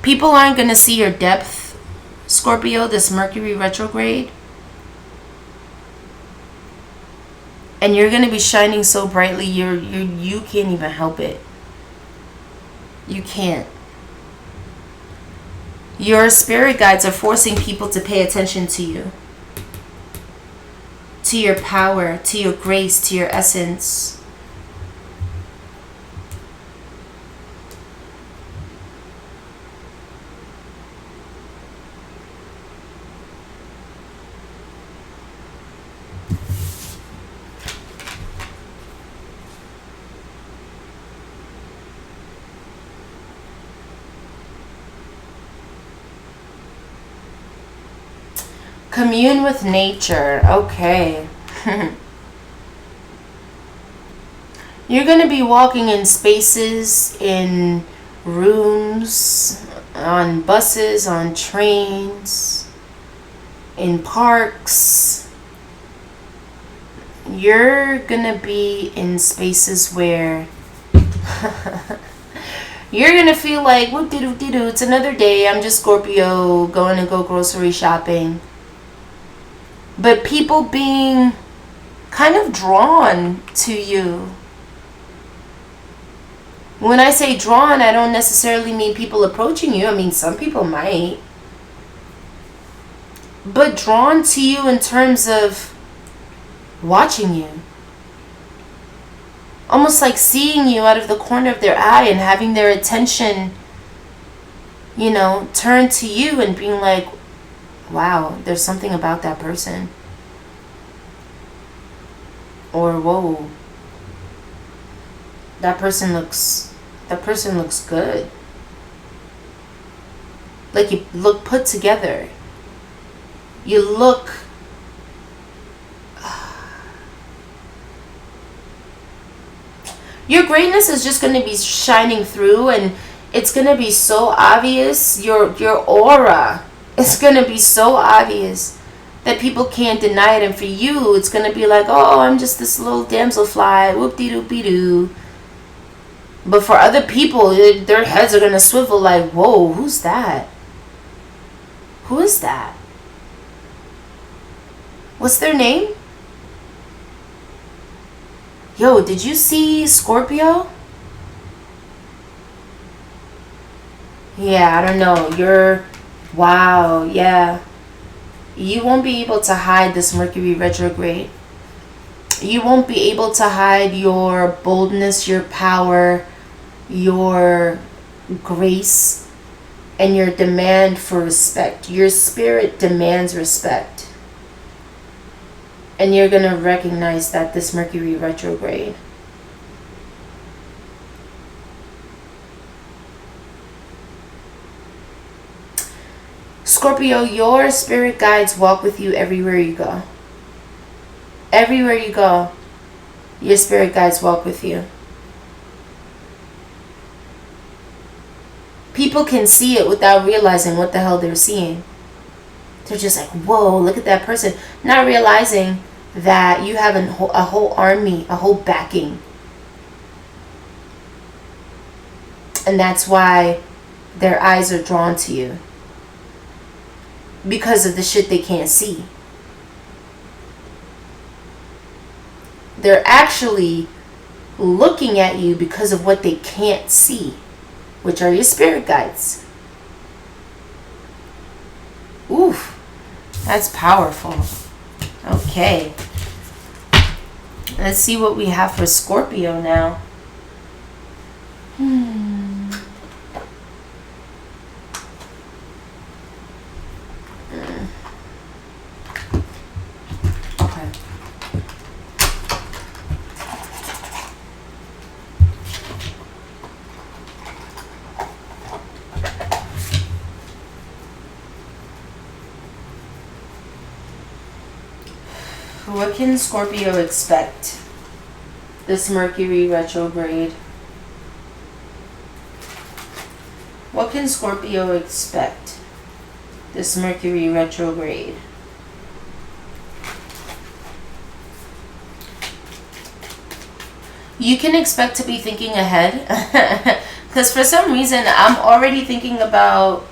[SPEAKER 1] People aren't going to see your depth, Scorpio, this Mercury retrograde. And you're going to be shining so brightly, you can't even help it. You can't. Your spirit guides are forcing people to pay attention to you. To your power, to your grace, to your essence. Commune with nature. Okay. You're going to be walking in spaces, in rooms, on buses, on trains, in parks. You're going to be in spaces where you're going to feel like, whoop-de-doo-de-doo, it's another day. I'm just Scorpio going to go grocery shopping. But people being kind of drawn to you. When I say drawn, I don't necessarily mean people approaching you. I mean, some people might. But drawn to you in terms of watching you. Almost like seeing you out of the corner of their eye and having their attention, you know, turned to you and being like, wow, there's something about that person. Or, whoa, that person looks good. Like you look put together. You look your greatness is just going to be shining through, and it's going to be so obvious. Your aura is going to be so obvious that people can't deny it. And for you, it's going to be like, oh, I'm just this little damselfly, whoop-de-doop-de-doo. But for other people, their heads are going to swivel like, whoa, who's that? Who is that? What's their name? Yo, did you see Scorpio? Yeah, I don't know. Wow, yeah. You won't be able to hide this Mercury retrograde. You won't be able to hide your boldness, your power, your grace, and your demand for respect. Your spirit demands respect. And you're going to recognize that this Mercury retrograde. Scorpio, your spirit guides walk with you everywhere you go. Everywhere you go, your spirit guides walk with you. People can see it without realizing what the hell they're seeing. They're just like, whoa, look at that person. Not realizing that you have a whole army, a whole backing. And that's why their eyes are drawn to you. Because of the shit they can't see. They're actually looking at you because of what they can't see, which are your spirit guides. Oof. That's powerful. Okay. Let's see what we have for Scorpio now. Okay. What can Scorpio expect this Mercury retrograde? What can Scorpio expect this Mercury retrograde? You can expect to be thinking ahead. Because for some reason, I'm already thinking about,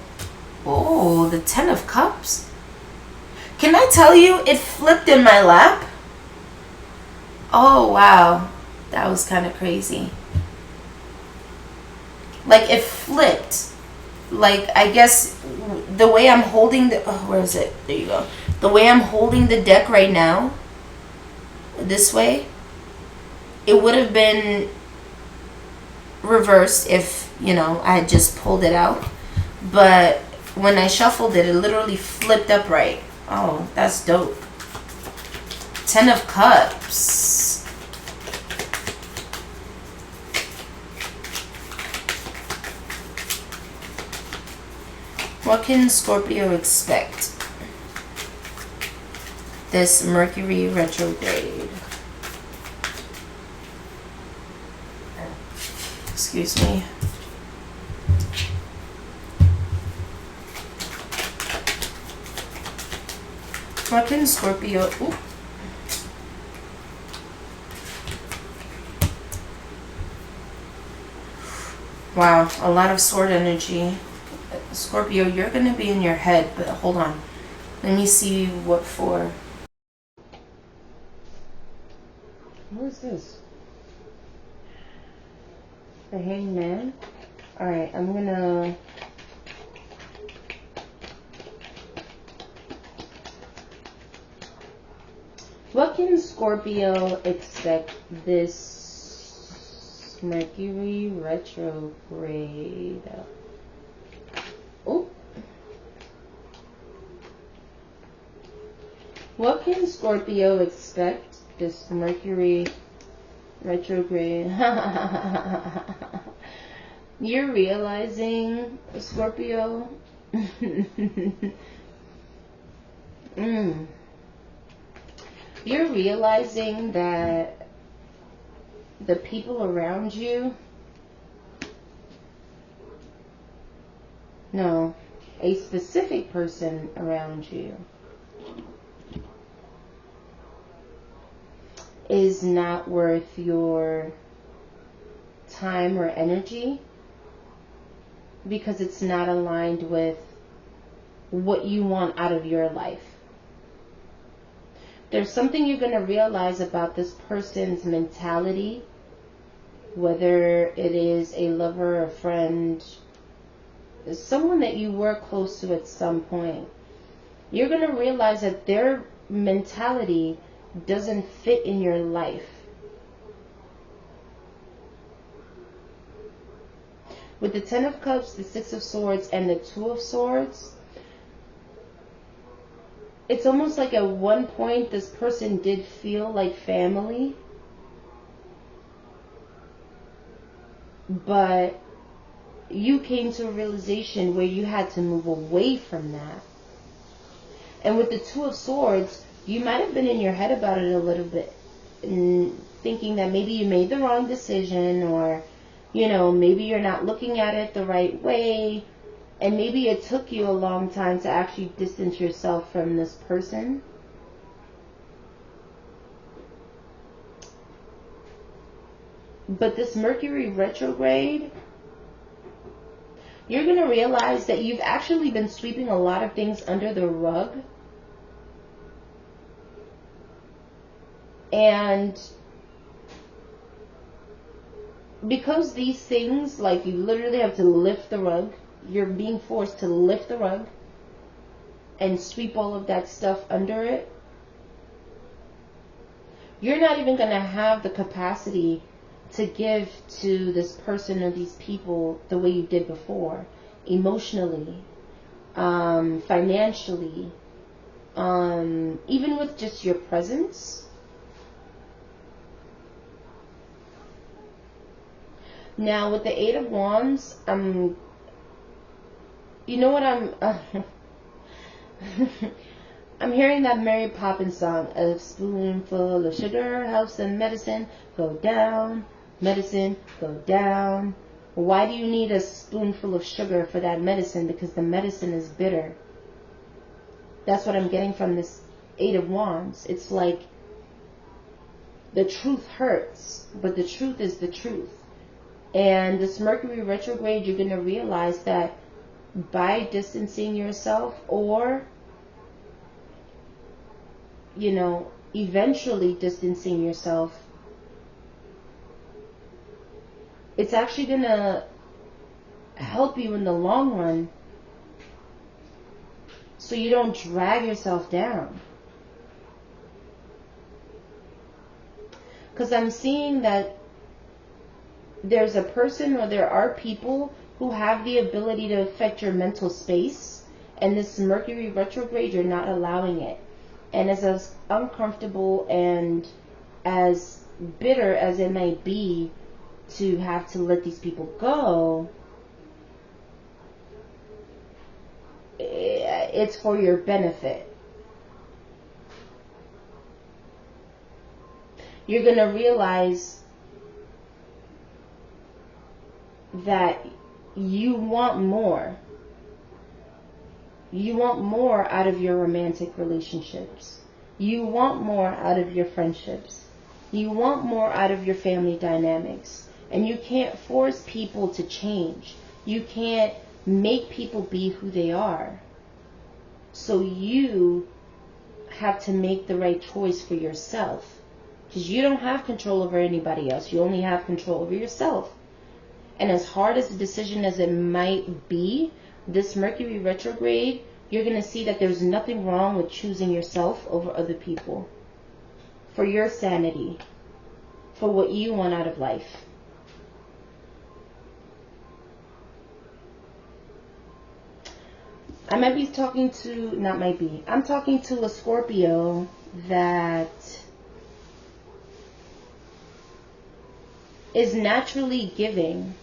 [SPEAKER 1] oh, the Ten of Cups. Can I tell you, it flipped in my lap? Oh, wow. That was kind of crazy. Like, it flipped. Like, I guess the way I'm holding the... Oh, where is it? There you go. The way I'm holding the deck right now, this way, it would have been reversed if, you know, I had just pulled it out. But when I shuffled it, it literally flipped upright. Oh, that's dope. Ten of Cups. What can Scorpio expect this Mercury retrograde? Excuse me. What can Scorpio... Ooh. Wow, a lot of sword energy. Scorpio, you're going to be in your head, but hold on. Let me see what for. What is this? The Hangman? Alright, I'm going to... What can Scorpio expect this Mercury retrograde? Oh. What can Scorpio expect this Mercury retrograde? You're realizing, Scorpio? You're realizing that the people around you, no, a specific person around you is not worth your time or energy because it's not aligned with what you want out of your life. There's something you're going to realize about this person's mentality, whether it is a lover, a friend, someone that you were close to at some point. You're going to realize that their mentality doesn't fit in your life. With the Ten of Cups, the Six of Swords, and the Two of Swords, it's almost like at one point this person did feel like family, but you came to a realization where you had to move away from that. And with the Two of Swords, you might have been in your head about it a little bit, thinking that maybe you made the wrong decision, or, you know, maybe you're not looking at it the right way. And maybe it took you a long time to actually distance yourself from this person. But this Mercury retrograde, you're going to realize that you've actually been sweeping a lot of things under the rug. And because these things, like, you literally have to lift the rug. You're being forced to lift the rug and sweep all of that stuff under it. You're not even going to have the capacity to give to this person or these people the way you did before, emotionally, financially, even with just your presence. Now with the Eight of Wands, you know what I'm hearing that Mary Poppins song, a spoonful of sugar helps the medicine go down, medicine go down. Why do you need a spoonful of sugar for that medicine? Because the medicine is bitter. That's what I'm getting from this Eight of Wands. It's like the truth hurts, but the truth is the truth. And this Mercury retrograde, you're going to realize that by distancing yourself, or, you know, eventually distancing yourself, it's actually going to help you in the long run, so you don't drag yourself down. Because I'm seeing that there's a person, or there are people who have the ability to affect your mental space, and this Mercury retrograde, you're not allowing it. And as uncomfortable and as bitter as it may be to have to let these people go, it's for your benefit. You're going to realize that you want more. You want more out of your romantic relationships. You want more out of your friendships. You want more out of your family dynamics. And you can't force people to change. You can't make people be who they are. So you have to make the right choice for yourself. Because you don't have control over anybody else. You only have control over yourself. And as hard as the decision as it might be, this Mercury retrograde, you're going to see that there's nothing wrong with choosing yourself over other people. For your sanity. For what you want out of life. I might be talking to, not might be, I'm talking to a Scorpio that is naturally giving.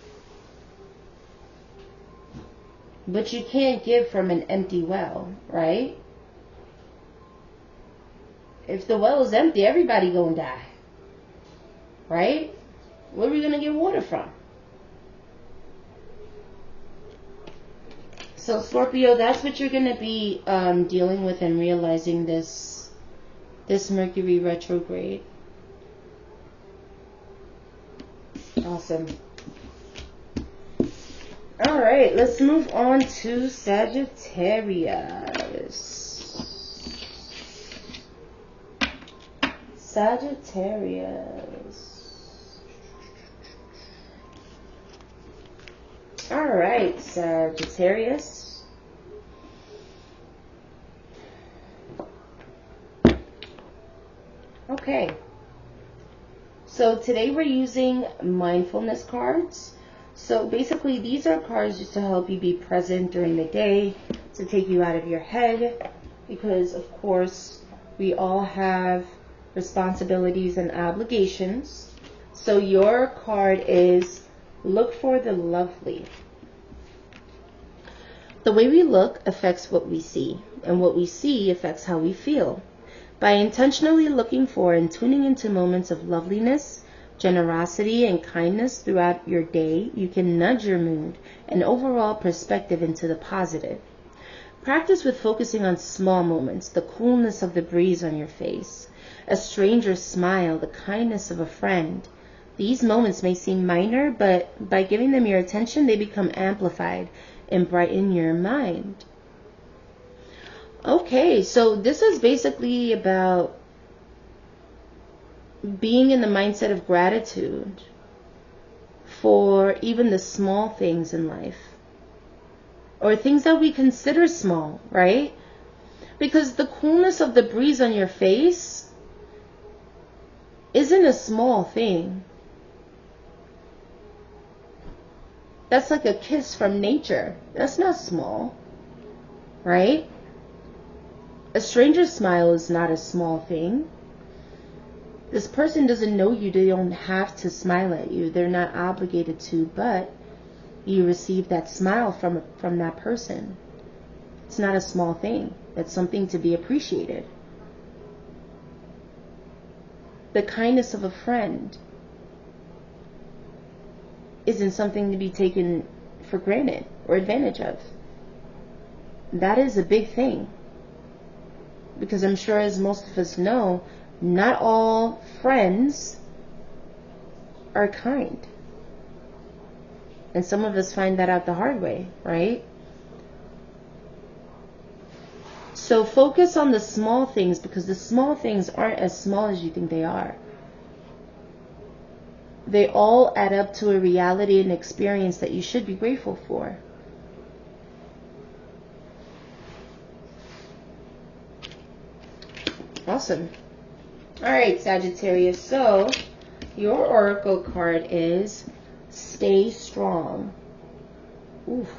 [SPEAKER 1] But you can't give from an empty well, right? If the well is empty, everybody gonna die. Right? Where are we gonna get water from? So Scorpio, that's what you're gonna be dealing with and realizing this Mercury retrograde. Awesome. All right, let's move on to Sagittarius. Sagittarius. All right, Sagittarius. Okay. So today we're using mindfulness cards. So basically these are cards just to help you be present during the day, to take you out of your head, because of course we all have responsibilities and obligations. So your card is look for the lovely. The way we look affects what we see, and what we see affects how we feel. By intentionally looking for and tuning into moments of loveliness, generosity, and kindness throughout your day, you can nudge your mood and overall perspective into the positive. Practice with focusing on small moments, the coolness of the breeze on your face, a stranger's smile, the kindness of a friend. These moments may seem minor, but by giving them your attention, they become amplified and brighten your mind. Okay, so this is basically about being in the mindset of gratitude for even the small things in life, or things that we consider small, right? Because the coolness of the breeze on your face isn't a small thing. That's like a kiss from nature. That's not small, right? A stranger's smile is not a small thing. This person doesn't know you. They don't have to smile at you. They're not obligated to, but you receive that smile from that person. It's not a small thing. It's something to be appreciated. The kindness of a friend isn't something to be taken for granted or advantage of. That is a big thing. Because I'm sure, as most of us know, not all friends are kind. And some of us find that out the hard way, right? So focus on the small things, because the small things aren't as small as you think they are. They all add up to a reality and experience that you should be grateful for. Awesome. All right, Sagittarius. So your oracle card is Stay Strong. Oof,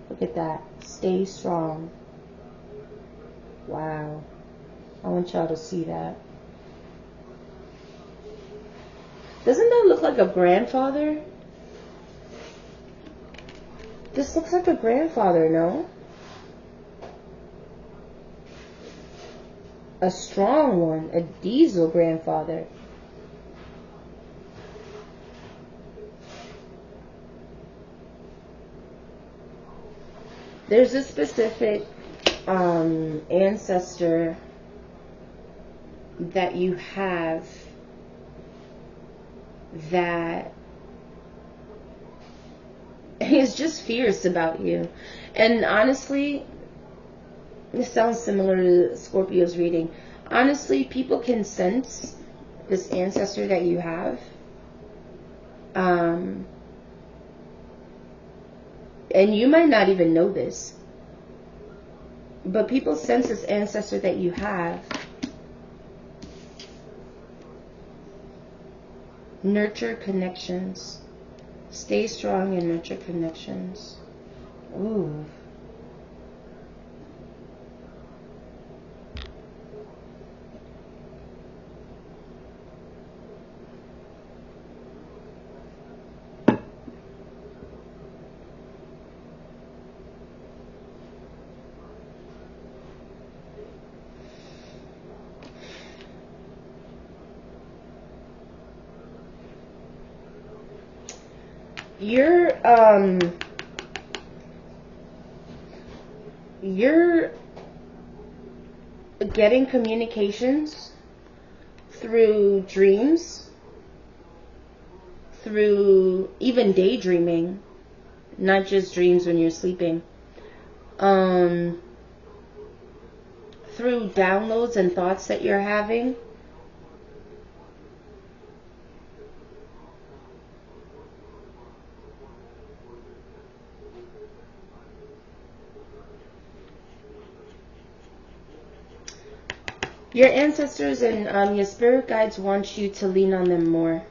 [SPEAKER 1] look at that. Stay strong. Wow. I want y'all to see that. Doesn't that look like a grandfather? This looks like a grandfather, no? A strong one, a diesel grandfather. There's a specific ancestor that you have that is just fierce about you. And honestly, this sounds similar to Scorpio's reading. Honestly, people can sense this ancestor that you have. And you might not even know this, but people sense this ancestor that you have. Nurture connections. Stay strong and nurture connections. Ooh. You're getting communications through dreams, through even daydreaming, not just dreams when you're sleeping, through downloads and thoughts that you're having. Your ancestors and your spirit guides want you to lean on them more.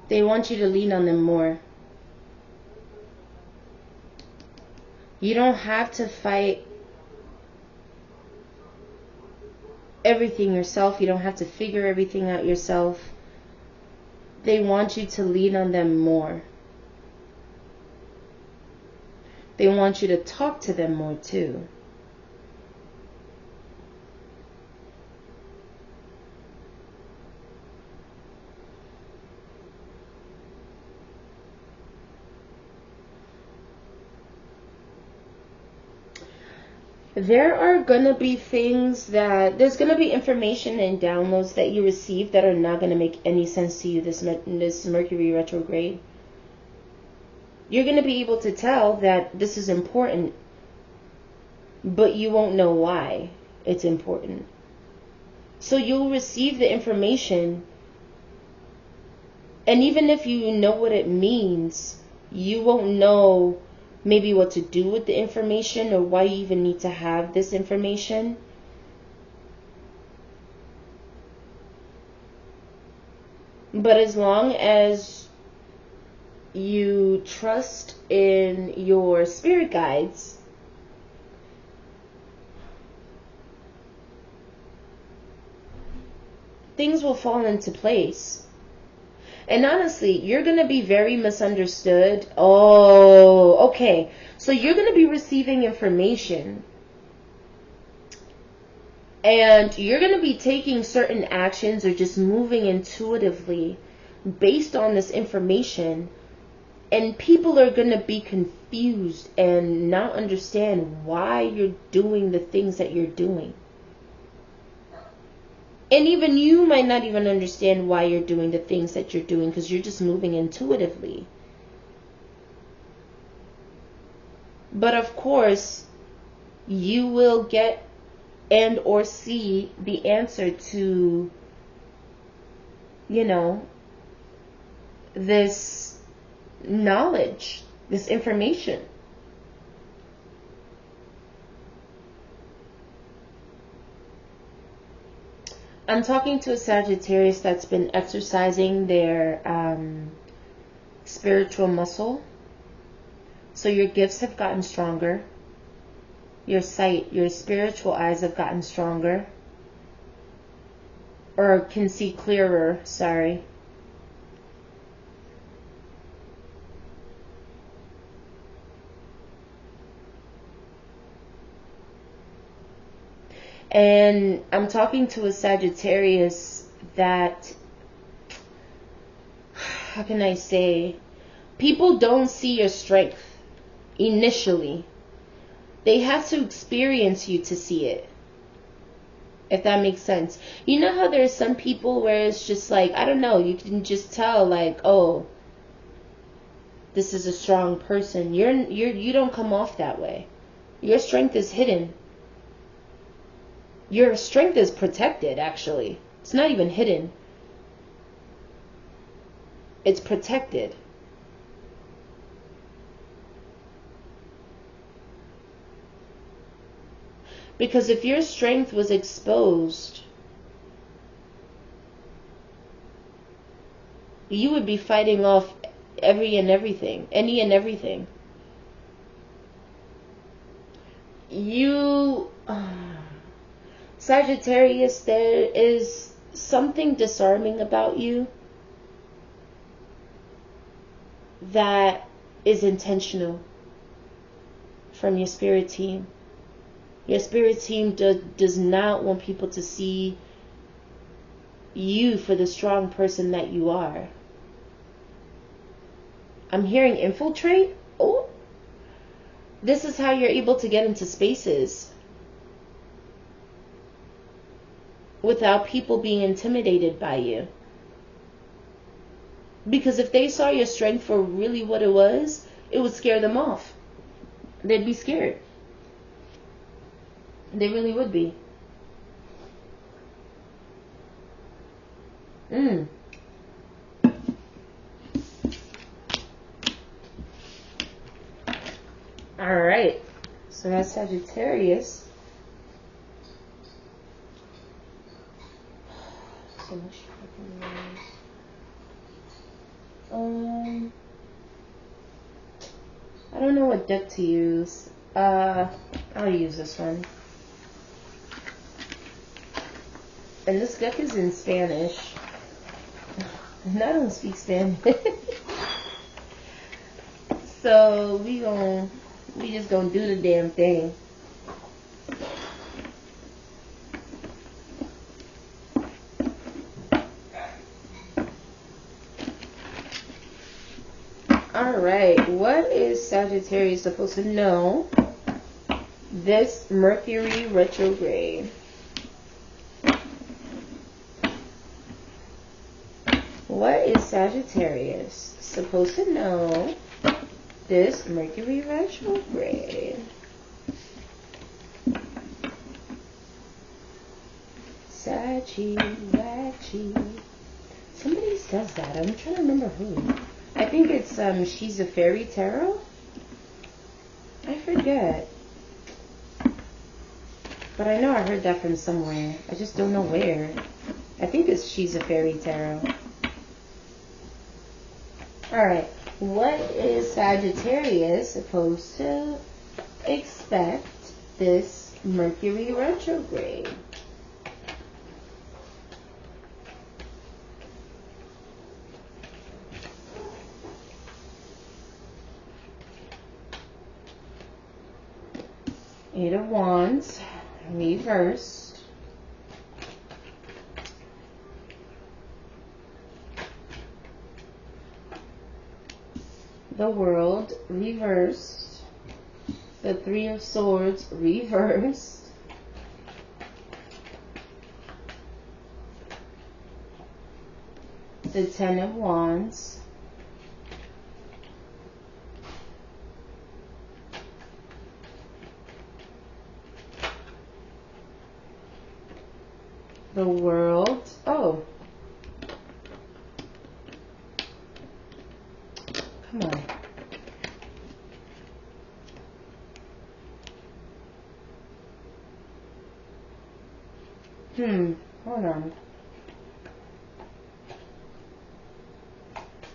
[SPEAKER 1] They want you to lean on them more. You don't have to fight everything yourself. You don't have to figure everything out yourself. They want you to lean on them more. They want you to talk to them more too. There are going to be things that, there's going to be information and downloads that you receive that are not going to make any sense to you this Mercury retrograde. You're going to be able to tell that this is important, but you won't know why it's important. So you'll receive the information, and even if you know what it means, you won't know maybe what to do with the information or why you even need to have this information. But as long as you trust in your spirit guides, things will fall into place. And honestly, you're going to be very misunderstood. Oh, okay. So you're going to be receiving information. And you're going to be taking certain actions or just moving intuitively based on this information. And people are going to be confused and not understand why you're doing the things that you're doing. And even you might not even understand why you're doing the things that you're doing, because you're just moving intuitively. But of course, you will get and or see the answer to, you know, this knowledge, this information. I'm talking to a Sagittarius that's been exercising their spiritual muscle. So your gifts have gotten stronger. Your sight, your spiritual eyes have gotten stronger. Or can see clearer, sorry. And I'm talking to a Sagittarius that, how can I say, people don't see your strength initially. They have to experience you to see it. If that makes sense. You know how there's some people where it's just like, I don't know, you can just tell like, oh, this is a strong person. You don't come off that way. Your strength is hidden. Your strength is protected, actually. It's not even hidden. It's protected. Because if your strength was exposed, you would be fighting off any and everything. Sagittarius, there is something disarming about you that is intentional from your spirit team. Your spirit team does not want people to see you for the strong person that you are. I'm hearing infiltrate. Oh, this is how you're able to get into spaces without people being intimidated by you. Because if they saw your strength for really what it would scare them off. They'd be scared. They really would be. Alright. So that's Sagittarius. So much fucking noise. I don't know what deck to use. I'll use this one. And this deck is in Spanish. And I don't speak Spanish. So we just gonna do the damn thing. Alright, what is Sagittarius supposed to know this Mercury Retrograde? What is Sagittarius supposed to know this Mercury Retrograde? Saggy. Somebody says that. I'm trying to remember who. I think it's She's a Fairy Tarot. I forget. But I know I heard that from somewhere. I just don't know where. I think it's She's a Fairy Tarot. Alright. What is Sagittarius supposed to expect this Mercury retrograde? Eight of Wands, reversed. The World, reversed. The Three of Swords, reversed. The Ten of Wands. The World. Oh. Come on. Hold on.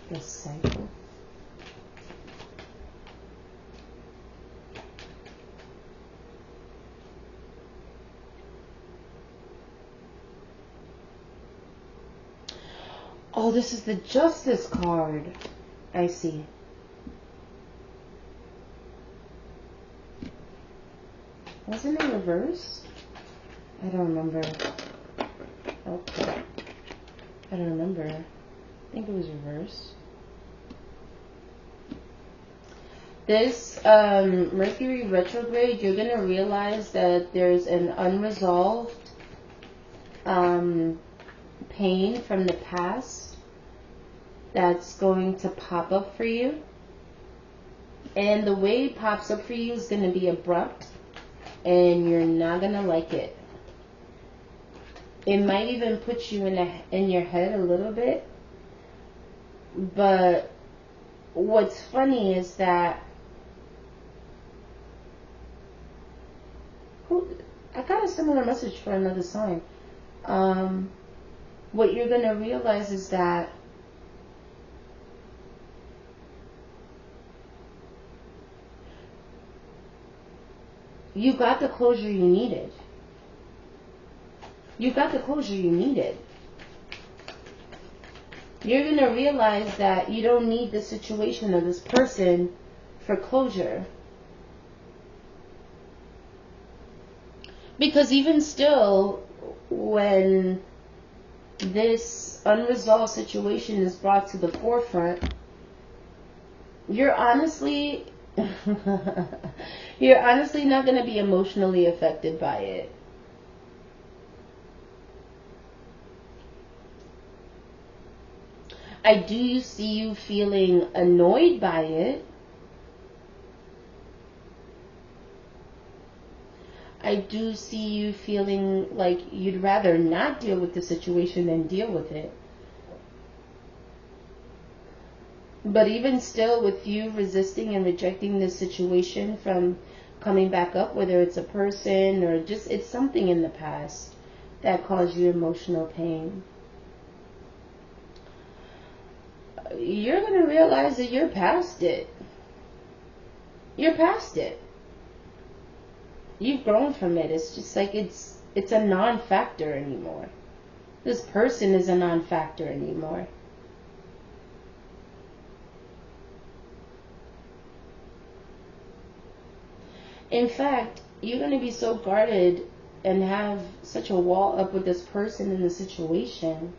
[SPEAKER 1] The cycle. Oh, this is the Justice card. I see. Wasn't it reversed? I don't remember. Okay. I don't remember. I think it was reversed. This Mercury retrograde, you're going to realize that there's an unresolved pain from the past that's going to pop up for you. And the way it pops up for you is going to be abrupt, and you're not going to like it. It might even put you in your head a little bit. But what's funny is that I got a similar message for another sign. What you're going to realize is that you got the closure you needed. You got the closure you needed. You're going to realize that you don't need the situation of this person for closure. Because even still, when this unresolved situation is brought to the forefront, you're honestly not going to be emotionally affected by it. I do see you feeling annoyed by it. I do see you feeling like you'd rather not deal with the situation than deal with it. But even still, with you resisting and rejecting this situation from coming back up, whether it's a person or just it's something in the past that caused you emotional pain, you're going to realize that you're past it. You're past it. You've grown from it. It's just like it's a non-factor anymore. This person is a non-factor anymore. In fact, you're going to be so guarded and have such a wall up with this person in the situation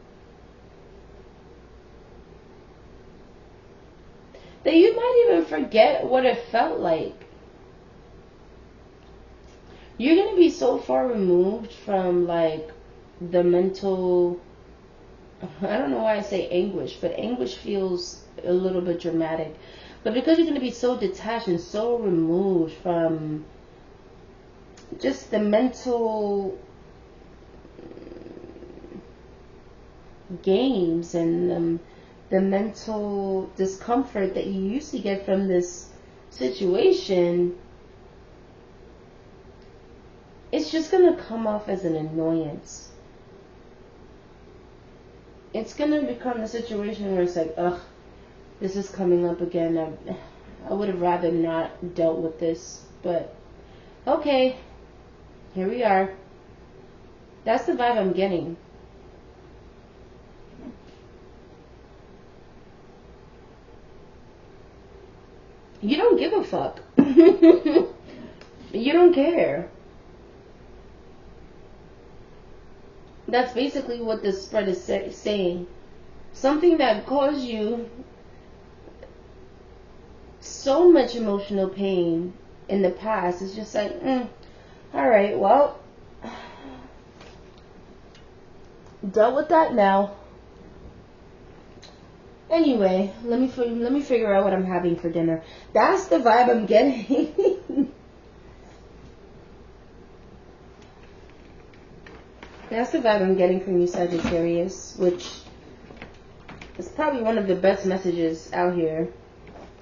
[SPEAKER 1] that you might even forget what it felt like. You're going to be so far removed from like the mental, I don't know why I say anguish, but anguish feels a little bit dramatic. But because you're going to be so detached and so removed from just the mental games and the mental discomfort that you used to get from this situation, it's just going to come off as an annoyance. It's going to become the situation where it's like, ugh, This is coming up again. I would have rather not dealt with this, but okay, here we are. That's the vibe I'm getting. You don't give a fuck. You don't care. That's basically what this spread is saying. Something that caused you so much emotional pain in the past is just like, alright, well, dealt with that now. Anyway, let me figure out what I'm having for dinner. That's the vibe I'm getting. That's the vibe I'm getting from you, Sagittarius, which is probably one of the best messages out here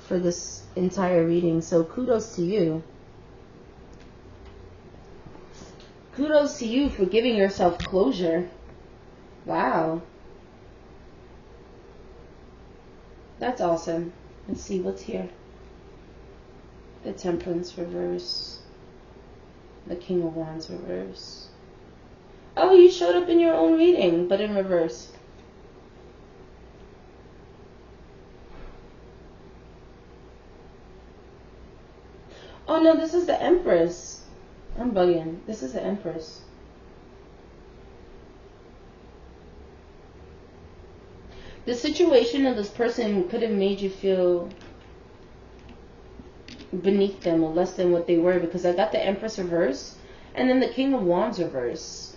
[SPEAKER 1] for this entire reading. So kudos to you. Kudos to you for giving yourself closure. Wow. That's awesome. Let's see what's here. The Temperance reverse. The King of Wands reverse. Oh, you showed up in your own reading, but in reverse. Oh no, this is the Empress. I'm bugging. This is the Empress. The situation of this person could have made you feel beneath them or less than what they were, because I got the Empress reverse and then the King of Wands reverse.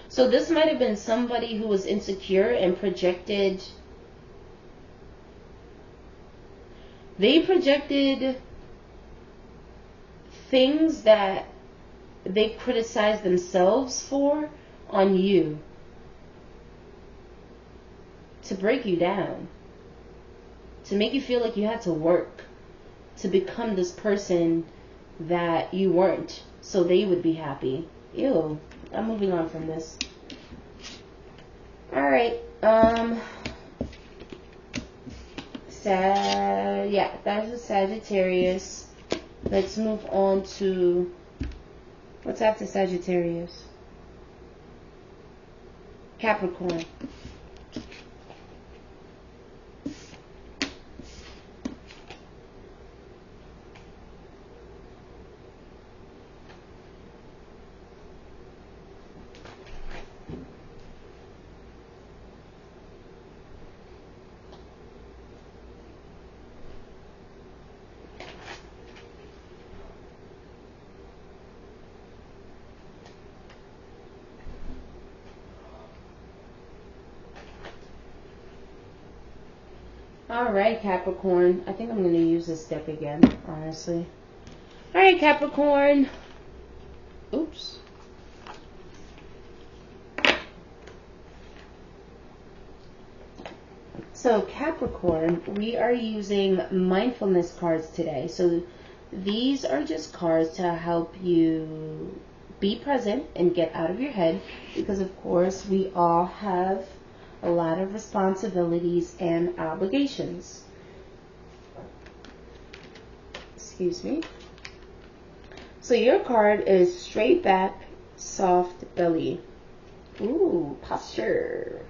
[SPEAKER 1] So this might have been somebody who was insecure and projected. They projected things that they criticized themselves for on you to break you down, to make you feel like you had to work to become this person that you weren't, so they would be happy. Ew. I'm moving on from this. Alright, yeah, that's a Sagittarius. Let's move on to, what's after Sagittarius? Capricorn. Alright, Capricorn. I think I'm going to use this deck again, honestly. Alright, Capricorn. Oops. So, Capricorn, we are using mindfulness cards today. So, these are just cards to help you be present and get out of your head. Because, of course, we all have a lot of responsibilities and obligations. Excuse me. So your card is straight back, soft belly. Ooh, posture.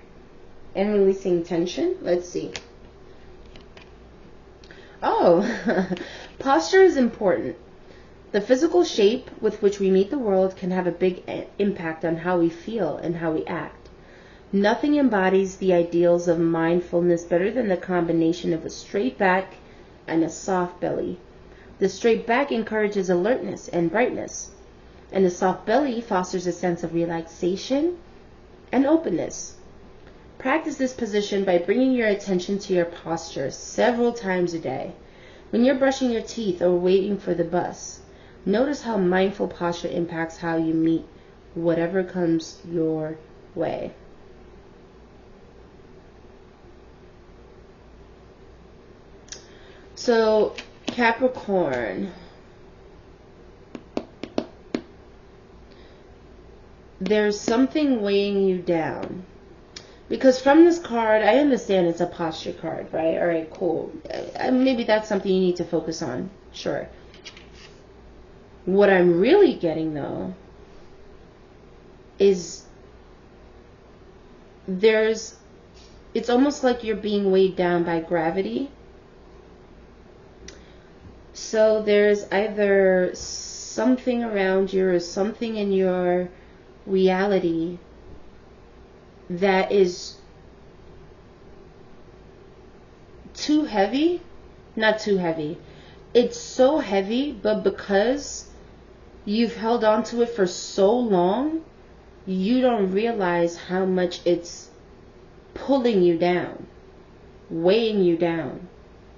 [SPEAKER 1] And releasing tension. Let's see. Oh, posture is important. The physical shape with which we meet the world can have a big impact on how we feel and how we act. Nothing embodies the ideals of mindfulness better than the combination of a straight back and a soft belly. The straight back encourages alertness and brightness, and the soft belly fosters a sense of relaxation and openness. Practice this position by bringing your attention to your posture several times a day. When you're brushing your teeth or waiting for the bus, notice how mindful posture impacts how you meet whatever comes your way. So, Capricorn, there's something weighing you down. Because from this card, I understand it's a posture card, right? All right, cool. Maybe that's something you need to focus on. Sure. What I'm really getting, though, is it's almost like you're being weighed down by gravity. So there's either something around you or something in your reality that is too heavy. Not too heavy. It's so heavy, but because you've held on to it for so long, you don't realize how much it's pulling you down, weighing you down.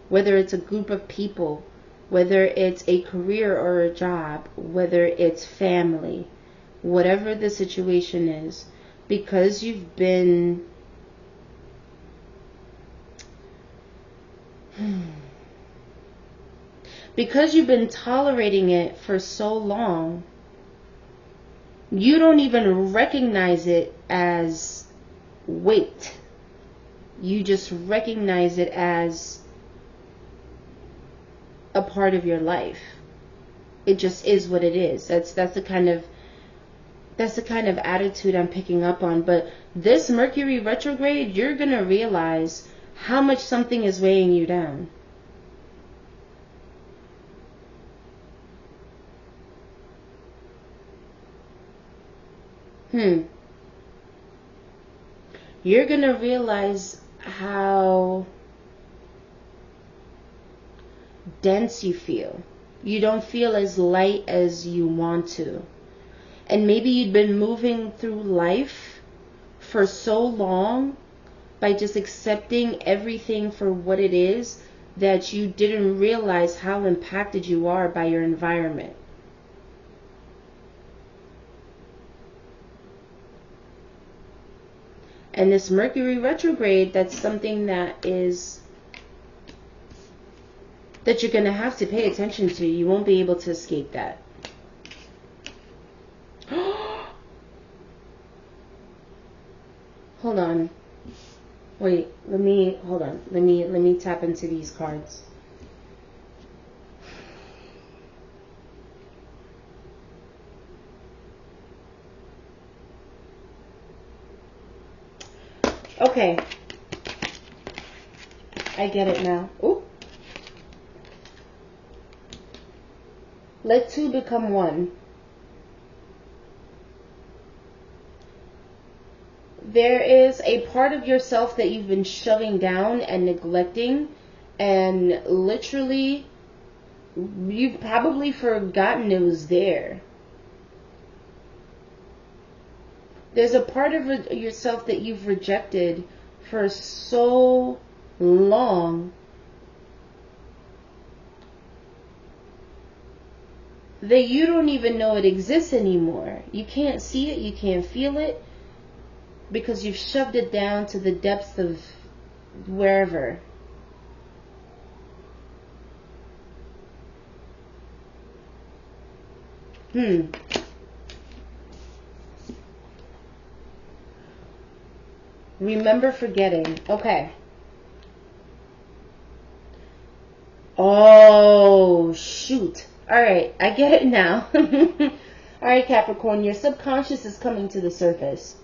[SPEAKER 1] Whether it's a group of people, whether it's a career or a job, whether it's family, whatever the situation is, because you've been tolerating it for so long, you don't even recognize it as weight. You just recognize it as a part of your life. It just is what it is. That's the kind of attitude I'm picking up on. But this Mercury retrograde, you're going to realize how much something is weighing you down. You're going to realize how dense you feel. You don't feel as light as you want to. And maybe you've been moving through life for so long by just accepting everything for what it is that you didn't realize how impacted you are by your environment. And this Mercury retrograde, that's something that you're going to have to pay attention to. You won't be able to escape that. Hold on. Wait, hold on. Let me tap into these cards. Okay. I get it now. Ooh. Let two become one. There is a part of yourself that you've been shoving down and neglecting, and literally you've probably forgotten it was there. There's a part of yourself that you've rejected for so long that you don't even know it exists anymore. You can't see it, you can't feel it, because you've shoved it down to the depths of wherever. Remember forgetting. Okay. Oh, shoot. Alright, I get it now. Alright, Capricorn, your subconscious is coming to the surface.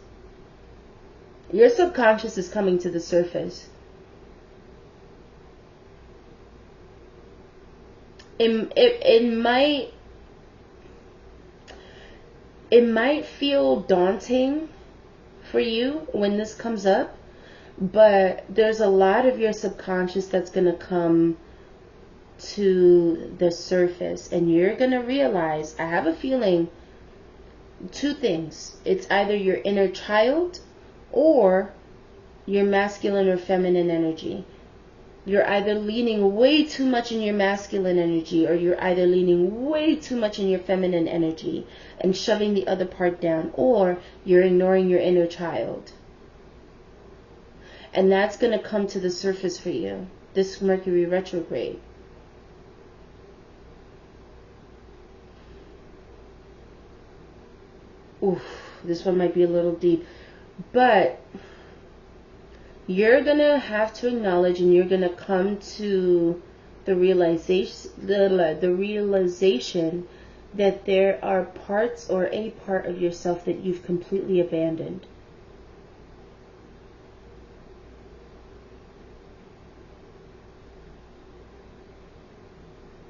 [SPEAKER 1] Your subconscious is coming to the surface. It might feel daunting for you when this comes up, but there's a lot of your subconscious that's going to come to the surface, and you're going to realize, I have a feeling, two things. It's either your inner child or your masculine or feminine energy. You're either leaning way too much in your masculine energy, or you're either leaning way too much in your feminine energy and shoving the other part down, or you're ignoring your inner child. And that's going to come to the surface for you, this Mercury retrograde. Oof, this one might be a little deep. But you're going to have to acknowledge, and you're going to come to the realization that there are parts or a part of yourself that you've completely abandoned.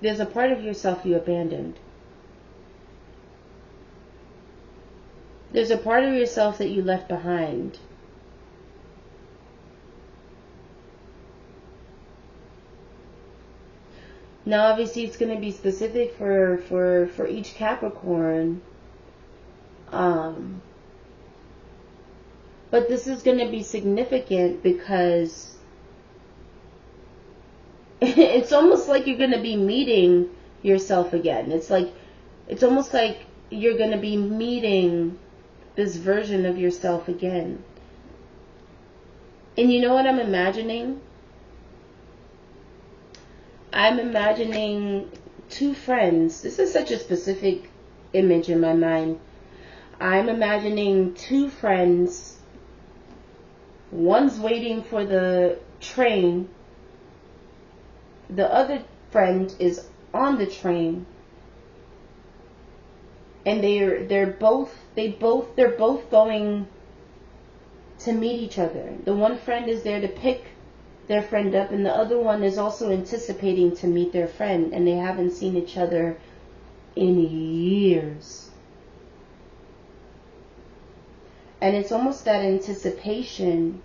[SPEAKER 1] There's a part of yourself you abandoned. There's a part of yourself that you left behind. Now, obviously, it's going to be specific for each Capricorn. But this is going to be significant because it's almost like you're going to be meeting yourself again. It's almost like you're going to be meeting this version of yourself again. And you know what I'm imagining? I'm imagining two friends. This is such a specific image in my mind. I'm imagining two friends. One's waiting for the train. The other friend is on the train. And they're both going to meet each other. The one friend is there to pick their friend up, and the other one is also anticipating to meet their friend, and they haven't seen each other in years. And it's almost that anticipation.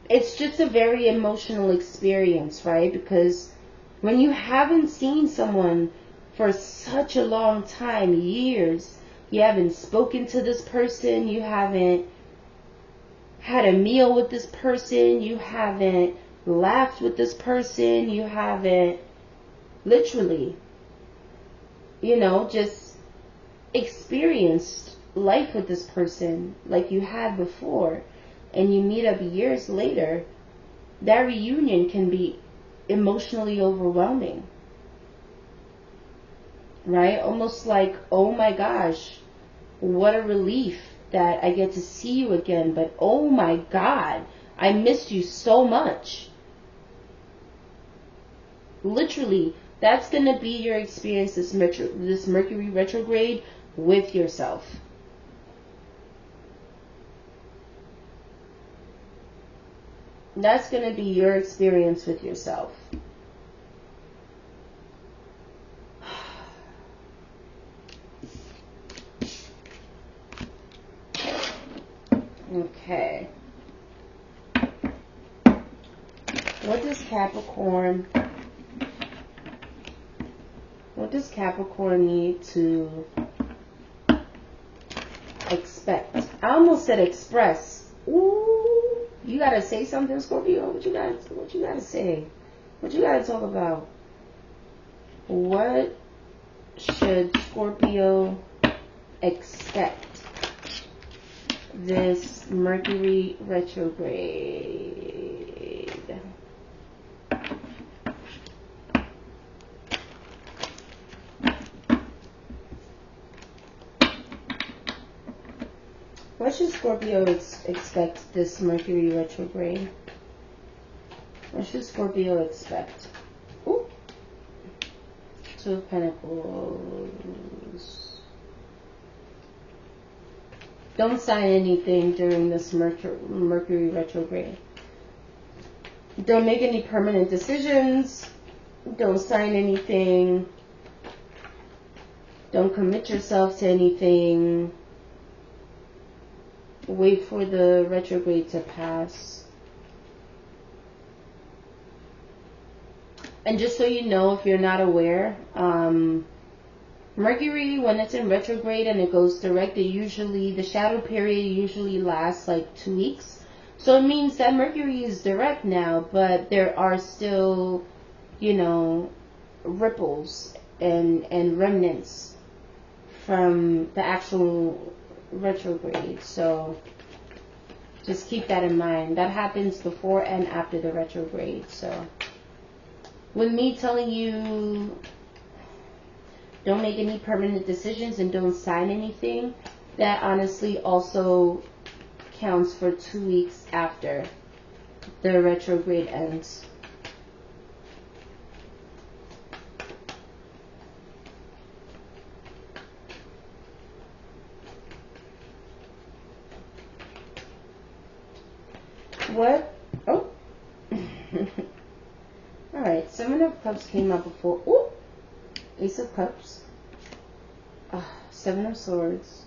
[SPEAKER 1] It's just a very emotional experience, right? Because when you haven't seen someone for such a long time, years, you haven't spoken to this person, you haven't had a meal with this person, you haven't laughed with this person, you haven't literally, just experienced life with this person like you had before, and you meet up years later, that reunion can be emotionally overwhelming. Right? Almost like, oh my gosh, what a relief that I get to see you again. But oh my God, I missed you so much. Literally, that's going to be your experience this Mercury retrograde with yourself. That's going to be your experience with yourself. Okay. What does Capricorn need to expect? I almost said express. Ooh, you gotta say something, Scorpio. What you gotta say? What you gotta talk about? What should Scorpio expect this Mercury retrograde? What should Scorpio expect this Mercury retrograde? What should Scorpio expect? Ooh. Two of Pentacles. Don't sign anything during this Mercury retrograde. Don't make any permanent decisions. Don't sign anything. Don't commit yourself to anything. Wait for the retrograde to pass. And just so you know, if you're not aware, Mercury, when it's in retrograde and it goes direct, the shadow period usually lasts like 2 weeks. So it means that Mercury is direct now, but there are still, ripples and remnants from the actual retrograde. So just keep that in mind. That happens before and after the retrograde. So with me telling you Don't make any permanent decisions and don't sign anything. That honestly also counts for 2 weeks after the retrograde ends. What? Oh. Alright, 7 of Cups came out before. Ooh. Ace of Cups. 7 of Swords.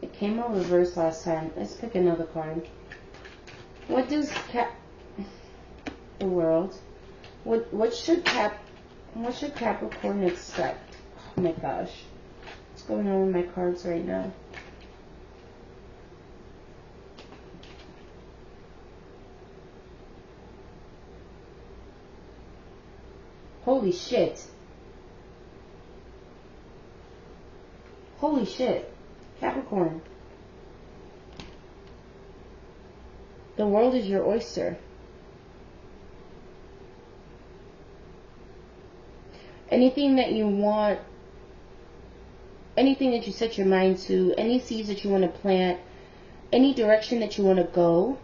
[SPEAKER 1] It came out reversed last time. Let's pick another card. What does the World? What should Capricorn expect? Oh my gosh. What's going on with my cards right now? Holy shit. Holy shit. Capricorn. The world is your oyster. Anything that you want, anything that you set your mind to, any seeds that you want to plant, any direction that you want to go,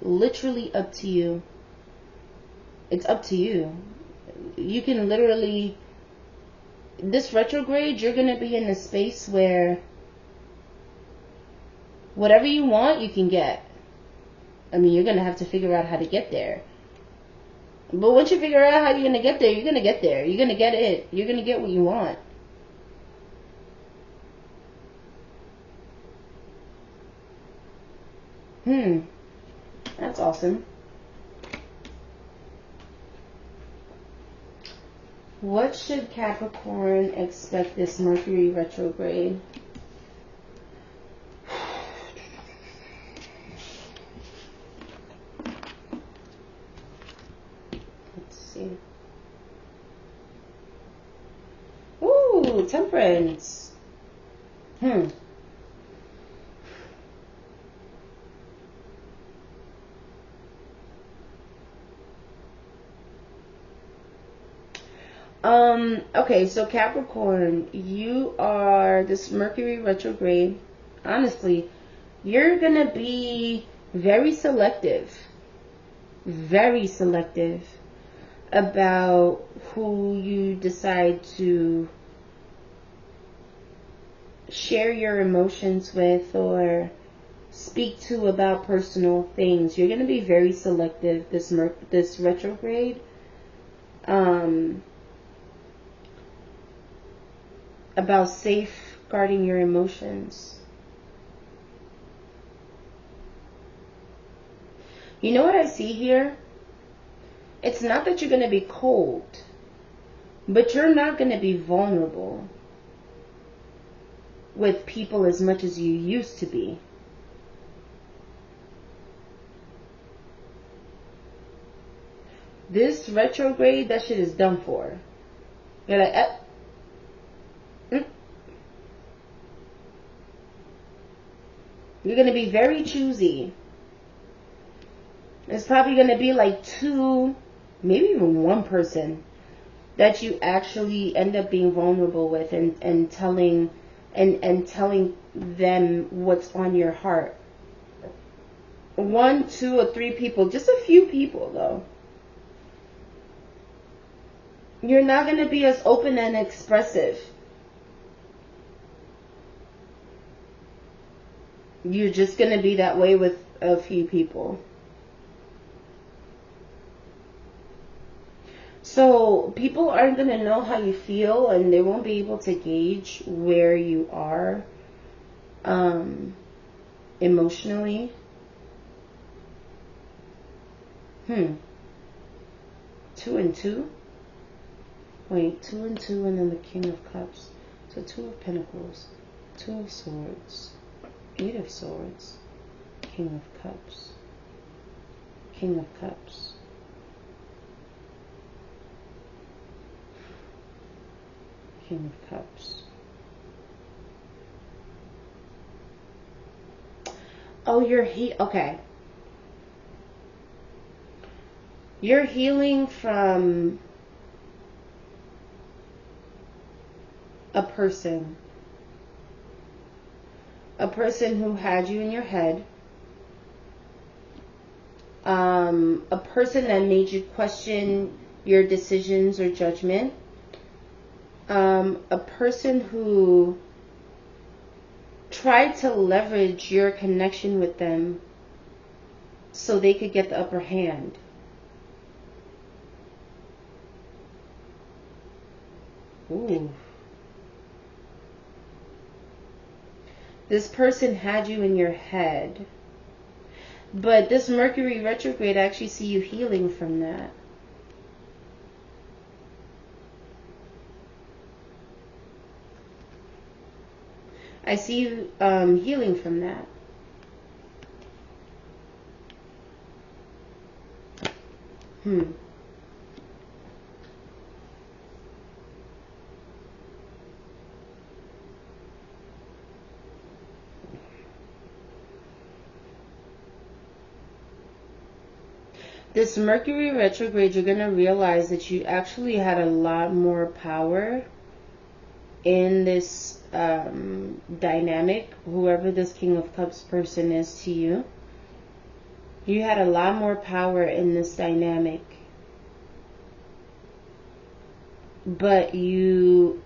[SPEAKER 1] literally up to you. It's up to you. You can literally, this retrograde, you're going to be in a space where whatever you want, you can get. I mean, you're going to have to figure out how to get there. But once you figure out how you're going to get there, you're going to get there. You're going to get it. You're going to get what you want. That's awesome. What should Capricorn expect this Mercury retrograde? Let's see. Ooh, Temperance. Okay, so Capricorn, you are this Mercury retrograde. Honestly, you're gonna be very selective about who you decide to share your emotions with or speak to about personal things. You're gonna be very selective this retrograde. About safeguarding your emotions. You know what I see here? It's not that you're going to be cold, but you're not going to be vulnerable with people as much as you used to be. This retrograde, that shit is done for. You're like, you're going to be very choosy. It's probably going to be like 2, maybe even 1 person that you actually end up being vulnerable with and telling them what's on your heart. 1, 2, or 3 people, just a few people though. You're not going to be as open and expressive. You're just going to be that way with a few people. So people aren't going to know how you feel, and they won't be able to gauge where you are emotionally. 2 and 2. Wait, 2 and 2, and then the King of Cups. So 2 of Pentacles, 2 of Swords, 8 of Swords, King of Cups, King of Cups. King of Cups. Oh, okay. You're healing from person. A person who had you in your head. A person that made you question your decisions or judgment. A person who tried to leverage your connection with them so they could get the upper hand. Ooh. This person had you in your head. But this Mercury retrograde, I actually see you healing from that. I see you healing from that. This Mercury retrograde, you're going to realize that you actually had a lot more power in this dynamic, whoever this King of Cups person is to you. You had a lot more power in this dynamic, but you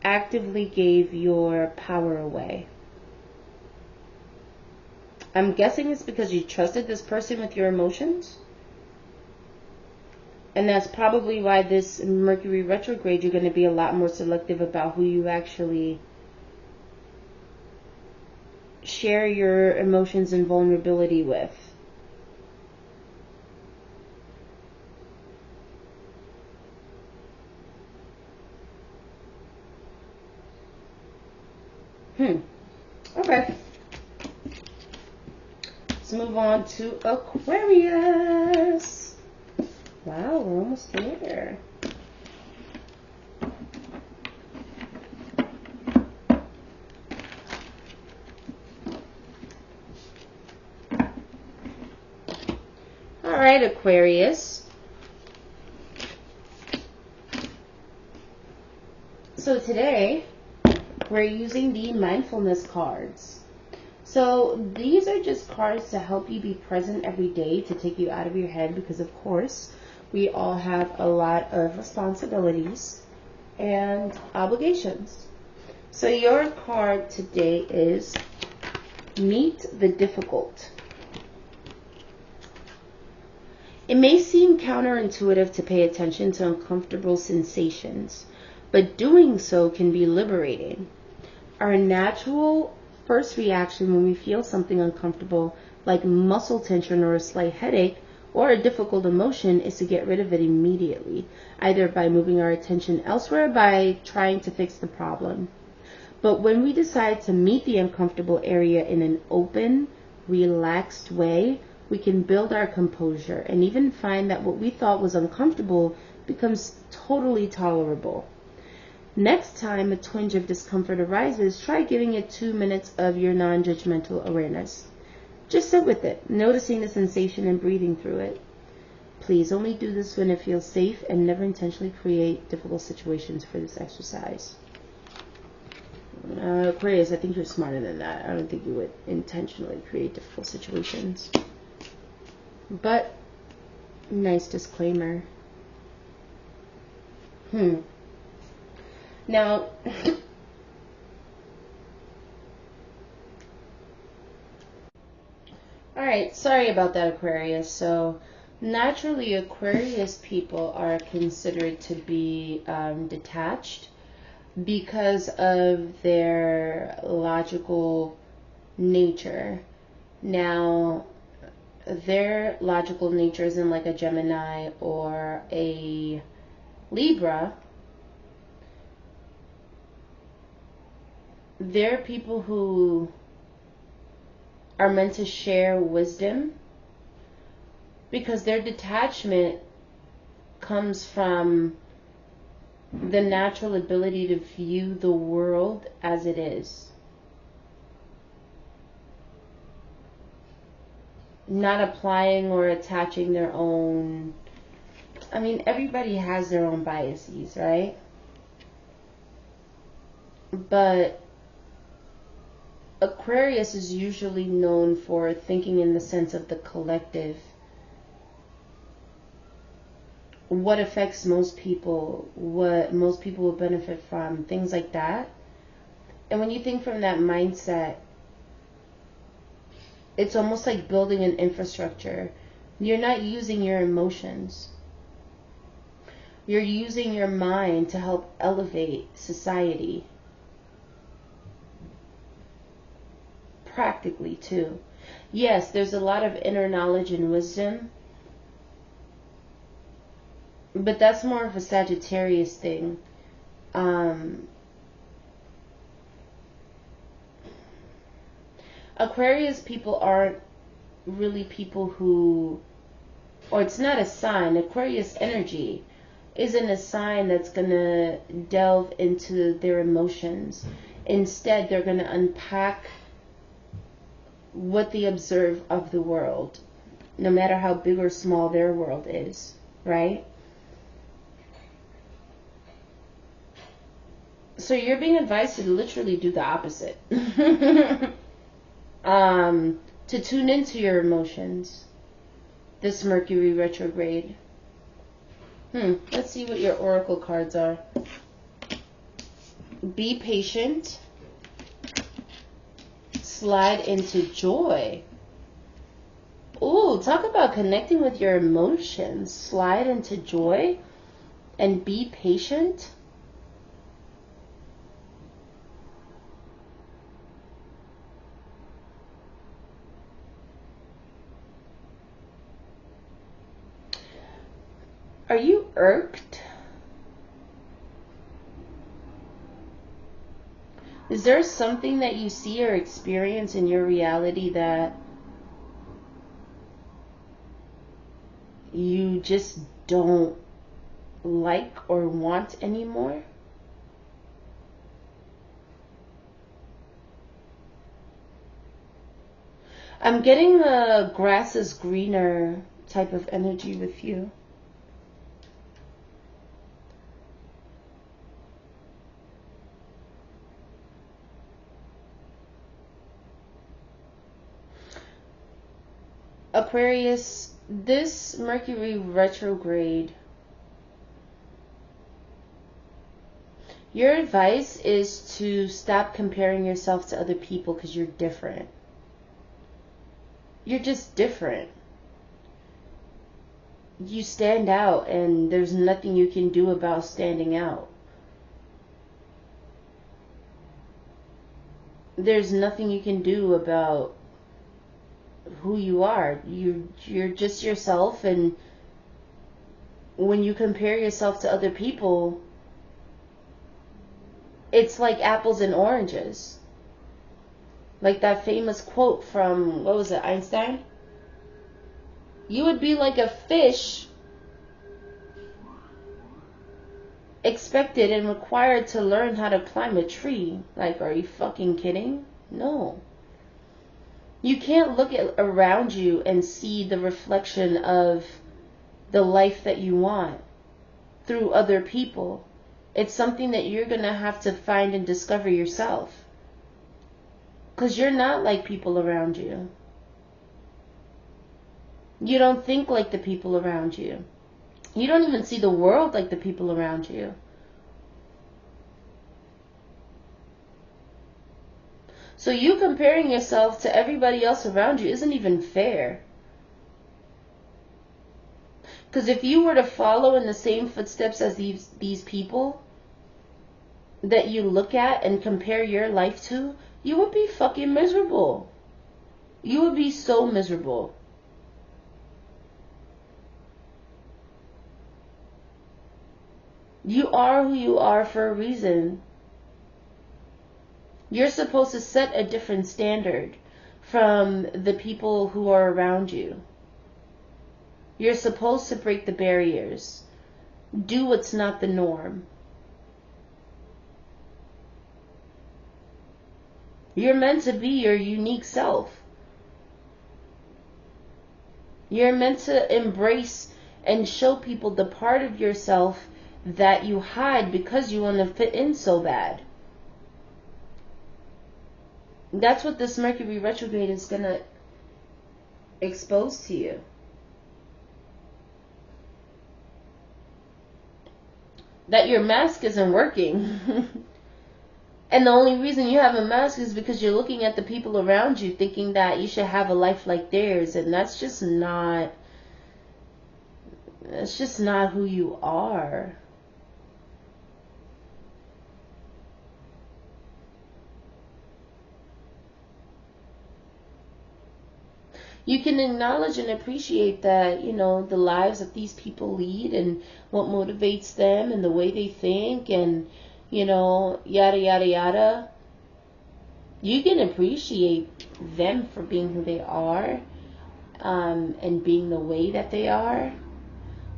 [SPEAKER 1] actively gave your power away. I'm guessing it's because you trusted this person with your emotions. And that's probably why this Mercury retrograde, you're going to be a lot more selective about who you actually share your emotions and vulnerability with. Okay. Let's move on to Aquarius. Wow, we're almost there. All right, Aquarius. So today, we're using the mindfulness cards. So these are just cards to help you be present every day, to take you out of your head, because of course we all have a lot of responsibilities and obligations. So your card today is Meet the Difficult. It may seem counterintuitive to pay attention to uncomfortable sensations, but doing so can be liberating. Our natural first reaction when we feel something uncomfortable, like muscle tension or a slight headache or a difficult emotion, is to get rid of it immediately, either by moving our attention elsewhere or by trying to fix the problem. But when we decide to meet the uncomfortable area in an open, relaxed way, we can build our composure and even find that what we thought was uncomfortable becomes totally tolerable. Next time a twinge of discomfort arises, try giving it 2 minutes of your non-judgmental awareness. Just sit with it, noticing the sensation and breathing through it. Please only do this when it feels safe and never intentionally create difficult situations for this exercise. Aquarius, I think you're smarter than that. I don't think you would intentionally create difficult situations. But, nice disclaimer. Now, alright, sorry about that, Aquarius. So, naturally, Aquarius people are considered to be detached because of their logical nature. Now, their logical nature isn't like a Gemini or a Libra. They're people who are meant to share wisdom, because their detachment comes from the natural ability to view the world as it is, not applying or attaching their own. I mean, everybody has their own biases, right? But Aquarius is usually known for thinking in the sense of the collective. What affects most people, what most people will benefit from, things like that. And when you think from that mindset, it's almost like building an infrastructure. You're not using your emotions. You're using your mind to help elevate society. Practically, too. Yes, there's a lot of inner knowledge and wisdom, but that's more of a Sagittarius thing. Aquarius people aren't really people who, or it's not a sign. Aquarius energy isn't a sign that's going to delve into their emotions. Instead, they're going to unpack what they observe of the world, no matter how big or small their world is, right? So you're being advised to literally do the opposite. To tune into your emotions. This Mercury retrograde. Let's see what your oracle cards are. Be patient. Slide into joy. Ooh, talk about connecting with your emotions. Slide into joy and be patient. Are you irked? Is there something that you see or experience in your reality that you just don't like or want anymore? I'm getting a grass is greener type of energy with you. Aquarius, this Mercury retrograde, your advice is to stop comparing yourself to other people because you're different. You're just different. You stand out and there's nothing you can do about standing out. There's nothing you can do about who you are. You're just yourself, and when you compare yourself to other people, it's like apples and oranges. Like that famous quote from, what was it, Einstein? You would be like a fish expected and required to learn how to climb a tree. Like, are you fucking kidding? No. You can't look around you and see the reflection of the life that you want through other people. It's something that you're going to have to find and discover yourself. Because you're not like people around you. You don't think like the people around you. You don't even see the world like the people around you. So you comparing yourself to everybody else around you isn't even fair. Because if you were to follow in the same footsteps as these people that you look at and compare your life to, you would be fucking miserable. You would be so miserable. You are who you are for a reason. You're supposed to set a different standard from the people who are around you. You're supposed to break the barriers. Do what's not the norm. You're meant to be your unique self. You're meant to embrace and show people the part of yourself that you hide because you want to fit in so bad. That's what this Mercury retrograde is going to expose to you. That your mask isn't working. And the only reason you have a mask is because you're looking at the people around you thinking that you should have a life like theirs. And that's just not who you are. You can acknowledge and appreciate that, you know, the lives that these people lead and what motivates them and the way they think and, you know, yada, yada, yada. You can appreciate them for being who they are, and being the way that they are.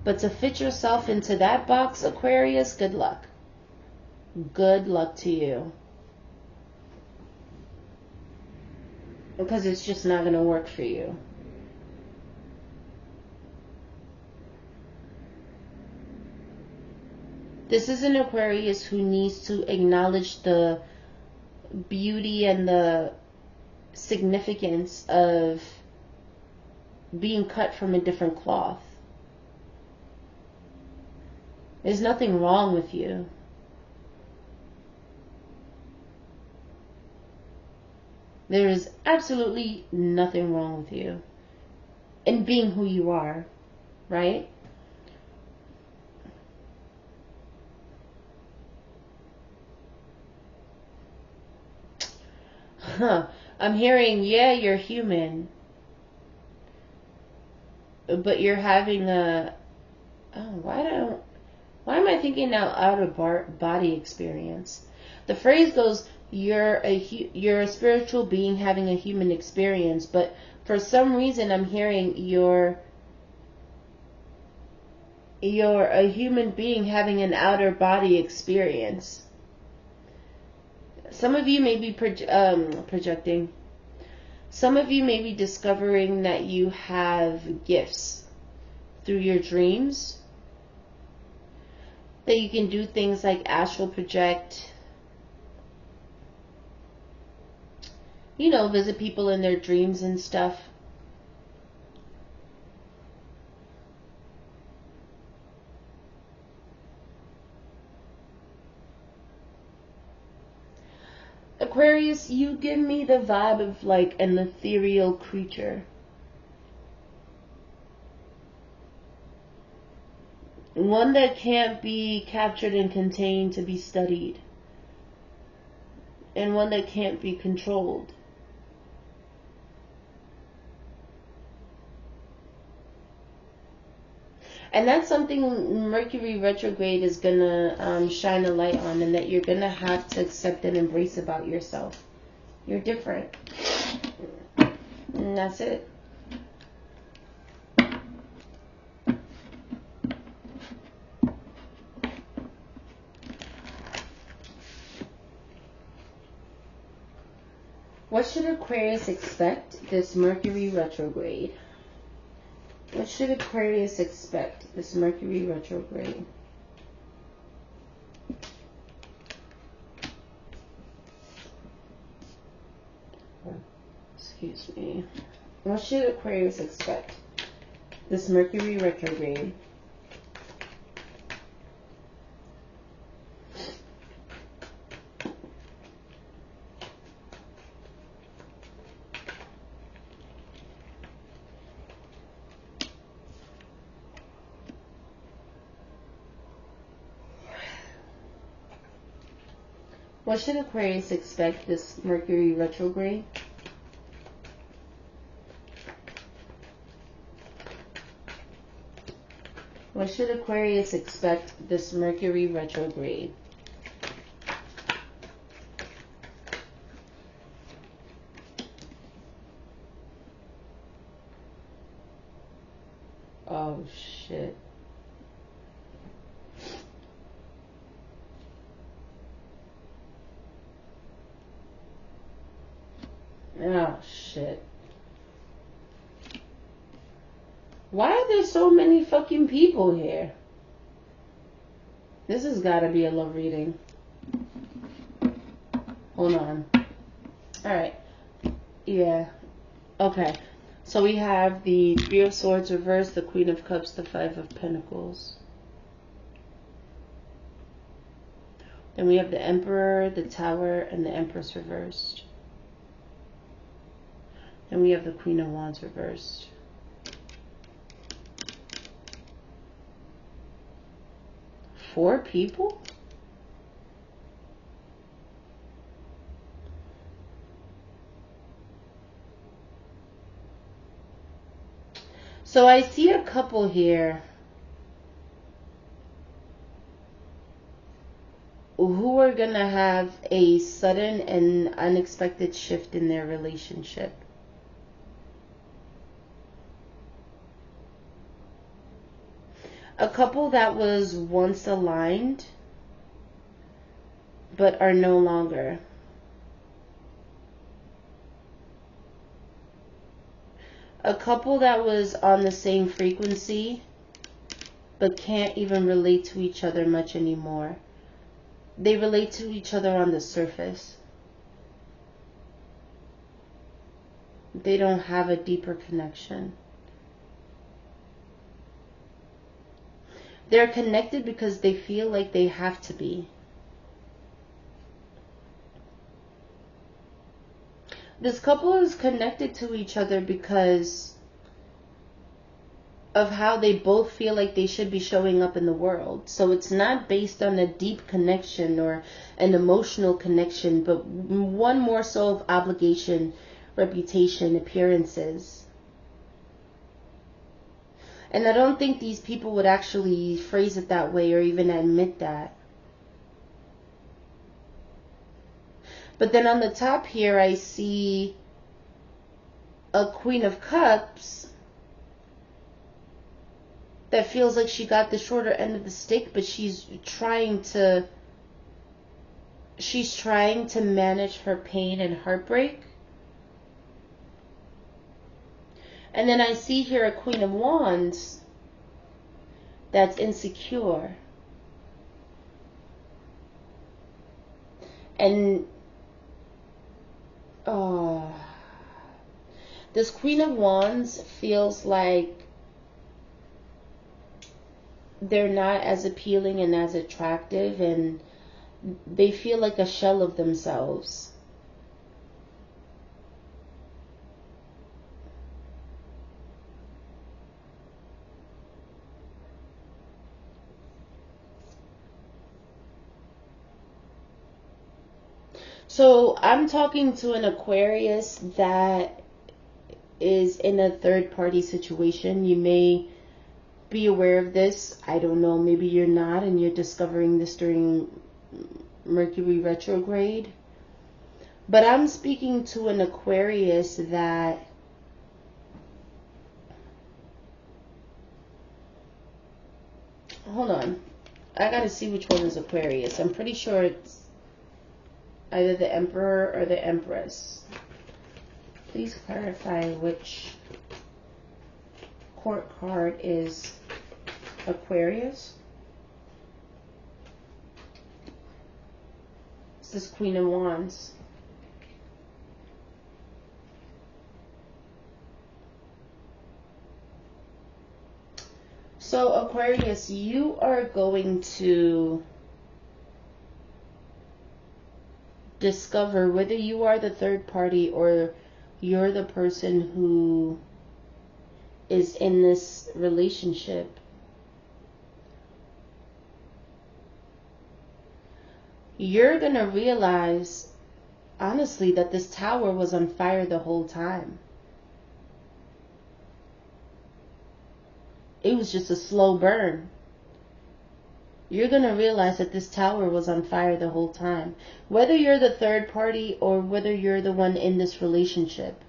[SPEAKER 1] But to fit yourself into that box, Aquarius, good luck. Good luck to you. Because it's just not going to work for you. This is an Aquarius who needs to acknowledge the beauty and the significance of being cut from a different cloth. There's nothing wrong with you. There is absolutely nothing wrong with you in being who you are, right? I'm hearing, yeah, you're human, but you're having a, why am I thinking now out of body experience? The phrase goes, you're a spiritual being having a human experience, but for some reason I'm hearing you're a human being having an outer body experience. Some of you may be projecting. Some of you may be discovering that you have gifts through your dreams. That you can do things like astral project. You know, visit people in their dreams and stuff. Aquarius, you give me the vibe of like an ethereal creature. One that can't be captured and contained to be studied. And one that can't be controlled. And that's something Mercury retrograde is going to shine a light on, and that you're going to have to accept and embrace about yourself. You're different. And that's it. What should Aquarius expect this Mercury retrograde? What should Aquarius expect this Mercury retrograde? Excuse me. What should Aquarius expect this Mercury retrograde? What should Aquarius expect this Mercury retrograde? What should Aquarius expect this Mercury retrograde? Oh, shit. Oh, shit. Why are there so many fucking people here? This has got to be a love reading. Hold on. All right. Yeah. Okay. So we have the Three of Swords reversed, the Queen of Cups, the Five of Pentacles. Then we have the Emperor, the Tower, and the Empress reversed. Then we have the Queen of Wands reversed. Four people? So I see a couple here who are going to have a sudden and unexpected shift in their relationship. A couple that was once aligned but are no longer. A couple that was on the same frequency but can't even relate to each other much anymore. They relate to each other on the surface. They don't have a deeper connection. They're connected because they feel like they have to be. This couple is connected to each other because of how they both feel like they should be showing up in the world. So it's not based on a deep connection or an emotional connection, but one more so of obligation, reputation, appearances. And I don't think these people would actually phrase it that way or even admit that. But then on the top here, I see a Queen of Cups that feels like she got the shorter end of the stick, but she's trying to manage her pain and heartbreak. And then I see here a Queen of Wands that's insecure. And this Queen of Wands feels like they're not as appealing and as attractive, and they feel like a shell of themselves. So I'm talking to an Aquarius that is in a third party situation. You may be aware of this. I don't know. Maybe you're not, and you're discovering this during Mercury Retrograde. But I'm speaking to an Aquarius that hold on. I gotta see which one is Aquarius. I'm pretty sure it's either the Emperor or the Empress. Please clarify which court card is Aquarius. This is Queen of Wands. So Aquarius, you are going to discover whether you are the third party or you're the person who is in this relationship. You're going to realize, honestly, that this tower was on fire the whole time. It was just a slow burn. You're going to realize that this tower was on fire the whole time. Whether you're the third party or whether you're the one in this relationship.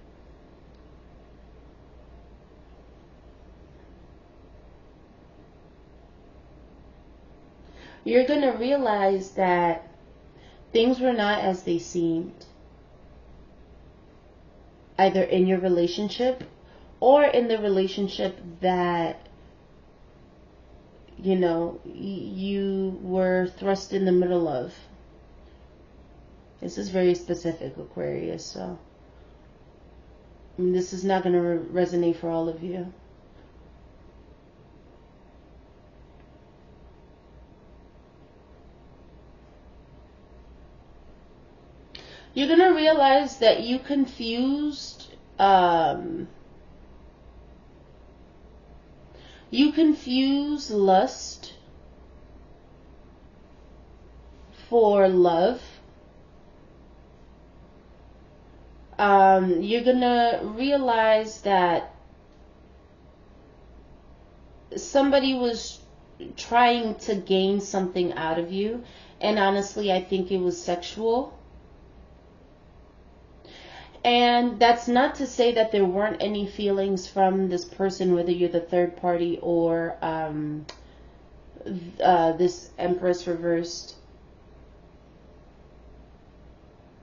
[SPEAKER 1] You're going to realize that things were not as they seemed. Either in your relationship or in the relationship that you were thrust in the middle of. This is very specific, Aquarius, so I mean, this is not going to resonate for all of you. You're going to realize that you confused lust for love. You're gonna realize that somebody was trying to gain something out of you, and honestly, I think it was sexual. And that's not to say that there weren't any feelings from this person, whether you're the third party or this Empress reversed.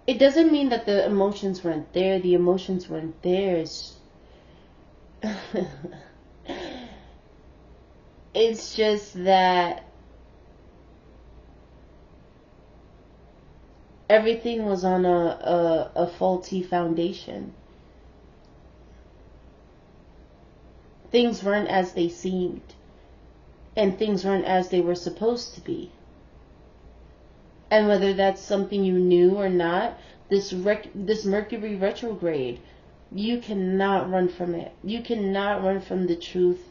[SPEAKER 1] It doesn't mean that the emotions weren't there. The emotions weren't there. It's just that everything was on a faulty foundation. Things weren't as they seemed. And things weren't as they were supposed to be. And whether that's something you knew or not, this Mercury retrograde, you cannot run from it. You cannot run from the truth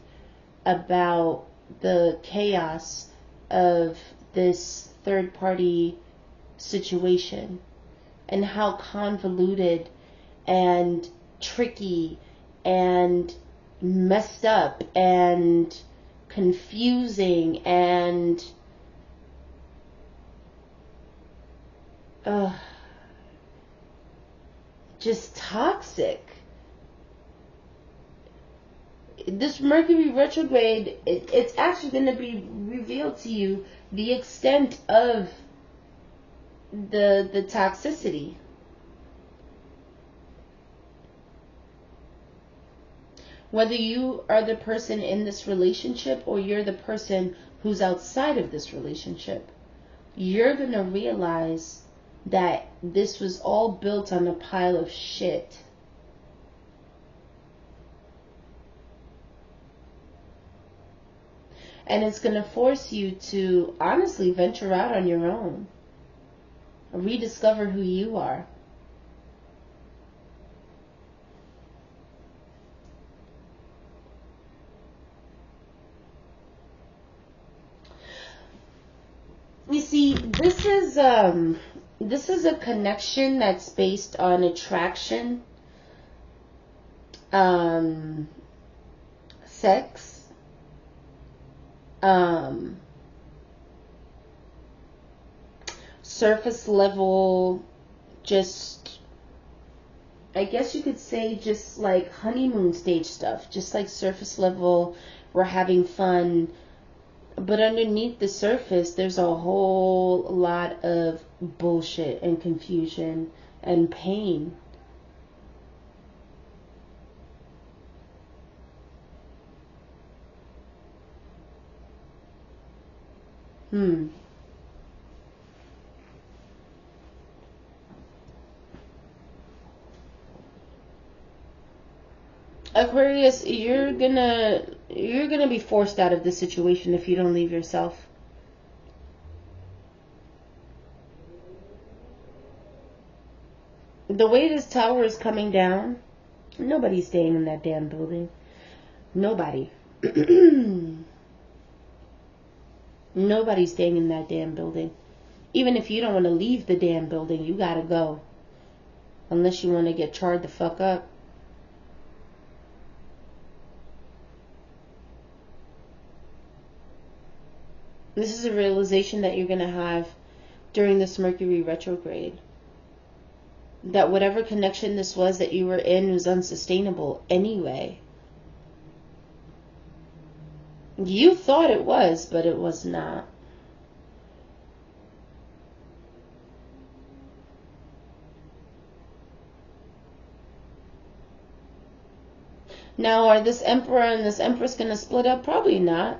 [SPEAKER 1] about the chaos of this third party situation and how convoluted and tricky and messed up and confusing and just toxic. This Mercury retrograde, it's actually going to be revealed to you the extent of the toxicity. Whether you are the person in this relationship or you're the person who's outside of this relationship, you're going to realize that this was all built on a pile of shit. And it's going to force you to honestly venture out on your own. Rediscover who you are. You see, this is a connection that's based on attraction, sex, surface level, just, I guess you could say, just like honeymoon stage stuff, just like surface level, we're having fun. But underneath the surface, there's a whole lot of bullshit and confusion and pain. Aquarius, you're gonna be forced out of this situation if you don't leave yourself. The way this tower is coming down, nobody's staying in that damn building. Nobody. Nobody's staying in that damn building. Even if you don't want to leave the damn building, you gotta go. Unless you want to get charred the fuck up. This is a realization that you're going to have during this Mercury retrograde. That whatever connection this was that you were in was unsustainable anyway. You thought it was, but it was not. Now, are this Emperor and this Empress going to split up? Probably not.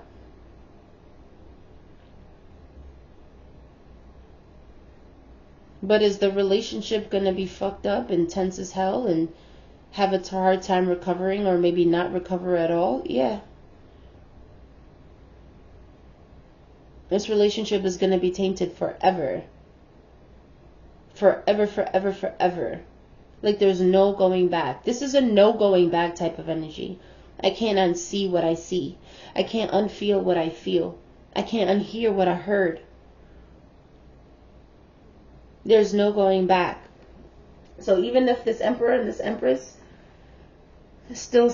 [SPEAKER 1] But is the relationship going to be fucked up and tense as hell and have a hard time recovering, or maybe not recover at all? Yeah. This relationship is going to be tainted forever. Forever, forever, forever. Like there's no going back. This is a no going back type of energy. I can't unsee what I see. I can't unfeel what I feel. I can't unhear what I heard. There's no going back. So even if this Emperor and this Empress still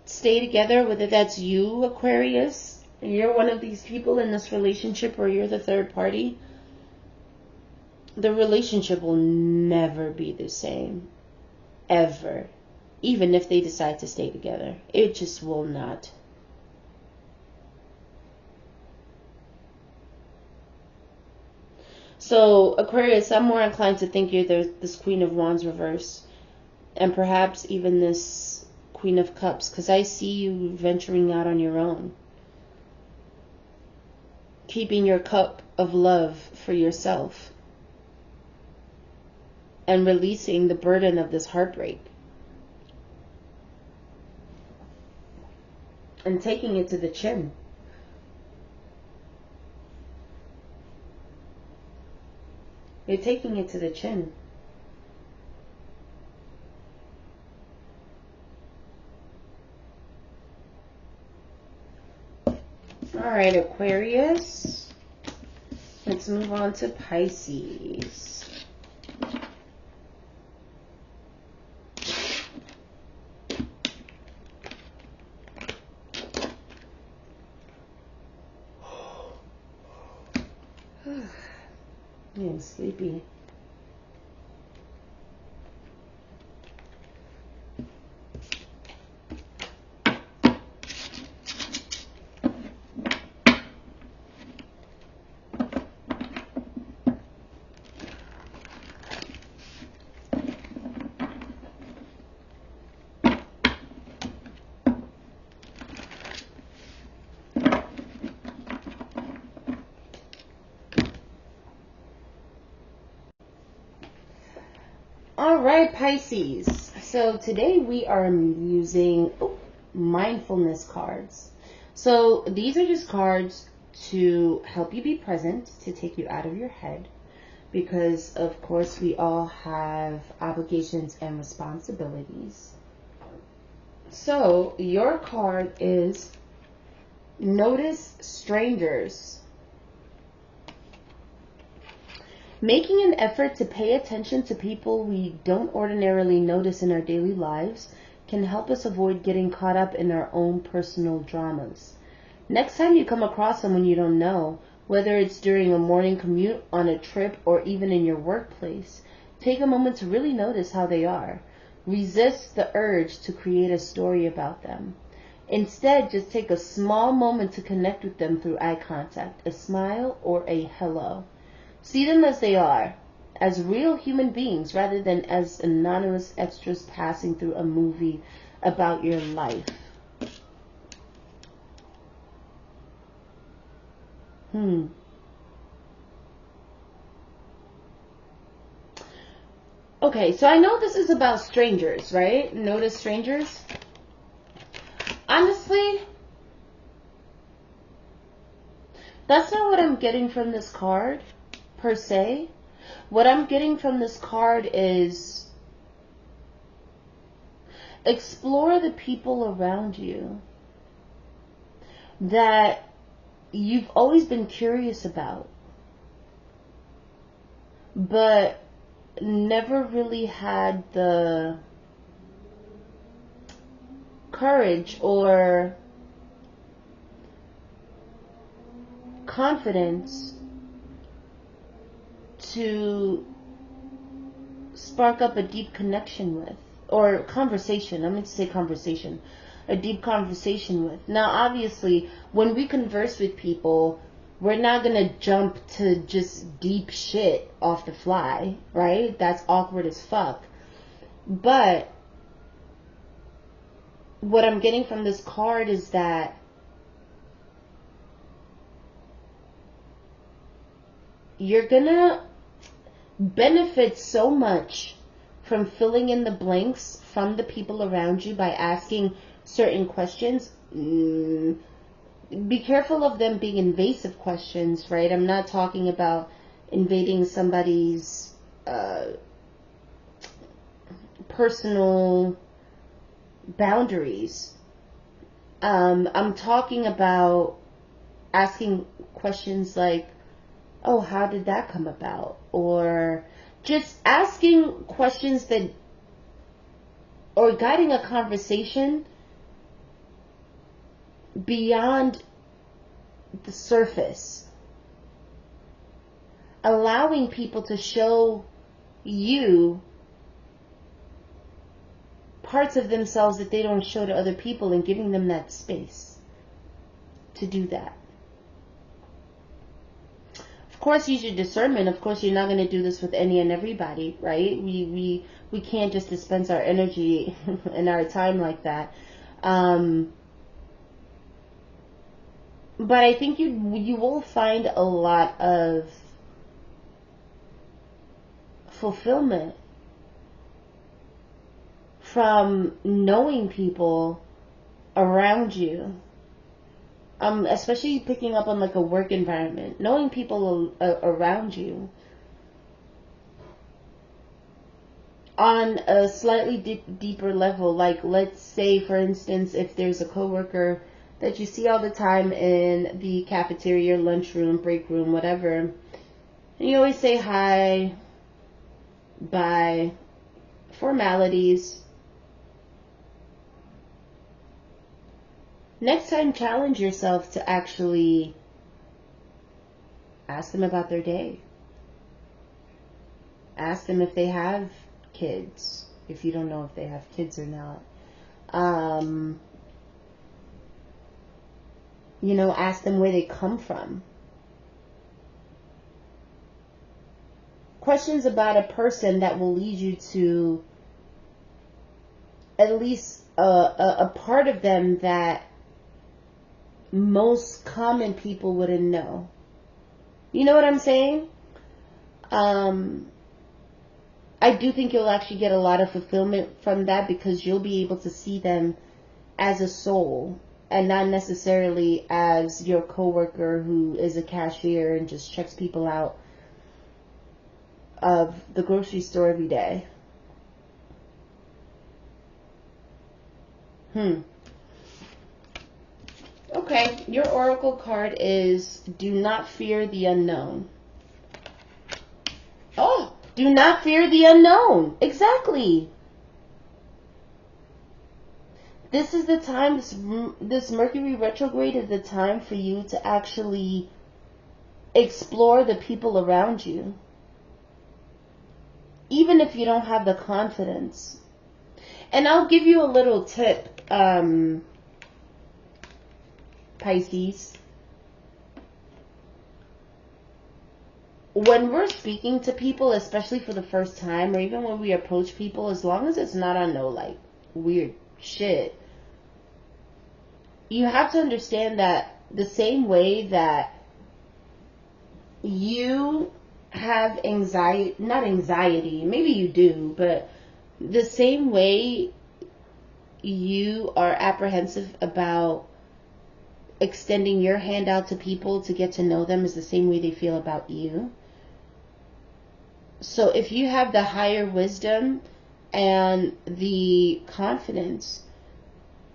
[SPEAKER 1] stay together, whether that's you, Aquarius, and you're one of these people in this relationship, or you're the third party, the relationship will never be the same. Ever. Even if they decide to stay together. It just will not. So, Aquarius, I'm more inclined to think you're this Queen of Wands reverse. And perhaps even this Queen of Cups. Because I see you venturing out on your own. Keeping your cup of love for yourself. And releasing the burden of this heartbreak. And taking it to the chin. You're taking it to the chin. Alright, Aquarius. Let's move on to Pisces. I'm sleepy. Alright, Pisces. So today we are using mindfulness cards. So these are just cards to help you be present, to take you out of your head. Because, of course, we all have obligations and responsibilities. So your card is Notice Strangers. Making an effort to pay attention to people we don't ordinarily notice in our daily lives can help us avoid getting caught up in our own personal dramas. Next time you come across someone you don't know, whether it's during a morning commute, on a trip, or even in your workplace, take a moment to really notice how they are. Resist the urge to create a story about them. Instead, just take a small moment to connect with them through eye contact, a smile, or a hello. See them as they are, as real human beings rather than as anonymous extras passing through a movie about your life. Okay, so I know this is about strangers, right? Notice strangers. Honestly, that's not what I'm getting from this card. Per se, what I'm getting from this card is explore the people around you that you've always been curious about, but never really had the courage or confidence to spark up a deep connection with, or conversation. I meant to say conversation. A deep conversation with. Now, obviously, when we converse with people, we're not going to jump to just deep shit off the fly, right? That's awkward as fuck. But what I'm getting from this card is that you're gonna benefit so much from filling in the blanks from the people around you by asking certain questions. Be careful of them being invasive questions, right? I'm not talking about invading somebody's personal boundaries. I'm talking about asking questions like, oh, how did that come about? Or just asking questions that, or guiding a conversation beyond the surface. Allowing people to show you parts of themselves that they don't show to other people, and giving them that space to do that. Of course, use your discernment. Of course, you're not going to do this with any and everybody, right? We can't just dispense our energy and our time like that. But I think you will find a lot of fulfillment from knowing people around you. Especially picking up on like a work environment, knowing people around you on a slightly deeper level. Like, let's say, for instance, if there's a coworker that you see all the time in the cafeteria, lunchroom, break room, whatever, and you always say hi, bye, formalities. Next time, challenge yourself to actually ask them about their day. Ask them if they have kids, if you don't know if they have kids or not. Ask them where they come from. Questions about a person that will lead you to at least a part of them that most common people wouldn't know. You know what I'm saying? I do think you'll actually get a lot of fulfillment from that, because you'll be able to see them as a soul and not necessarily as your coworker who is a cashier and just checks people out of the grocery store every day. Okay, your oracle card is Do Not Fear the Unknown. Oh, do not fear the unknown. Exactly. This is the time, this Mercury retrograde is the time for you to actually explore the people around you. Even if you don't have the confidence. And I'll give you a little tip, Pisces. When we're speaking to people, especially for the first time, or even when we approach people, as long as it's not on no like weird shit, you have to understand that the same way that you have anxiety, not anxiety, maybe you do, but the same way you are apprehensive about extending your hand out to people to get to know them is the same way they feel about you. So if you have the higher wisdom and the confidence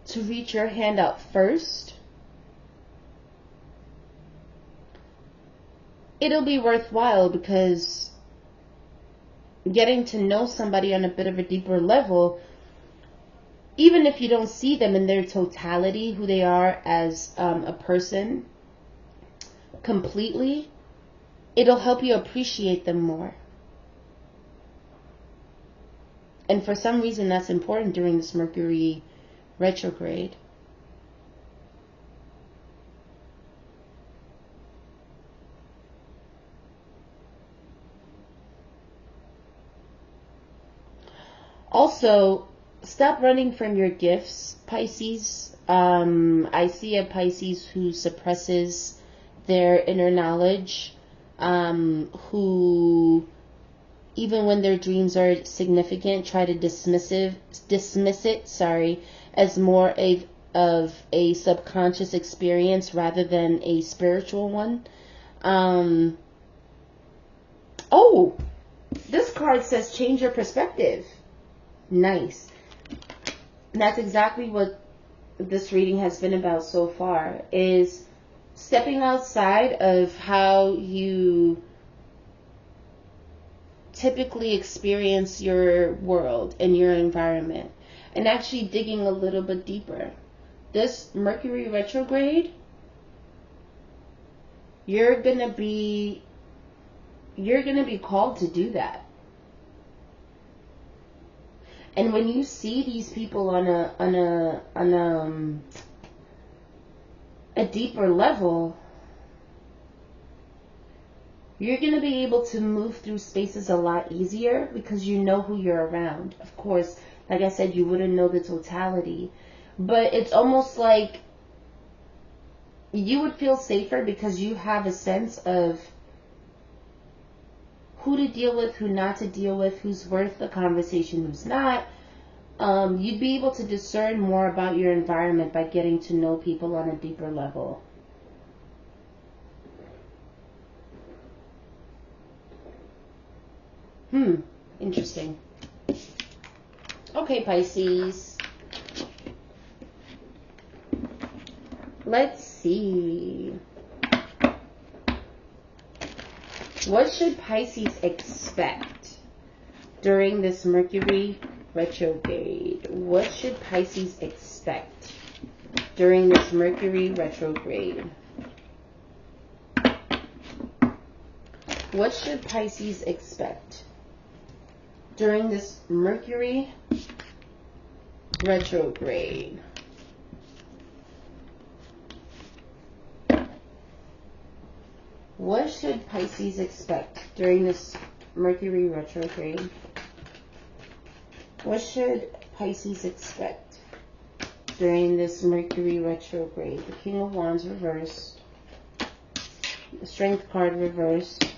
[SPEAKER 1] to reach your hand out first, it'll be worthwhile, because getting to know somebody on a bit of a deeper level, even if you don't see them in their totality, who they are as a person completely, it'll help you appreciate them more. And for some reason, that's important during this Mercury retrograde. Also, stop running from your gifts, Pisces. I see a Pisces who suppresses their inner knowledge, who even when their dreams are significant, try to dismiss it, as more of a subconscious experience rather than a spiritual one. Oh, this card says change your perspective. Nice. And that's exactly what this reading has been about so far, is stepping outside of how you typically experience your world and your environment, and actually digging a little bit deeper. This Mercury retrograde, you're gonna be called to do that. And when you see these people on a deeper level, you're going to be able to move through spaces a lot easier because you know who you're around. Of course, like I said, you wouldn't know the totality, but it's almost like you would feel safer because you have a sense of who to deal with, who not to deal with, who's worth the conversation, who's not. You'd be able to discern more about your environment by getting to know people on a deeper level. Interesting. Okay, Pisces. Let's see. What should Pisces expect during this Mercury retrograde? What should Pisces expect during this Mercury retrograde? What should Pisces expect during this Mercury retrograde? What should Pisces expect during this Mercury retrograde? What should Pisces expect during this Mercury retrograde? The King of Wands reversed, the Strength card reversed,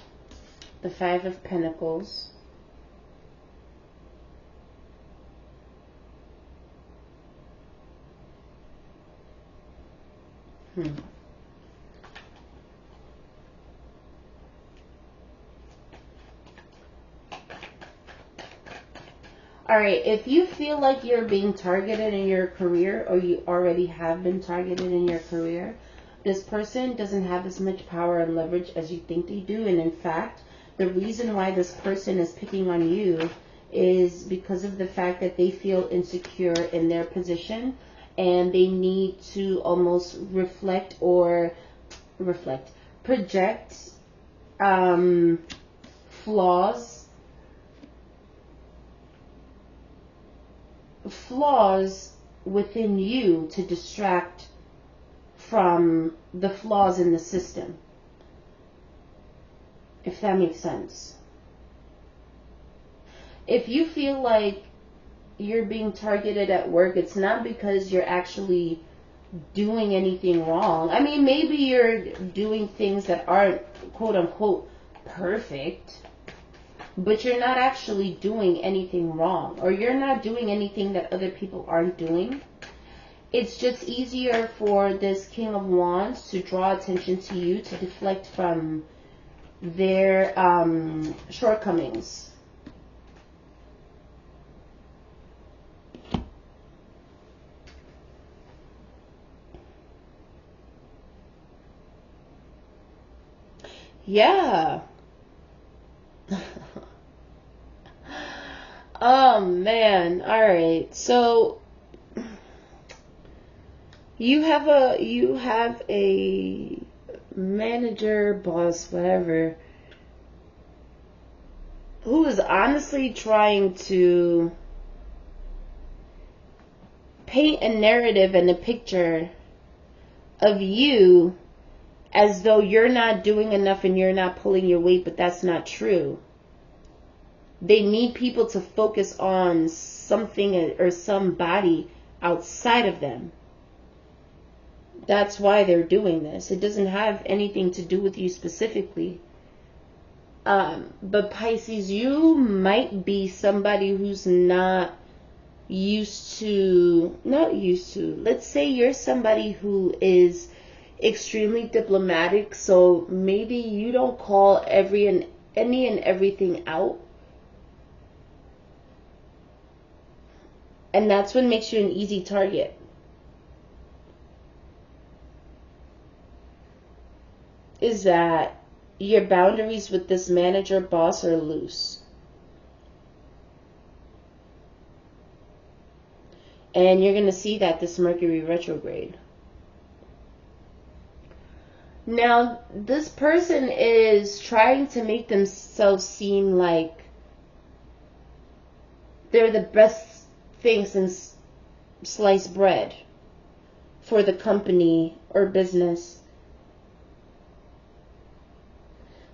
[SPEAKER 1] the Five of Pentacles, Alright, if you feel like you're being targeted in your career, or you already have been targeted in your career, this person doesn't have as much power and leverage as you think they do. And in fact, the reason why this person is picking on you is because of the fact that they feel insecure in their position, and they need to almost project flaws within you to distract from the flaws in the system, if that makes sense. If you feel like you're being targeted at work, it's not because you're actually doing anything wrong. I mean, maybe you're doing things that aren't quote unquote perfect, but you're not actually doing anything wrong, or you're not doing anything that other people aren't doing. It's just easier for this King of Wands to draw attention to you, to deflect from their shortcomings. Yeah. Oh man. All right. So you have a manager, boss, whatever, who is honestly trying to paint a narrative and a picture of you as though you're not doing enough and you're not pulling your weight, but that's not true. They need people to focus on something or somebody outside of them. That's why they're doing this. It doesn't have anything to do with you specifically. But Pisces, you might be somebody who's not used to, let's say you're somebody who is extremely diplomatic, so maybe you don't call any and everything out. And that's what makes you an easy target. Is that your boundaries with this manager boss are loose. And you're going to see that this Mercury retrograde. Now, this person is trying to make themselves seem like they're the best thing since sliced bread for the company or business.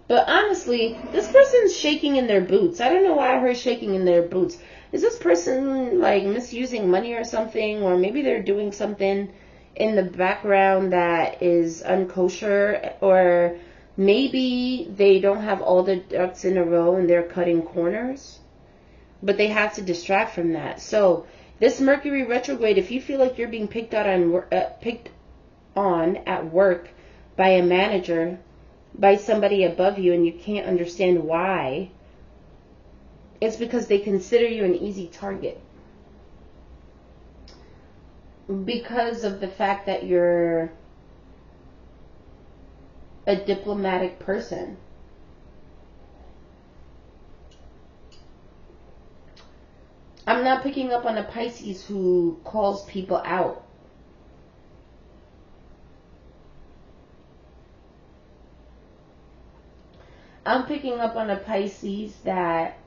[SPEAKER 1] But honestly, this person's shaking in their boots. I don't know why I heard shaking in their boots. Is this person like misusing money or something? Or maybe they're doing something in the background that is unkosher, or maybe they don't have all the ducks in a row and they're cutting corners, but they have to distract from that. So this Mercury retrograde, if you feel like you're being picked on at work by a manager, by somebody above you, and you can't understand why, it's because they consider you an easy target. Because of the fact that you're a diplomatic person. I'm not picking up on a Pisces who calls people out. I'm picking up on a Pisces that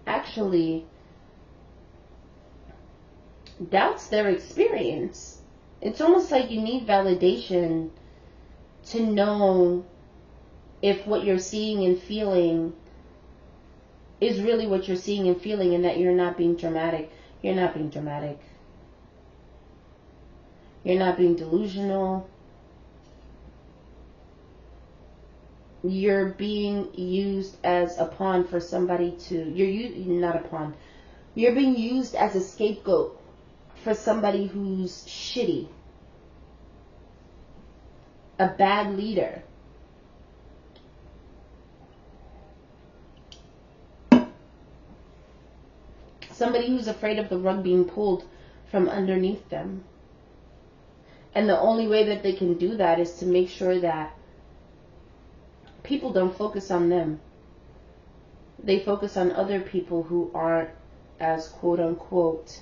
[SPEAKER 1] actually doubts their experience. It's almost like you need validation to know if what you're seeing and feeling is really what you're seeing and feeling, and that you're not being dramatic. You're not being dramatic. You're not being delusional. You're being used as a pawn for somebody to... not a pawn. You're being used as a scapegoat for somebody who's shitty. A bad leader. Somebody who's afraid of the rug being pulled from underneath them. And the only way that they can do that is to make sure that people don't focus on them. They focus on other people who aren't as quote unquote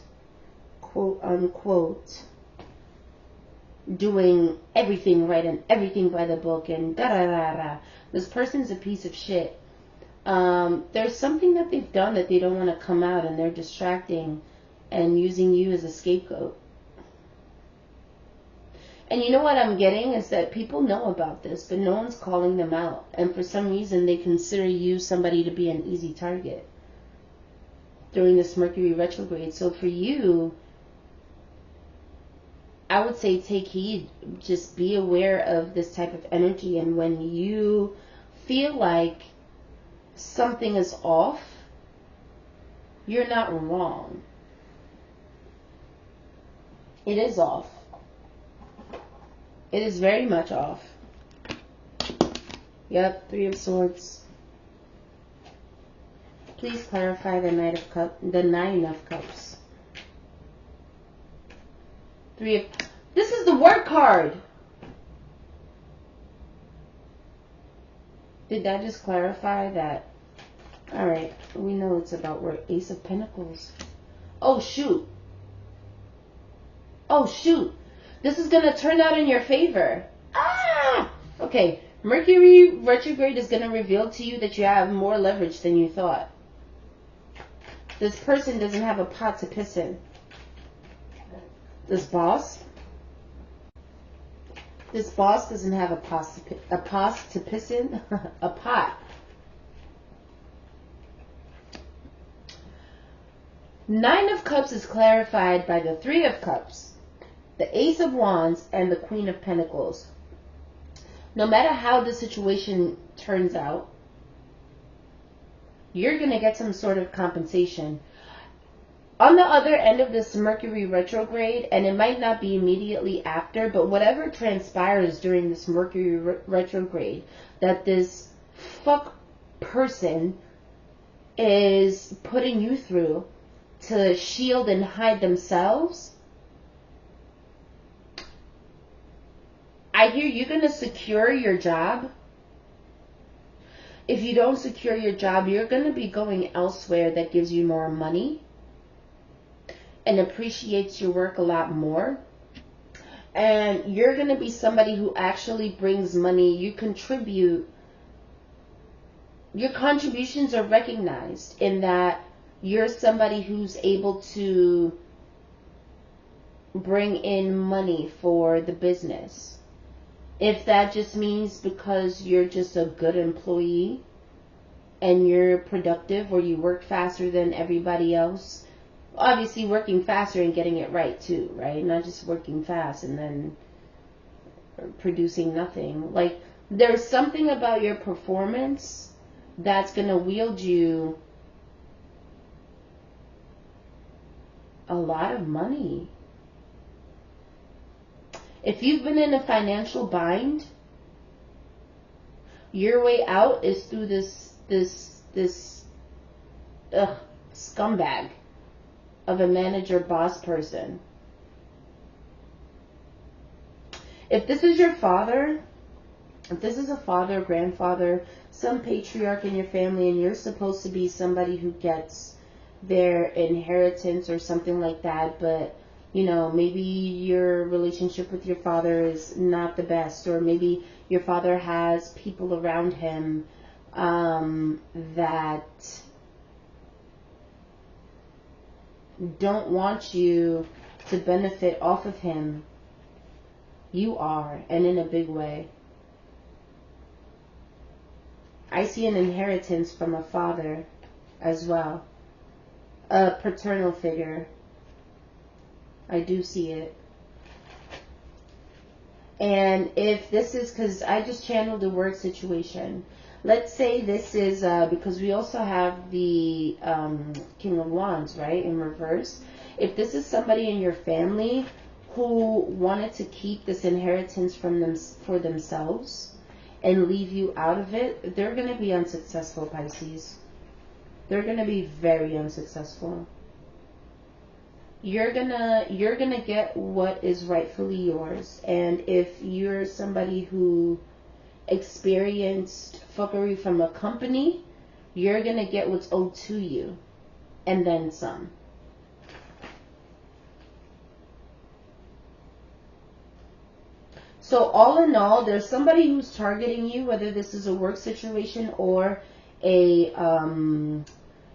[SPEAKER 1] doing everything right and everything by the book and da da da da. This person's a piece of shit. There's something that they've done that they don't want to come out, and they're distracting and using you as a scapegoat. And you know what I'm getting is that people know about this, but no one's calling them out. And for some reason, they consider you somebody to be an easy target during this Mercury retrograde. So for you, I would say take heed. Just be aware of this type of energy. And when you feel like something is off, you're not wrong. It is off. It is very much off. Yep, Three of Swords. Please clarify the Nine of Cups. This is the work card. Did that just clarify that? Alright, we know it's about work. Ace of Pentacles. Oh, shoot. Oh, shoot. This is going to turn out in your favor. Ah! Okay, Mercury retrograde is going to reveal to you that you have more leverage than you thought. This person doesn't have a pot to piss in. This boss doesn't have a pot to piss in. A pot. Nine of Cups is clarified by the Three of Cups, the Ace of Wands, and the Queen of Pentacles. No matter how the situation turns out, you're going to get some sort of compensation. On the other end of this Mercury retrograde, and it might not be immediately after, but whatever transpires during this Mercury retrograde, that this fuck person is putting you through to shield and hide themselves, I hear you're going to secure your job. If you don't secure your job, you're going to be going elsewhere that gives you more money and appreciates your work a lot more. And you're going to be somebody who actually brings money. You contribute. Your contributions are recognized in that you're somebody who's able to bring in money for the business. If that just means because you're just a good employee and you're productive, or you work faster than everybody else, obviously working faster and getting it right too, right? Not just working fast and then producing nothing. Like, there's something about your performance that's going to wield you a lot of money. If you've been in a financial bind, your way out is through this scumbag of a manager boss person. If this is your father, if this is a father, grandfather, some patriarch in your family, and you're supposed to be somebody who gets their inheritance or something like that, but you know, maybe your relationship with your father is not the best, or maybe your father has people around him that don't want you to benefit off of him. You are, and in a big way. I see an inheritance from a father as well, a paternal figure. I do see it. And if this is, because I just channeled a work situation. Let's say this is, because we also have the King of Wands, right, in reverse. If this is somebody in your family who wanted to keep this inheritance from them for themselves and leave you out of it, they're going to be unsuccessful, Pisces. They're going to be very unsuccessful. You're gonna get what is rightfully yours. And if you're somebody who experienced fuckery from a company, you're gonna get what's owed to you, and then some. So all in all, there's somebody who's targeting you, whether this is a work situation or a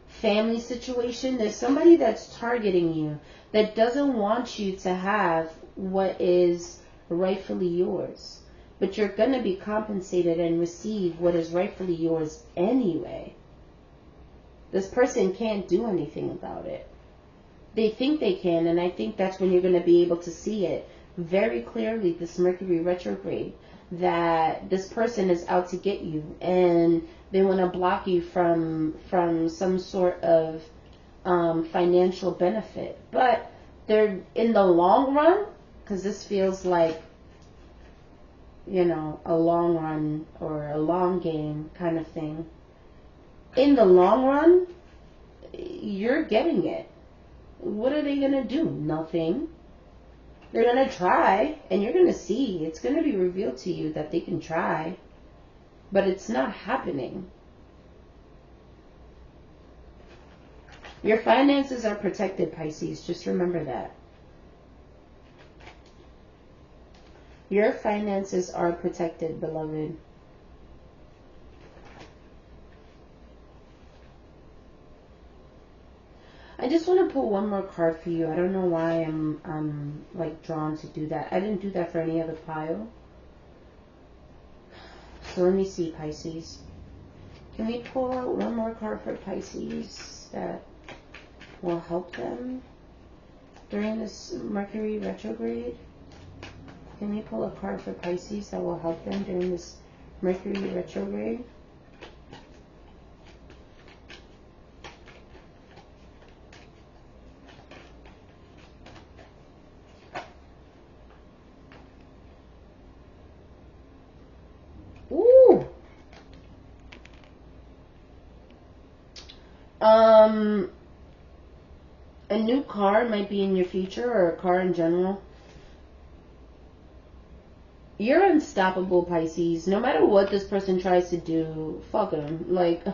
[SPEAKER 1] family situation. There's somebody that's targeting you that doesn't want you to have what is rightfully yours. But you're going to be compensated and receive what is rightfully yours anyway. This person can't do anything about it. They think they can, and I think that's when you're going to be able to see it very clearly, this Mercury retrograde, that this person is out to get you, and they want to block you from some sort of financial benefit. But they're, in the long run, because this feels like, you know, a long run or a long game kind of thing. In the long run, you're getting it. What are they going to do? Nothing. They're going to try, and you're going to see. It's going to be revealed to you that they can try, but it's not happening. Your finances are protected, Pisces. Just remember that. Your finances are protected, beloved. I just want to pull one more card for you. I don't know why I'm like drawn to do that. I didn't do that for any other pile. So let me see, Pisces. Can we pull out one more card for Pisces that will help them during this Mercury retrograde? Can we pull a card for Pisces that will help them during this Mercury retrograde? A new car might be in your future, or a car in general. You're unstoppable, Pisces. No matter what this person tries to do, fuck them. Like,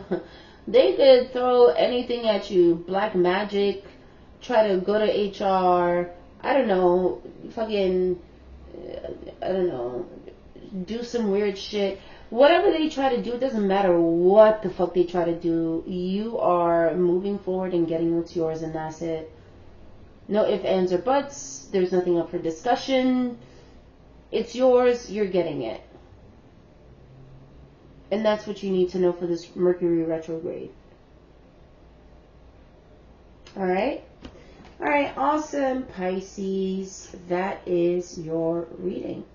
[SPEAKER 1] they could throw anything at you. Black magic, try to go to HR, I don't know, fucking, I don't know, do some weird shit. Whatever they try to do, it doesn't matter what the fuck they try to do. You are moving forward and getting what's yours, and that's it. No ifs, ands, or buts. There's nothing up for discussion. It's yours. You're getting it. And that's what you need to know for this Mercury retrograde. Alright? Alright, awesome, Pisces. That is your reading.